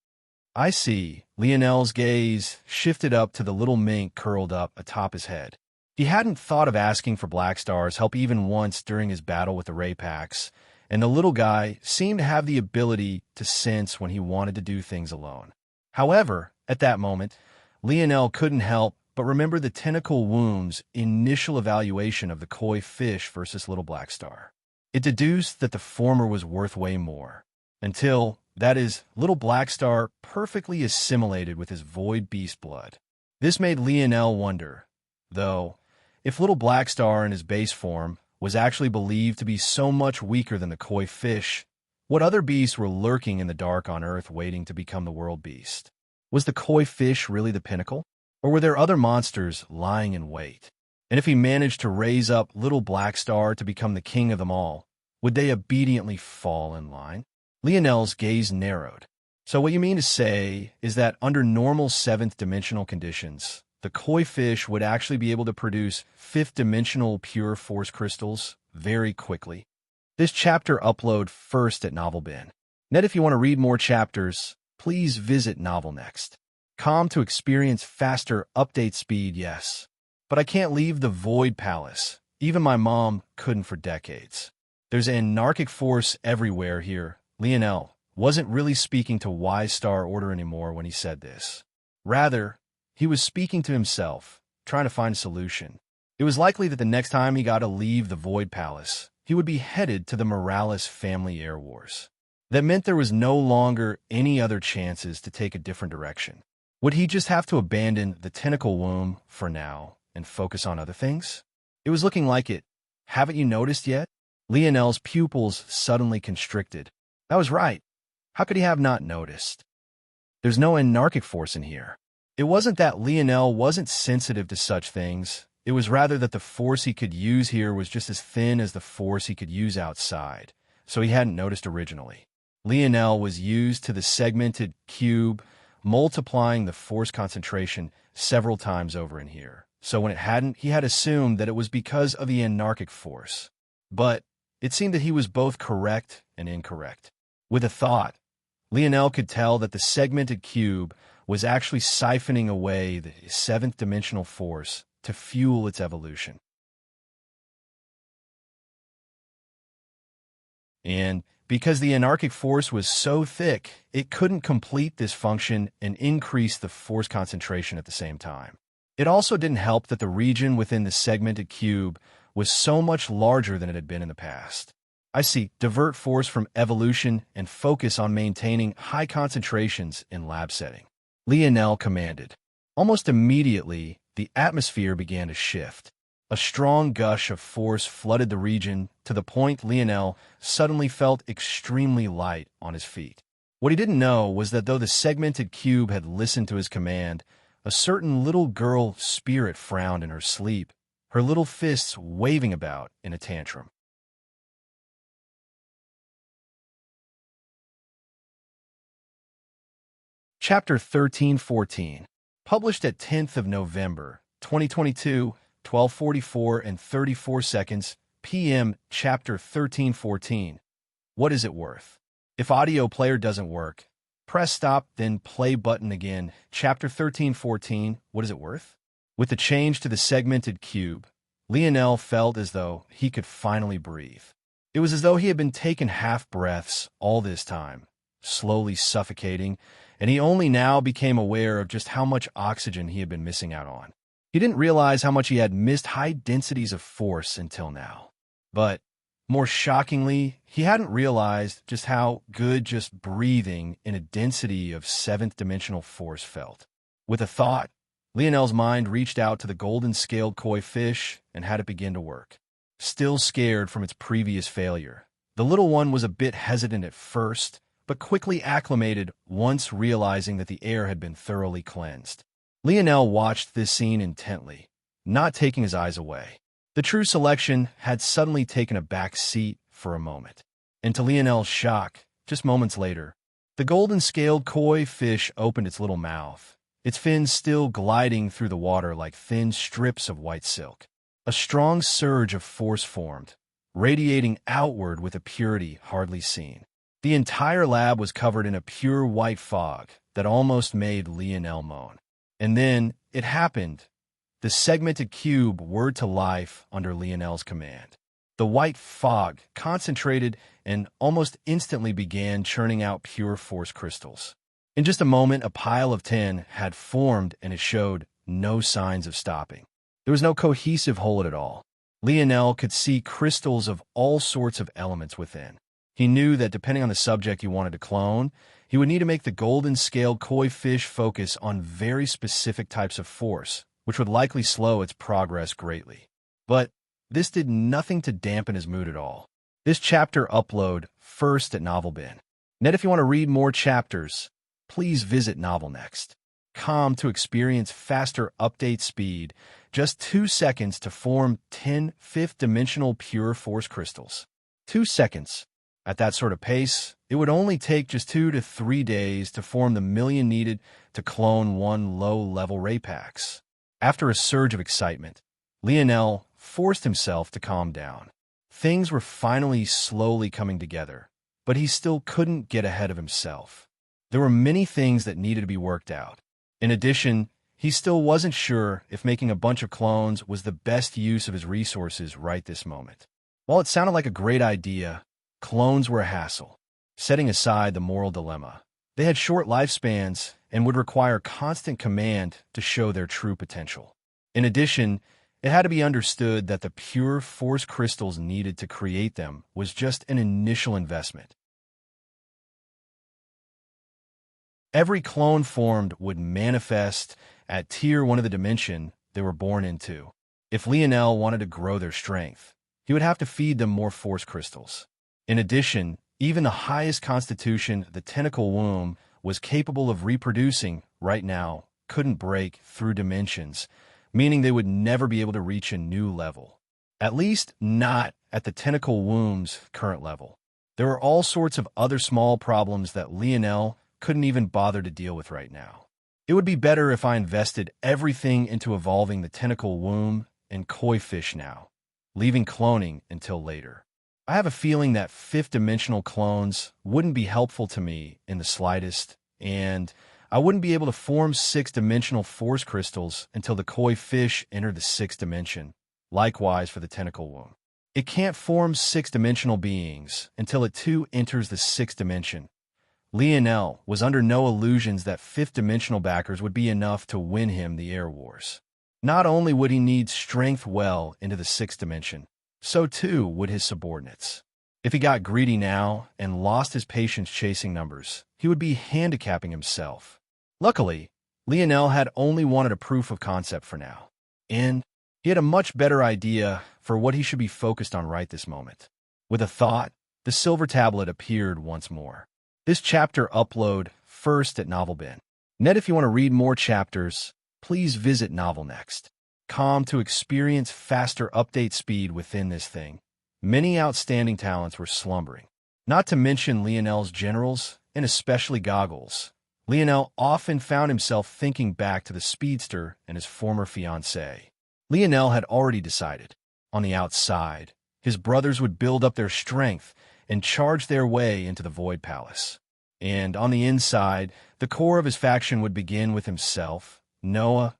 I see. Lionel's gaze shifted up to the little mink curled up atop his head. He hadn't thought of asking for Black Star's help even once during his battle with the Raypax, and the little guy seemed to have the ability to sense when he wanted to do things alone. However, at that moment, Lionel couldn't help but remember the Tentacle Womb's initial evaluation of the koi fish versus Little Black Star. It deduced that the former was worth way more, until, that is, Little Black Star perfectly assimilated with his void beast blood. This made Lionel wonder, though, if Little Black Star in his base form was actually believed to be so much weaker than the koi fish, what other beasts were lurking in the dark on Earth waiting to become the world beast? Was the koi fish really the pinnacle? Or were there other monsters lying in wait? And if he managed to raise up Little Black Star to become the king of them all, would they obediently fall in line? Lionel's gaze narrowed. So what you mean to say is that under normal 7th dimensional conditions, the koi fish would actually be able to produce 5th dimensional pure force crystals very quickly. This chapter upload first at Novel Bin. Net, if you want to read more chapters, please visit Novel Next. To experience faster update speed, yes. But I can't leave the Void Palace. Even my mom couldn't for decades. There's an anarchic force everywhere here. Lionel wasn't really speaking to Wise Star Order anymore when he said this. Rather, he was speaking to himself, trying to find a solution. It was likely that the next time he got to leave the Void Palace, he would be headed to the Morales family air wars. That meant there was no longer any other chances to take a different direction. Would he just have to abandon the Tentacle Womb for now and focus on other things? It was looking like it. Haven't you noticed yet? Lionel's pupils suddenly constricted. That was right. How could he have not noticed? There's no anarchic force in here. It wasn't that Lionel wasn't sensitive to such things. It was rather that the force he could use here was just as thin as the force he could use outside, so he hadn't noticed originally. Lionel was used to the segmented cube, multiplying the force concentration several times over in here. So when it hadn't, he had assumed that it was because of the anarchic force. But it seemed that he was both correct and incorrect. With a thought, Lionel could tell that the segmented cube was actually siphoning away the seventh-dimensional force to fuel its evolution. And because the anarchic force was so thick, it couldn't complete this function and increase the force concentration at the same time. It also didn't help that the region within the segmented cube was so much larger than it had been in the past. I see. Divert force from evolution and focus on maintaining high concentrations in lab setting, Lionel commanded. Almost immediately, the atmosphere began to shift. A strong gush of force flooded the region to the point Lionel suddenly felt extremely light on his feet. What he didn't know was that though the segmented cube had listened to his command, a certain little girl spirit frowned in her sleep, her little fists waving about in a tantrum. Chapter 1314, published at 10th of November, 2022, 12:44 and 34 seconds p.m. Chapter 1314. What is it worth? If audio player doesn't work, press stop, then play button again. Chapter 1314. What is it worth? With the change to the segmented cube, Lionel felt as though he could finally breathe. It was as though he had been taking half breaths all this time, slowly suffocating, and he only now became aware of just how much oxygen he had been missing out on. He didn't realize how much he had missed high densities of force until now. But, more shockingly, he hadn't realized just how good just breathing in a density of seventh-dimensional force felt. With a thought, Lionel's mind reached out to the golden-scaled koi fish and had it begin to work. Still scared from its previous failure, the little one was a bit hesitant at first, but quickly acclimated once realizing that the air had been thoroughly cleansed. Lionel watched this scene intently, not taking his eyes away. The true selection had suddenly taken a back seat for a moment. And to Lionel's shock, just moments later, the golden-scaled koi fish opened its little mouth, its fins still gliding through the water like thin strips of white silk. A strong surge of force formed, radiating outward with a purity hardly seen. The entire lab was covered in a pure white fog that almost made Lionel moan. And then, it happened. The segmented cube whirred to life under Lionel's command. The white fog concentrated and almost instantly began churning out pure force crystals. In just a moment, a pile of 10 had formed and it showed no signs of stopping. There was no cohesive whole at all. Lionel could see crystals of all sorts of elements within. He knew that depending on the subject he wanted to clone, he would need to make the golden-scaled koi fish focus on very specific types of force, which would likely slow its progress greatly. But this did nothing to dampen his mood at all. This chapter upload first at NovelBin. Net, if you want to read more chapters, please visit NovelNext.com to experience faster update speed, just 2 seconds to form 10 fifth-dimensional pure force crystals. 2 seconds. At that sort of pace, it would only take just 2 to 3 days to form the million needed to clone one low-level Raypax. After a surge of excitement, Lionel forced himself to calm down. Things were finally slowly coming together, but he still couldn't get ahead of himself. There were many things that needed to be worked out. In addition, he still wasn't sure if making a bunch of clones was the best use of his resources right this moment. While it sounded like a great idea, clones were a hassle. Setting aside the moral dilemma, they had short lifespans and would require constant command to show their true potential. In addition, it had to be understood that the pure force crystals needed to create them was just an initial investment. Every clone formed would manifest at Tier 1 of the dimension they were born into. If Lionel wanted to grow their strength, he would have to feed them more force crystals. In addition, even the highest constitution, the tentacle womb, was capable of reproducing right now, couldn't break through dimensions, meaning they would never be able to reach a new level. At least not at the tentacle womb's current level. There were all sorts of other small problems that Lionel couldn't even bother to deal with right now. It would be better if I invested everything into evolving the tentacle womb and koi fish now, leaving cloning until later. I have a feeling that fifth-dimensional clones wouldn't be helpful to me in the slightest, and I wouldn't be able to form sixth-dimensional force crystals until the koi fish entered the sixth dimension. Likewise for the tentacle womb. It can't form sixth-dimensional beings until it too enters the sixth dimension. Lionel was under no illusions that fifth-dimensional backers would be enough to win him the Air Wars. Not only would he need strength well into the sixth dimension, so too would his subordinates. If he got greedy now and lost his patience chasing numbers, he would be handicapping himself. Luckily, Lionel had only wanted a proof of concept for now, and he had a much better idea for what he should be focused on right this moment. With a thought, the silver tablet appeared once more. This chapter upload first at NovelBin. Net, if you want to read more chapters, please visit NovelNext.com to experience faster update speed within this thing. Many outstanding talents were slumbering. Not to mention Lionel's generals, and especially Goggles. Lionel often found himself thinking back to the speedster and his former fiancée. Lionel had already decided. On the outside, his brothers would build up their strength and charge their way into the Void Palace. And on the inside, the core of his faction would begin with himself, Noah,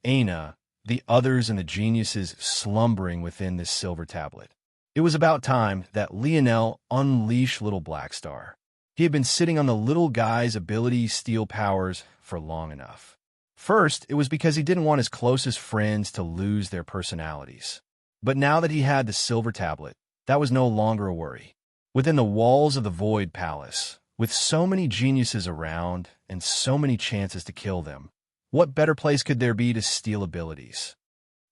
Aina, the others, and the geniuses slumbering within this silver tablet. It was about time that Lionel unleashed Little Blackstar. He had been sitting on the little guy's ability steal powers for long enough. First, it was because he didn't want his closest friends to lose their personalities. But now that he had the silver tablet, that was no longer a worry. Within the walls of the Void Palace, with so many geniuses around and so many chances to kill them, what better place could there be to steal abilities?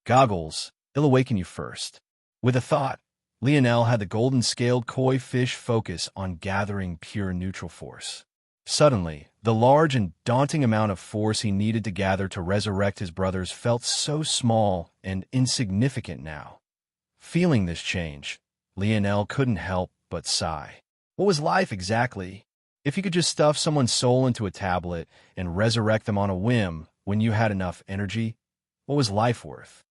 Goggles, it'll awaken you first. With a thought, Lionel had the golden-scaled koi fish focus on gathering pure neutral force. Suddenly, the large and daunting amount of force he needed to gather to resurrect his brothers felt so small and insignificant now. Feeling this change, Lionel couldn't help but sigh. What was life exactly? If you could just stuff someone's soul into a tablet and resurrect them on a whim when you had enough energy, what was life worth?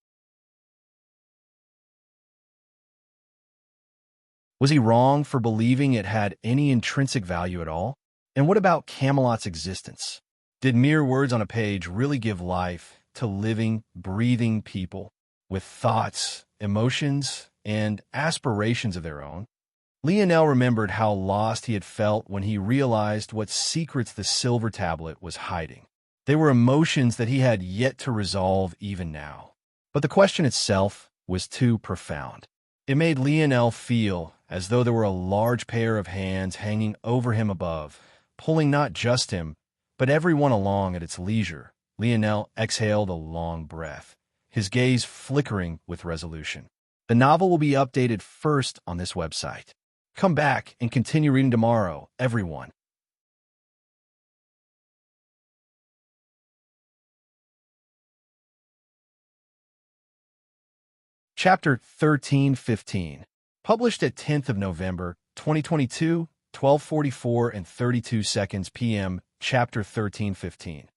Was he wrong for believing it had any intrinsic value at all? And what about Camelot's existence? Did mere words on a page really give life to living, breathing people with thoughts, emotions, and aspirations of their own? Lionel remembered how lost he had felt when he realized what secrets the silver tablet was hiding. They were emotions that he had yet to resolve even now. But the question itself was too profound. It made Lionel feel as though there were a large pair of hands hanging over him above, pulling not just him, but everyone along at its leisure. Lionel exhaled a long breath, his gaze flickering with resolution. The novel will be updated first on this website. Come back and continue reading tomorrow, everyone. Chapter 1315. Published at 10th of November, 2022, 12:44 and 32 seconds p.m. Chapter 1315.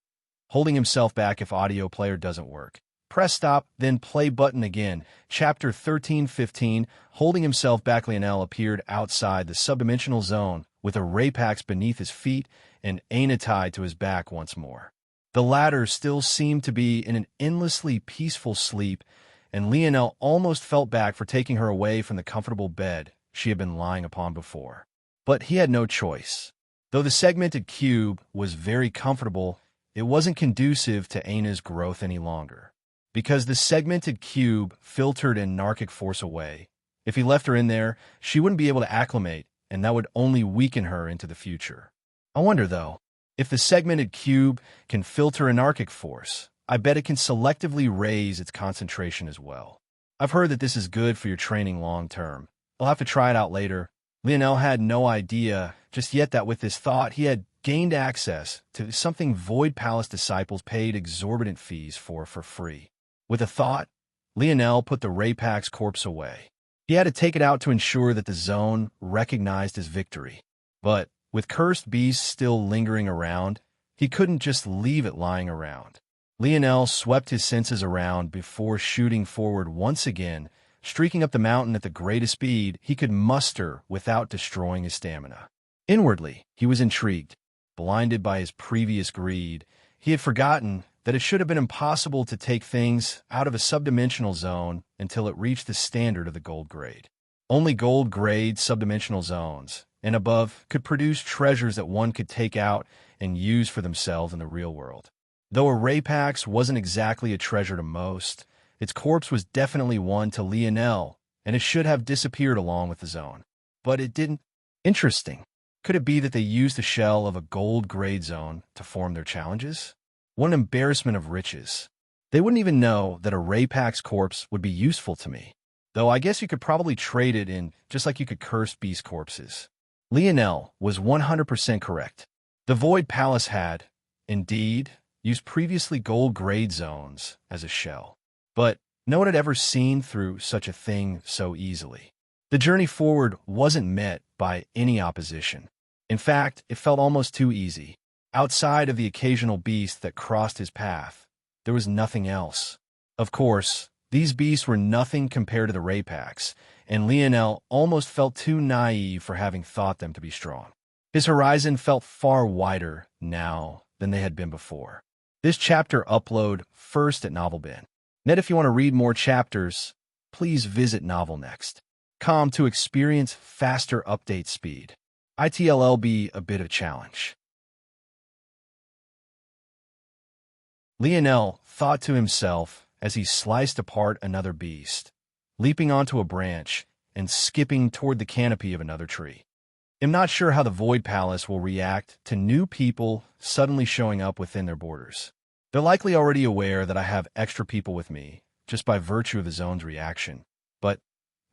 Holding himself back if audio player doesn't work. Press stop, then play button again. Chapter 1315. Holding himself back, Lionel appeared outside the subdimensional zone with a Rapax beneath his feet and Aina tied to his back once more. The latter still seemed to be in an endlessly peaceful sleep, and Lionel almost felt bad for taking her away from the comfortable bed she had been lying upon before. But he had no choice. Though the segmented cube was very comfortable, it wasn't conducive to Aina's growth any longer. Because the segmented cube filtered anarchic force away. If he left her in there, she wouldn't be able to acclimate, and that would only weaken her into the future. I wonder, though, if the segmented cube can filter anarchic force, I bet it can selectively raise its concentration as well. I've heard that this is good for your training long term. I'll have to try it out later. Lionel had no idea just yet that with this thought he had gained access to something Void Palace disciples paid exorbitant fees for free. With a thought, Lionel put the Rapax corpse away. He had to take it out to ensure that the zone recognized his victory. But with cursed beasts still lingering around, he couldn't just leave it lying around. Lionel swept his senses around before shooting forward once again, streaking up the mountain at the greatest speed he could muster without destroying his stamina. Inwardly, he was intrigued. Blinded by his previous greed, he had forgotten that it should have been impossible to take things out of a subdimensional zone until it reached the standard of the gold grade. Only gold-grade subdimensional zones and above could produce treasures that one could take out and use for themselves in the real world. Though a Rapax wasn't exactly a treasure to most, its corpse was definitely one to Lionel, and it should have disappeared along with the zone. But it didn't. Interesting. Could it be that they used the shell of a gold-grade zone to form their challenges? What an embarrassment of riches. They wouldn't even know that a Rapax corpse would be useful to me. Though I guess you could probably trade it in just like you could curse beast corpses. Lionel was 100% correct. The Void Palace had, indeed, used previously gold-grade zones as a shell. But no one had ever seen through such a thing so easily. The journey forward wasn't met by any opposition. In fact, it felt almost too easy. Outside of the occasional beast that crossed his path, there was nothing else. Of course, these beasts were nothing compared to the Rapax, and Lionel almost felt too naive for having thought them to be strong. His horizon felt far wider now than they had been before. This chapter upload first at NovelBin. Net, if you want to read more chapters, please visit novelnext.com to experience faster update speed. It'll be a bit of a challenge. Lionel thought to himself as he sliced apart another beast, leaping onto a branch and skipping toward the canopy of another tree. I'm not sure how the Void Palace will react to new people suddenly showing up within their borders. They're likely already aware that I have extra people with me, just by virtue of the zone's reaction. But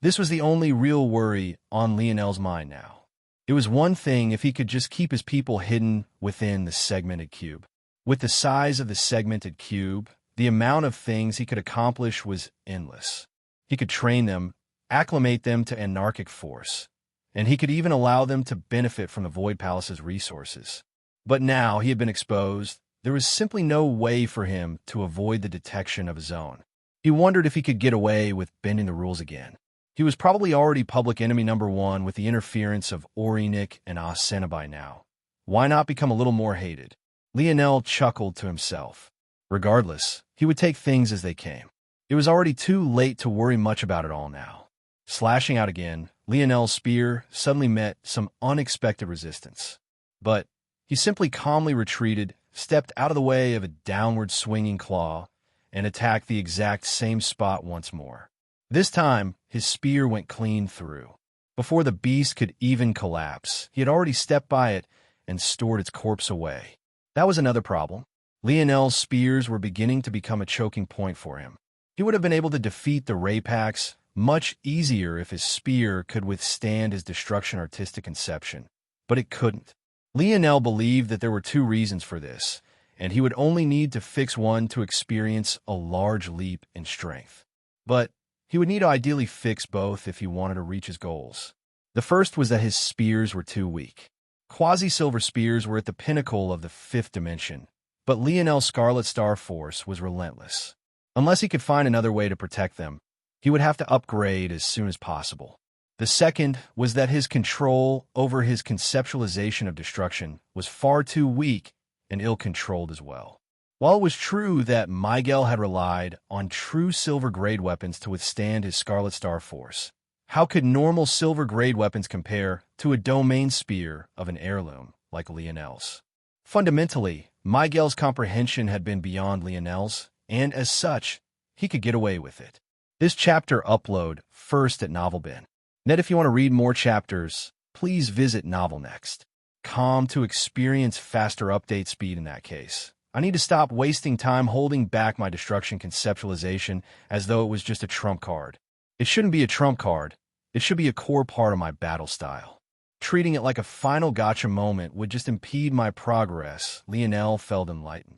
this was the only real worry on Lionel's mind now. It was one thing if he could just keep his people hidden within the segmented cube. With the size of the segmented cube, the amount of things he could accomplish was endless. He could train them, acclimate them to anarchic force, and he could even allow them to benefit from the Void Palace's resources. But now he had been exposed. There was simply no way for him to avoid the detection of his own. He wondered if he could get away with bending the rules again. He was probably already public enemy number one with the interference of Orinik and Asena by now. Why not become a little more hated? Lionel chuckled to himself. Regardless, he would take things as they came. It was already too late to worry much about it all now. Slashing out again, Lionel's spear suddenly met some unexpected resistance. But he simply calmly retreated, stepped out of the way of a downward swinging claw, and attacked the exact same spot once more. This time, his spear went clean through. Before the beast could even collapse, he had already stepped by it and stored its corpse away. That was another problem. Lionel's spears were beginning to become a choking point for him. He would have been able to defeat the Rapax much easier if his spear could withstand his destruction artistic conception, but it couldn't. Lionel believed that there were two reasons for this, and he would only need to fix one to experience a large leap in strength. But he would need to ideally fix both if he wanted to reach his goals. The first was that his spears were too weak. Quasi-silver spears were at the pinnacle of the fifth dimension, but Lionel's Scarlet Star Force was relentless. Unless he could find another way to protect them, he would have to upgrade as soon as possible. The second was that his control over his conceptualization of destruction was far too weak and ill-controlled as well. While it was true that Miguel had relied on true silver-grade weapons to withstand his Scarlet Star Force, how could normal silver-grade weapons compare to a domain spear of an heirloom like Lionel's? Fundamentally, Miguel's comprehension had been beyond Lionel's, and as such, he could get away with it. This chapter upload first at NovelBin. Net, if you want to read more chapters, please visit NovelNext.com to experience faster update speed in that case. I need to stop wasting time holding back my destruction conceptualization as though it was just a trump card. It shouldn't be a trump card. It should be a core part of my battle style. Treating it like a final gotcha moment would just impede my progress. Lionel felt enlightened.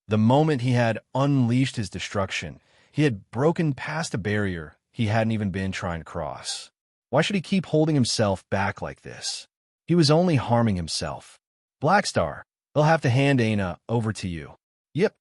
The moment he had unleashed his destruction, he had broken past a barrier he hadn't even been trying to cross. Why should he keep holding himself back like this? He was only harming himself. Blackstar, they'll have to hand Aina over to you. Yep.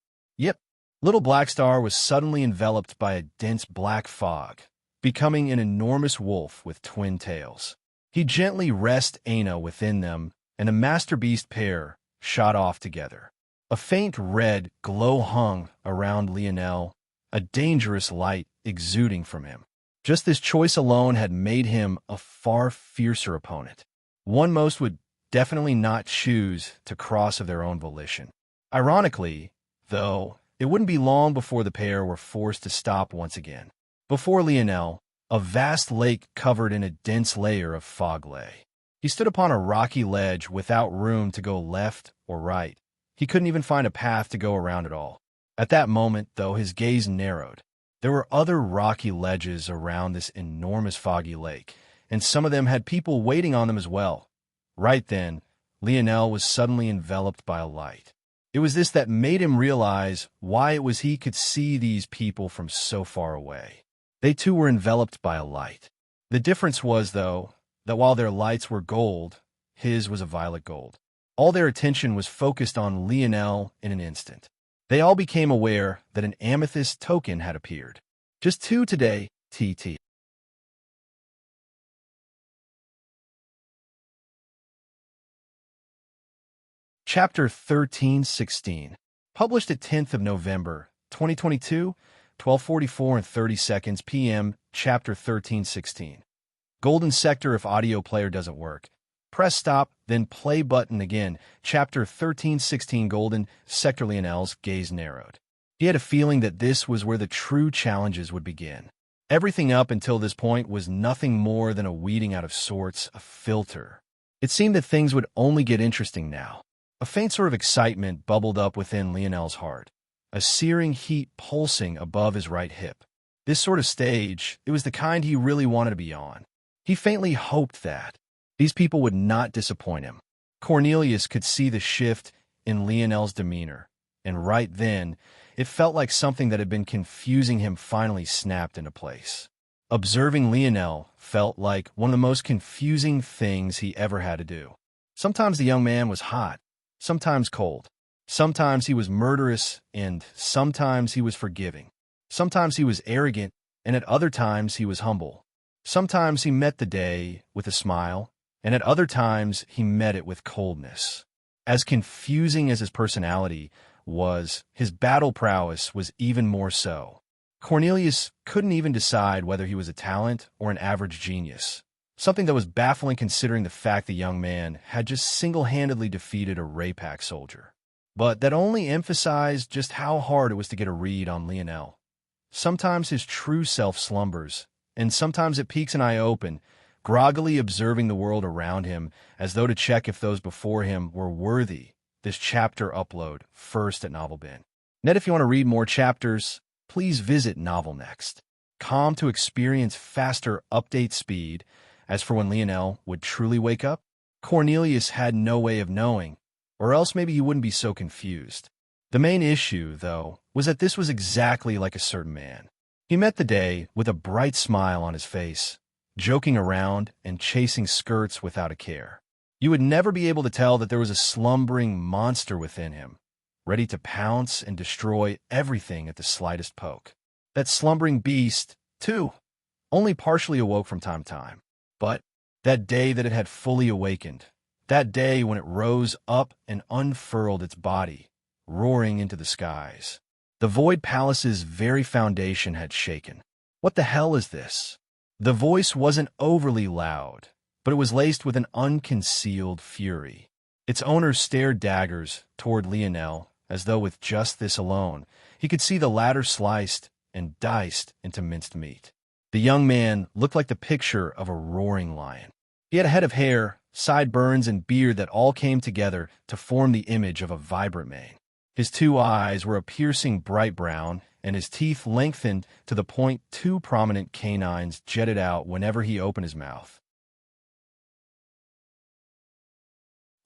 Little Black Star was suddenly enveloped by a dense black fog, becoming an enormous wolf with twin tails. He gently rested Aina within them, and a master beast pair shot off together. A faint red glow hung around Lionel, a dangerous light exuding from him. Just this choice alone had made him a far fiercer opponent, one most would definitely not choose to cross of their own volition. Ironically, though, it wouldn't be long before the pair were forced to stop once again. Before Lionel, a vast lake covered in a dense layer of fog lay. He stood upon a rocky ledge without room to go left or right. He couldn't even find a path to go around at all. At that moment, though, his gaze narrowed. There were other rocky ledges around this enormous foggy lake, and some of them had people waiting on them as well. Right then, Lionel was suddenly enveloped by a light. It was this that made him realize why it was he could see these people from so far away. They too were enveloped by a light. The difference was, though, that while their lights were gold, his was a violet gold. All their attention was focused on Lionel in an instant. They all became aware that an amethyst token had appeared. Just two today, TT. Chapter 1316. Published at 10th of November, 2022, 12:44 and 30 seconds p.m. Chapter 1316. Golden sector if audio player doesn't work. Press stop, then play button again. Chapter 1316. Golden sector. Lionel's gaze narrowed. He had a feeling that this was where the true challenges would begin. Everything up until this point was nothing more than a weeding out of sorts, a filter. It seemed that things would only get interesting now. A faint sort of excitement bubbled up within Lionel's heart, a searing heat pulsing above his right hip. This sort of stage, it was the kind he really wanted to be on. He faintly hoped that these people would not disappoint him. Cornelius could see the shift in Lionel's demeanor, and right then, it felt like something that had been confusing him finally snapped into place. Observing Lionel felt like one of the most confusing things he ever had to do. Sometimes the young man was hot, sometimes cold. Sometimes he was murderous, and sometimes he was forgiving. Sometimes he was arrogant, and at other times he was humble. Sometimes he met the day with a smile, and at other times he met it with coldness. As confusing as his personality was, his battle prowess was even more so. Cornelius couldn't even decide whether he was a talent or an average genius, something that was baffling considering the fact the young man had just single-handedly defeated a Ray-Pack soldier. But that only emphasized just how hard it was to get a read on Lionel. Sometimes his true self slumbers, and sometimes it peeks an eye open, groggily observing the world around him as though to check if those before him were worthy. This chapter upload first at NovelBin. Net, if you want to read more chapters, please visit NovelNext.com to experience faster update speed. As for when Lionel would truly wake up, Cornelius had no way of knowing, or else maybe he wouldn't be so confused. The main issue, though, was that this was exactly like a certain man. He met the day with a bright smile on his face, joking around and chasing skirts without a care. You would never be able to tell that there was a slumbering monster within him, ready to pounce and destroy everything at the slightest poke. That slumbering beast, too, only partially awoke from time to time. But that day that it had fully awakened, that day when it rose up and unfurled its body, roaring into the skies, the Void Palace's very foundation had shaken. What the hell is this? The voice wasn't overly loud, but it was laced with an unconcealed fury. Its owner stared daggers toward Lionel, as though with just this alone, he could see the latter sliced and diced into minced meat. The young man looked like the picture of a roaring lion. He had a head of hair, sideburns, and beard that all came together to form the image of a vibrant mane. His two eyes were a piercing bright brown, and his teeth lengthened to the point two prominent canines jetted out whenever he opened his mouth.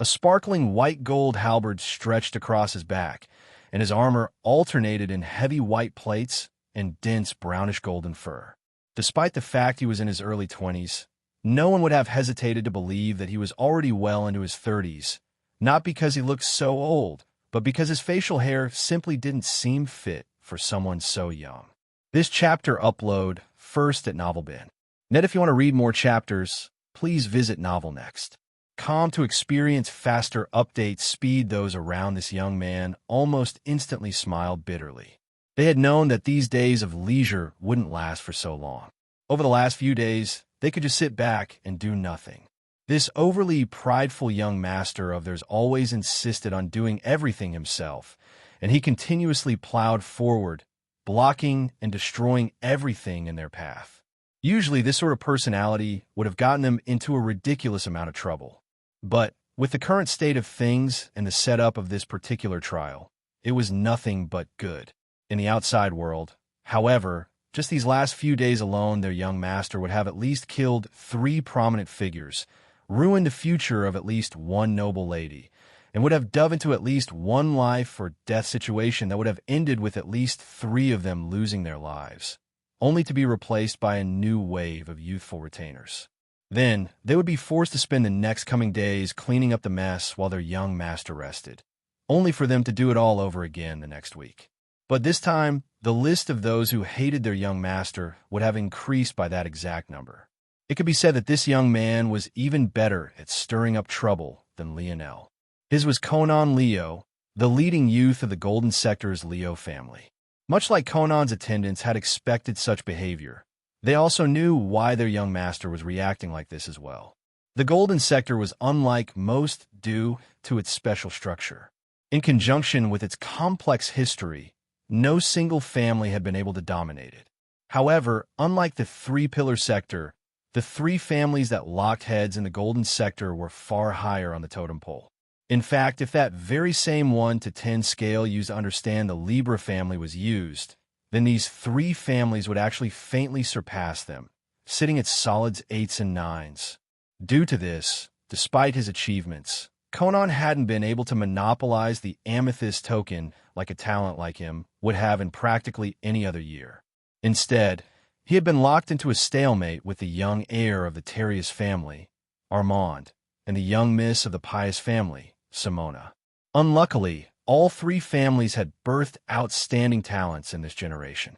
A sparkling white gold halberd stretched across his back, and his armor alternated in heavy white plates and dense brownish golden fur. Despite the fact he was in his early 20s, no one would have hesitated to believe that he was already well into his 30s, not because he looked so old, but because his facial hair simply didn't seem fit for someone so young. This chapter upload first at NovelBin. Net, if you want to read more chapters, please visit Novel Next. To experience faster update speed, those around this young man almost instantly smiled bitterly. They had known that these days of leisure wouldn't last for so long. Over the last few days, they could just sit back and do nothing. This overly prideful young master of theirs always insisted on doing everything himself, and he continuously plowed forward, blocking and destroying everything in their path. Usually, this sort of personality would have gotten them into a ridiculous amount of trouble. But with the current state of things and the setup of this particular trial, it was nothing but good. In the outside world, however, just these last few days alone, their young master would have at least killed 3 prominent figures, ruined the future of at least one noble lady, and would have dove into at least one life or death situation that would have ended with at least 3 of them losing their lives, only to be replaced by a new wave of youthful retainers. Then, they would be forced to spend the next coming days cleaning up the mess while their young master rested, only for them to do it all over again the next week. But this time, the list of those who hated their young master would have increased by that exact number. It could be said that this young man was even better at stirring up trouble than Lionel. His was Conan Leo, the leading youth of the Golden Sector's Leo family. Much like Conan's attendants had expected such behavior, they also knew why their young master was reacting like this as well. The Golden Sector was unlike most due to its special structure. In conjunction with its complex history, no single family had been able to dominate it. However, unlike the 3-pillar sector, the 3 families that locked heads in the Golden Sector were far higher on the totem pole. In fact, if that very same 1 to 10 scale used to understand the Libra family was used, then these 3 families would actually faintly surpass them, sitting at solids 8s and 9s. Due to this, despite his achievements, Conan hadn't been able to monopolize the amethyst token like a talent like him would have in practically any other year. Instead, he had been locked into a stalemate with the young heir of the Terrius family, Armand, and the young miss of the Pius family, Simona. Unluckily, all 3 families had birthed outstanding talents in this generation.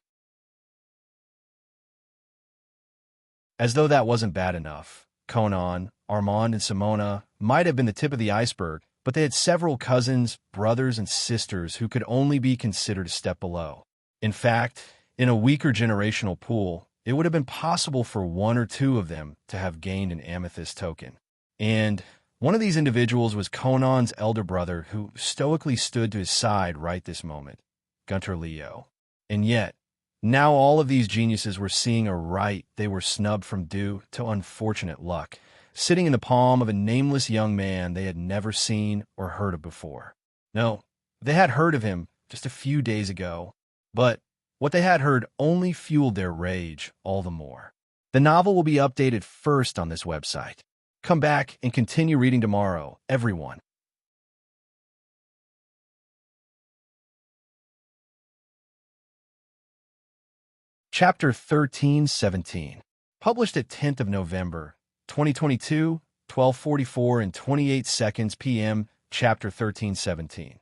As though that wasn't bad enough, Conan, Armand, and Simona might have been the tip of the iceberg, but they had several cousins, brothers, and sisters who could only be considered a step below. In fact, in a weaker generational pool, it would have been possible for 1 or 2 of them to have gained an amethyst token. And one of these individuals was Conan's elder brother, who stoically stood to his side right this moment, Gunter Leo. And yet, now all of these geniuses were seeing a right they were snubbed from due to unfortunate luck, sitting in the palm of a nameless young man they had never seen or heard of before. No, they had heard of him just a few days ago, but what they had heard only fueled their rage all the more. The novel will be updated first on this website. Come back and continue reading tomorrow, everyone. Chapter 1317. Published at 10th of November, 2022, 12:44 and 28 seconds p.m. Chapter 1317.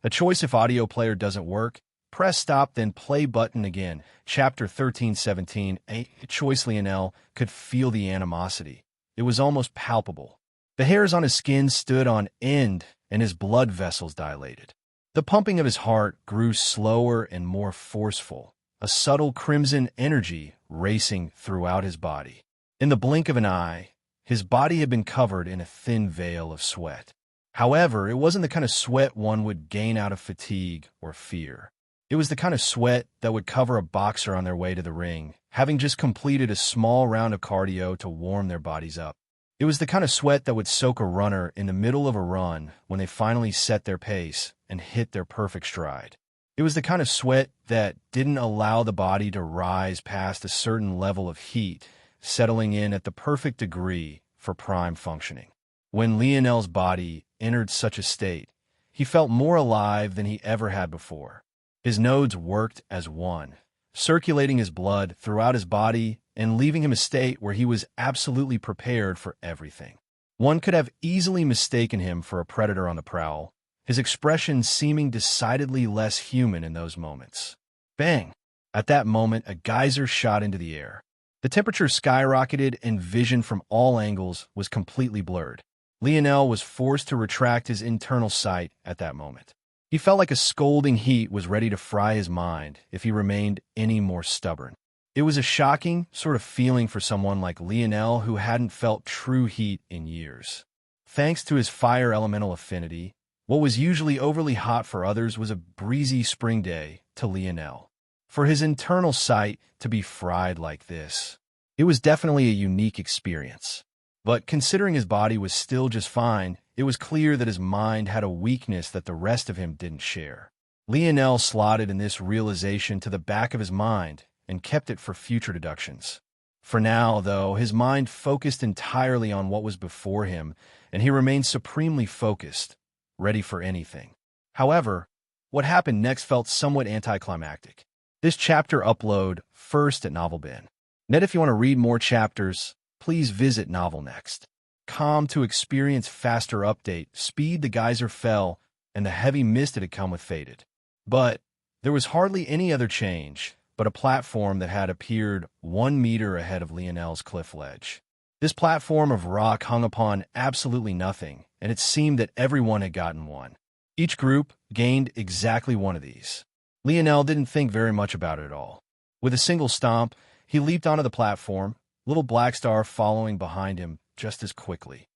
A choice if audio player doesn't work, press stop then play button again. Chapter 1317. A choice. Lionel could feel the animosity. It was almost palpable. The hairs on his skin stood on end and his blood vessels dilated. The pumping of his heart grew slower and more forceful, a subtle crimson energy racing throughout his body. In the blink of an eye, his body had been covered in a thin veil of sweat. However, it wasn't the kind of sweat one would gain out of fatigue or fear. It was the kind of sweat that would cover a boxer on their way to the ring, having just completed a small round of cardio to warm their bodies up. It was the kind of sweat that would soak a runner in the middle of a run when they finally set their pace and hit their perfect stride. It was the kind of sweat that didn't allow the body to rise past a certain level of heat, settling in at the perfect degree for prime functioning. When Lionel's body entered such a state, he felt more alive than he ever had before. His nodes worked as one, circulating his blood throughout his body and leaving him a state where he was absolutely prepared for everything. One could have easily mistaken him for a predator on the prowl, his expression seeming decidedly less human in those moments. Bang! At that moment, a geyser shot into the air. The temperature skyrocketed and vision from all angles was completely blurred. Lionel was forced to retract his internal sight at that moment. He felt like a scalding heat was ready to fry his mind if he remained any more stubborn. It was a shocking sort of feeling for someone like Lionel who hadn't felt true heat in years. Thanks to his fire elemental affinity, what was usually overly hot for others was a breezy spring day to Lionel. For his internal sight to be fried like this, it was definitely a unique experience. But considering his body was still just fine, it was clear that his mind had a weakness that the rest of him didn't share. Lionel slotted in this realization to the back of his mind and kept it for future deductions. For now, though, his mind focused entirely on what was before him, and he remained supremely focused, ready for anything. However, what happened next felt somewhat anticlimactic. This chapter upload first at NovelBin. If you want to read more chapters, please visit Novel Next. To experience faster update speed, the geyser fell, and the heavy mist that had come with faded. But there was hardly any other change but a platform that had appeared 1 meter ahead of Lionel's cliff ledge. This platform of rock hung upon absolutely nothing, and it seemed that everyone had gotten one. Each group gained exactly one of these. Lionel didn't think very much about it at all. With a single stomp, he leaped onto the platform, little Black Star following behind him just as quickly.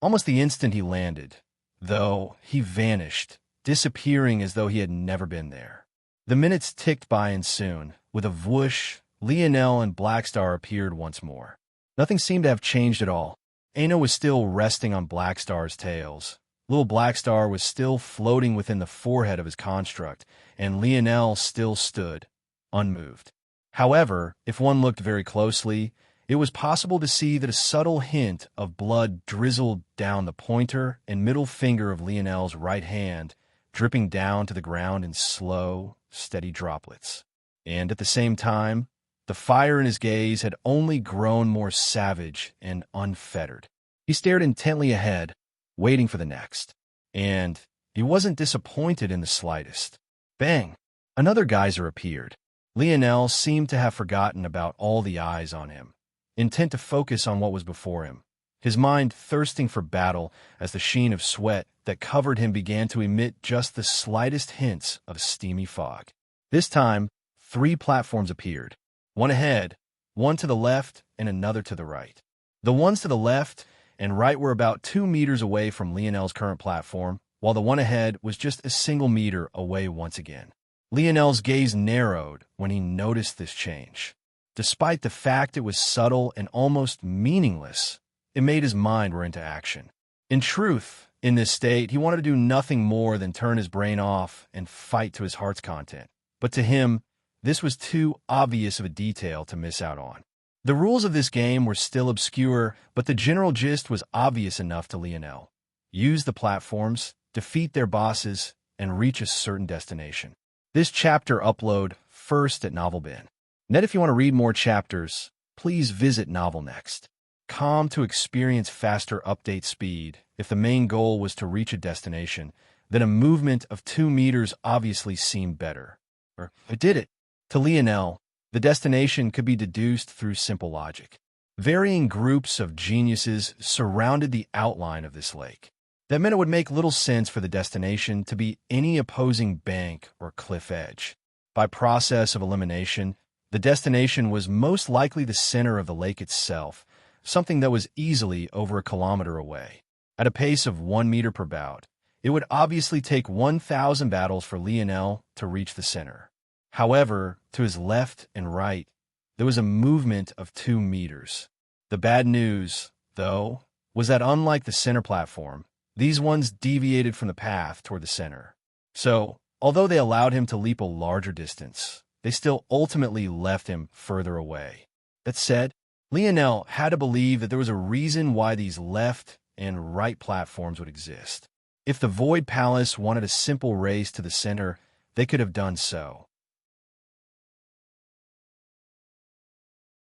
Almost the instant he landed, though, he vanished, disappearing as though he had never been there. The minutes ticked by and soon, with a whoosh, Lionel and Black Star appeared once more. Nothing seemed to have changed at all. Aino was still resting on Black Star's tails. Little Black Star was still floating within the forehead of his construct, and Lionel still stood, unmoved. However, if one looked very closely, it was possible to see that a subtle hint of blood drizzled down the pointer and middle finger of Lionel's right hand, dripping down to the ground in slow, steady droplets. And at the same time, the fire in his gaze had only grown more savage and unfettered. He stared intently ahead, waiting for the next. And he wasn't disappointed in the slightest. Bang! Another geyser appeared. Lionel seemed to have forgotten about all the eyes on him, intent to focus on what was before him, his mind thirsting for battle as the sheen of sweat that covered him began to emit just the slightest hints of steamy fog. This time, 3 platforms appeared, one ahead, one to the left, and another to the right. The ones to the left and right were about 2 meters away from Lionel's current platform, while the one ahead was just a single meter away once again. Lionel's gaze narrowed when he noticed this change. Despite the fact it was subtle and almost meaningless, it made his mind roar into action. In truth, in this state, he wanted to do nothing more than turn his brain off and fight to his heart's content. But to him, this was too obvious of a detail to miss out on. The rules of this game were still obscure, but the general gist was obvious enough to Lionel. Use the platforms, defeat their bosses, and reach a certain destination. This chapter upload first at NovelBin. If you want to read more chapters, please visit Novel Next. To experience faster update speed, if the main goal was to reach a destination, then a movement of 2 meters obviously seemed better. Or it did it. To Lionel, the destination could be deduced through simple logic. Varying groups of geniuses surrounded the outline of this lake. That meant it would make little sense for the destination to be any opposing bank or cliff edge. By process of elimination, the destination was most likely the center of the lake itself, something that was easily over 1 kilometer away. At a pace of 1 meter per bout, it would obviously take 1,000 battles for Lionel to reach the center. However, to his left and right, there was a movement of 2 meters. The bad news, though, was that unlike the center platform, these ones deviated from the path toward the center. So, although they allowed him to leap a larger distance, they still ultimately left him further away. That said, Lionel had to believe that there was a reason why these left and right platforms would exist. If the Void Palace wanted a simple race to the center, they could have done so.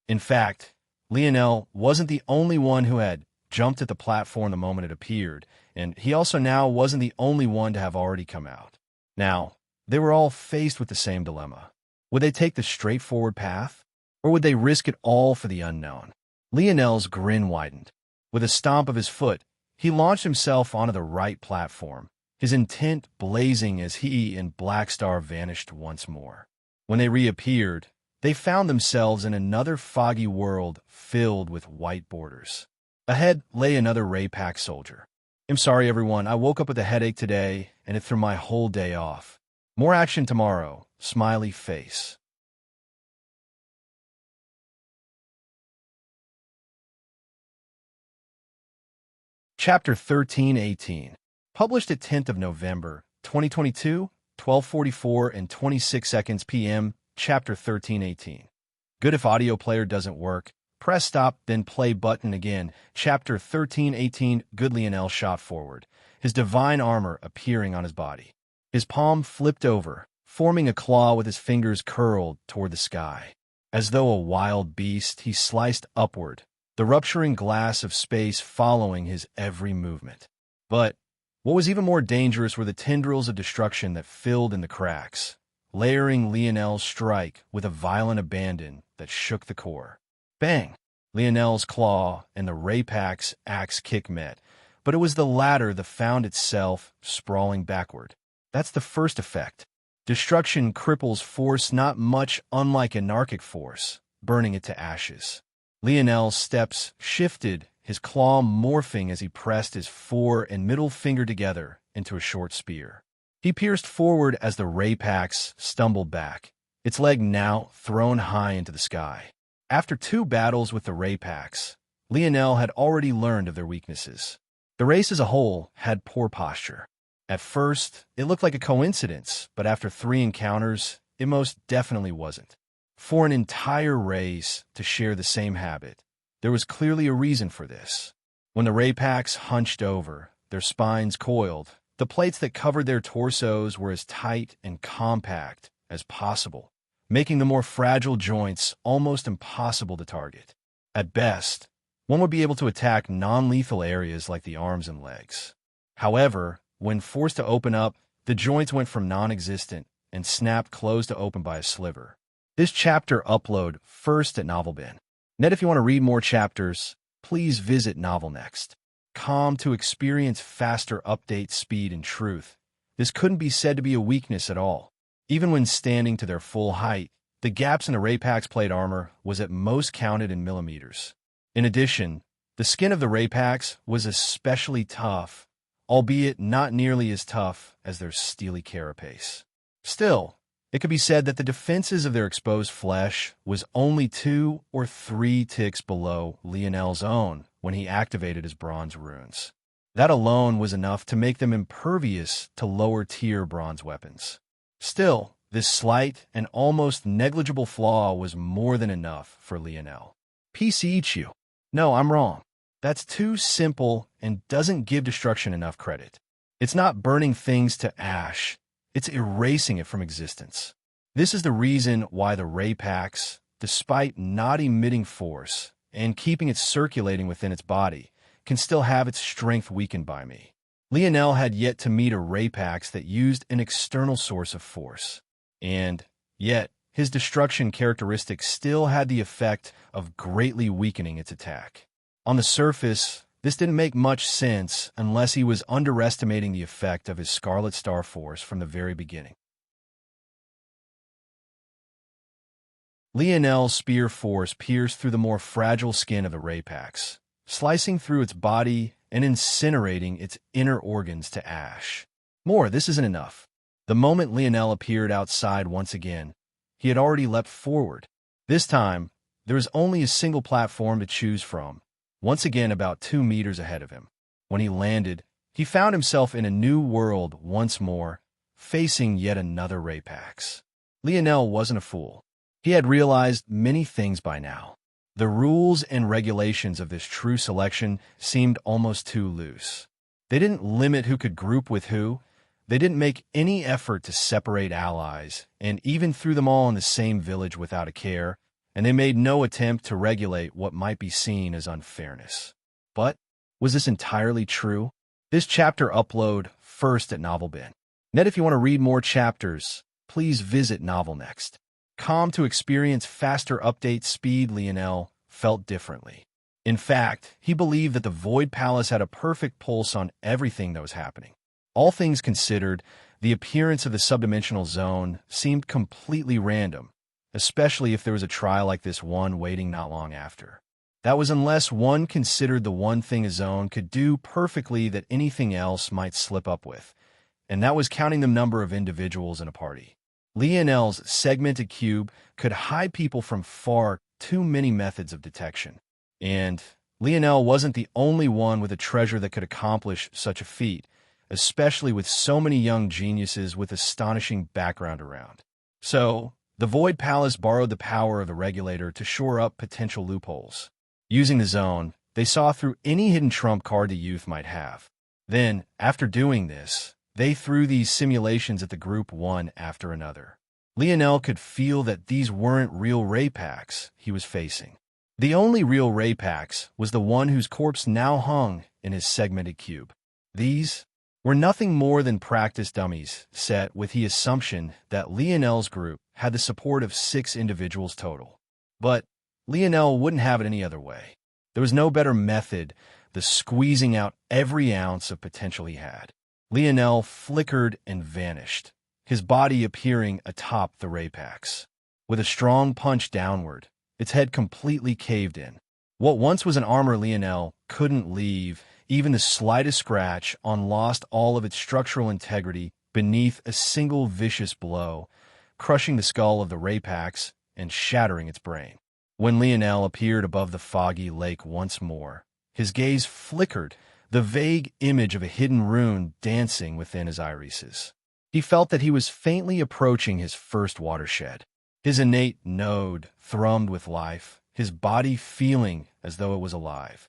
In fact, Lionel wasn't the only one who had jumped at the platform the moment it appeared, and he also now wasn't the only one to have already come out. Now, they were all faced with the same dilemma. Would they take the straightforward path, or would they risk it all for the unknown? Lionel's grin widened. With a stomp of his foot, he launched himself onto the right platform, his intent blazing as he and Blackstar vanished once more. When they reappeared, they found themselves in another foggy world filled with white borders. Ahead lay another Ray-Pack soldier. "I'm sorry, everyone. I woke up with a headache today, and it threw my whole day off. More action tomorrow. Smiley face." Chapter 1318. Published at 10th of November, 2022, 12:44 and 26 seconds p.m. Chapter 1318. Good if audio player doesn't work. Press stop, then play button again. Chapter 1318. Good. Lionel shot forward, his divine armor appearing on his body. His palm flipped over, forming a claw with his fingers curled toward the sky. As though a wild beast, he sliced upward, the rupturing glass of space following his every movement. But what was even more dangerous were the tendrils of destruction that filled in the cracks, layering Lionel's strike with a violent abandon that shook the core. Bang! Lionel's claw and the Ray-Pack's axe kick met, but it was the latter that found itself sprawling backward. That's the first effect. Destruction cripples force not much unlike anarchic force, burning it to ashes. Lionel's steps shifted, his claw morphing as he pressed his fore and middle finger together into a short spear. He pierced forward as the Ray-Pack's stumbled back, its leg now thrown high into the sky. After 2 battles with the Ray-Packs, Lionel had already learned of their weaknesses. The race as a whole had poor posture. At first, it looked like a coincidence, but after 3 encounters, it most definitely wasn't. For an entire race to share the same habit, there was clearly a reason for this. When the Ray-Packs hunched over, their spines coiled, the plates that covered their torsos were as tight and compact as possible, making the more fragile joints almost impossible to target. At best, one would be able to attack non-lethal areas like the arms and legs. However, when forced to open up, the joints went from non-existent and snapped closed to open by a sliver. This chapter upload first at NovelBin. Net, if you want to read more chapters, please visit NovelNext. To experience faster update speed and truth. This couldn't be said to be a weakness at all. Even when standing to their full height, the gaps in the Ray-Pack's plate armor was at most counted in millimeters. In addition, the skin of the Ray-Packs was especially tough, albeit not nearly as tough as their steely carapace. Still, it could be said that the defenses of their exposed flesh was only 2 or 3 ticks below Lionel's own when he activated his bronze runes. That alone was enough to make them impervious to lower-tier bronze weapons. Still, this slight and almost negligible flaw was more than enough for Lionel. PC eats you. No, I'm wrong. That's too simple and doesn't give destruction enough credit. It's not burning things to ash. It's erasing it from existence. This is the reason why the Ray-Packs, despite not emitting force and keeping it circulating within its body, can still have its strength weakened by me. Lionel had yet to meet a Ray-Packs that used an external source of force. And yet, his destruction characteristic still had the effect of greatly weakening its attack. On the surface, this didn't make much sense unless he was underestimating the effect of his Scarlet Star Force from the very beginning. Lionel's spear force pierced through the more fragile skin of the Ray-Packs, slicing through its body and incinerating its inner organs to ash. More, this isn't enough. The moment Lionel appeared outside once again, he had already leapt forward. This time, there was only a single platform to choose from, once again about 2 meters ahead of him. When he landed, he found himself in a new world once more, facing yet another Ray-Packs. Lionel wasn't a fool. He had realized many things by now. The rules and regulations of this true selection seemed almost too loose. They didn't limit who could group with who. They didn't make any effort to separate allies, and even threw them all in the same village without a care, and they made no attempt to regulate what might be seen as unfairness. But was this entirely true? This chapter upload first at NovelBin. Net, if you want to read more chapters, please visit Novel Next. Calm to experience faster update speed, Lionel felt differently. In fact, he believed that the Void Palace had a perfect pulse on everything that was happening. All things considered, the appearance of the subdimensional zone seemed completely random, especially if there was a trial like this one waiting not long after. That was unless one considered the one thing a zone could do perfectly that anything else might slip up with, and that was counting the number of individuals in a party. Lionel's segmented cube could hide people from far too many methods of detection. And Lionel wasn't the only one with a treasure that could accomplish such a feat, especially with so many young geniuses with astonishing background around. So, the Void Palace borrowed the power of the regulator to shore up potential loopholes. Using the zone, they saw through any hidden trump card the youth might have. Then, after doing this, they threw these simulations at the group one after another. Lionel could feel that these weren't real Ray Packs he was facing. The only real Ray Packs was the one whose corpse now hung in his segmented cube. These were nothing more than practice dummies set with the assumption that Lionel's group had the support of 6 individuals total. But Lionel wouldn't have it any other way. There was no better method than squeezing out every ounce of potential he had. Lionel flickered and vanished, his body appearing atop the Ray Packs. With a strong punch downward, its head completely caved in. What once was an armor Lionel couldn't leave even the slightest scratch on lost all of its structural integrity beneath a single vicious blow, crushing the skull of the Ray Packs and shattering its brain. When Lionel appeared above the foggy lake once more, his gaze flickered, the vague image of a hidden rune dancing within his irises. He felt that he was faintly approaching his first watershed. His innate node thrummed with life, his body feeling as though it was alive.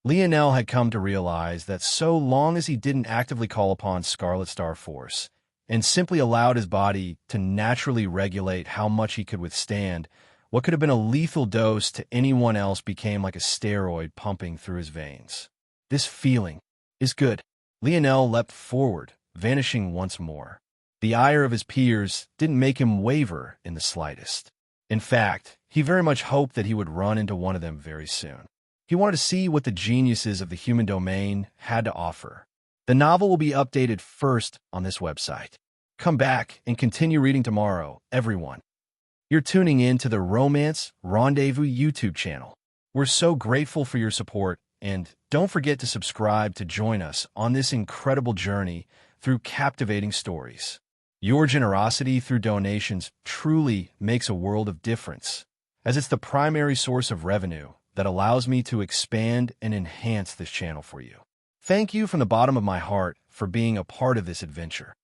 Lionel had come to realize that so long as he didn't actively call upon Scarlet Star Force and simply allowed his body to naturally regulate how much he could withstand, what could have been a lethal dose to anyone else became like a steroid pumping through his veins. This feeling is good. Lionel leapt forward, vanishing once more. The ire of his peers didn't make him waver in the slightest. In fact, he very much hoped that he would run into one of them very soon. He wanted to see what the geniuses of the human domain had to offer. The novel will be updated first on this website. Come back and continue reading tomorrow, everyone. You're tuning in to the Romance Rendezvous YouTube channel. We're so grateful for your support, and don't forget to subscribe to join us on this incredible journey through captivating stories. Your generosity through donations truly makes a world of difference, as it's the primary source of revenue that allows me to expand and enhance this channel for you. Thank you from the bottom of my heart for being a part of this adventure.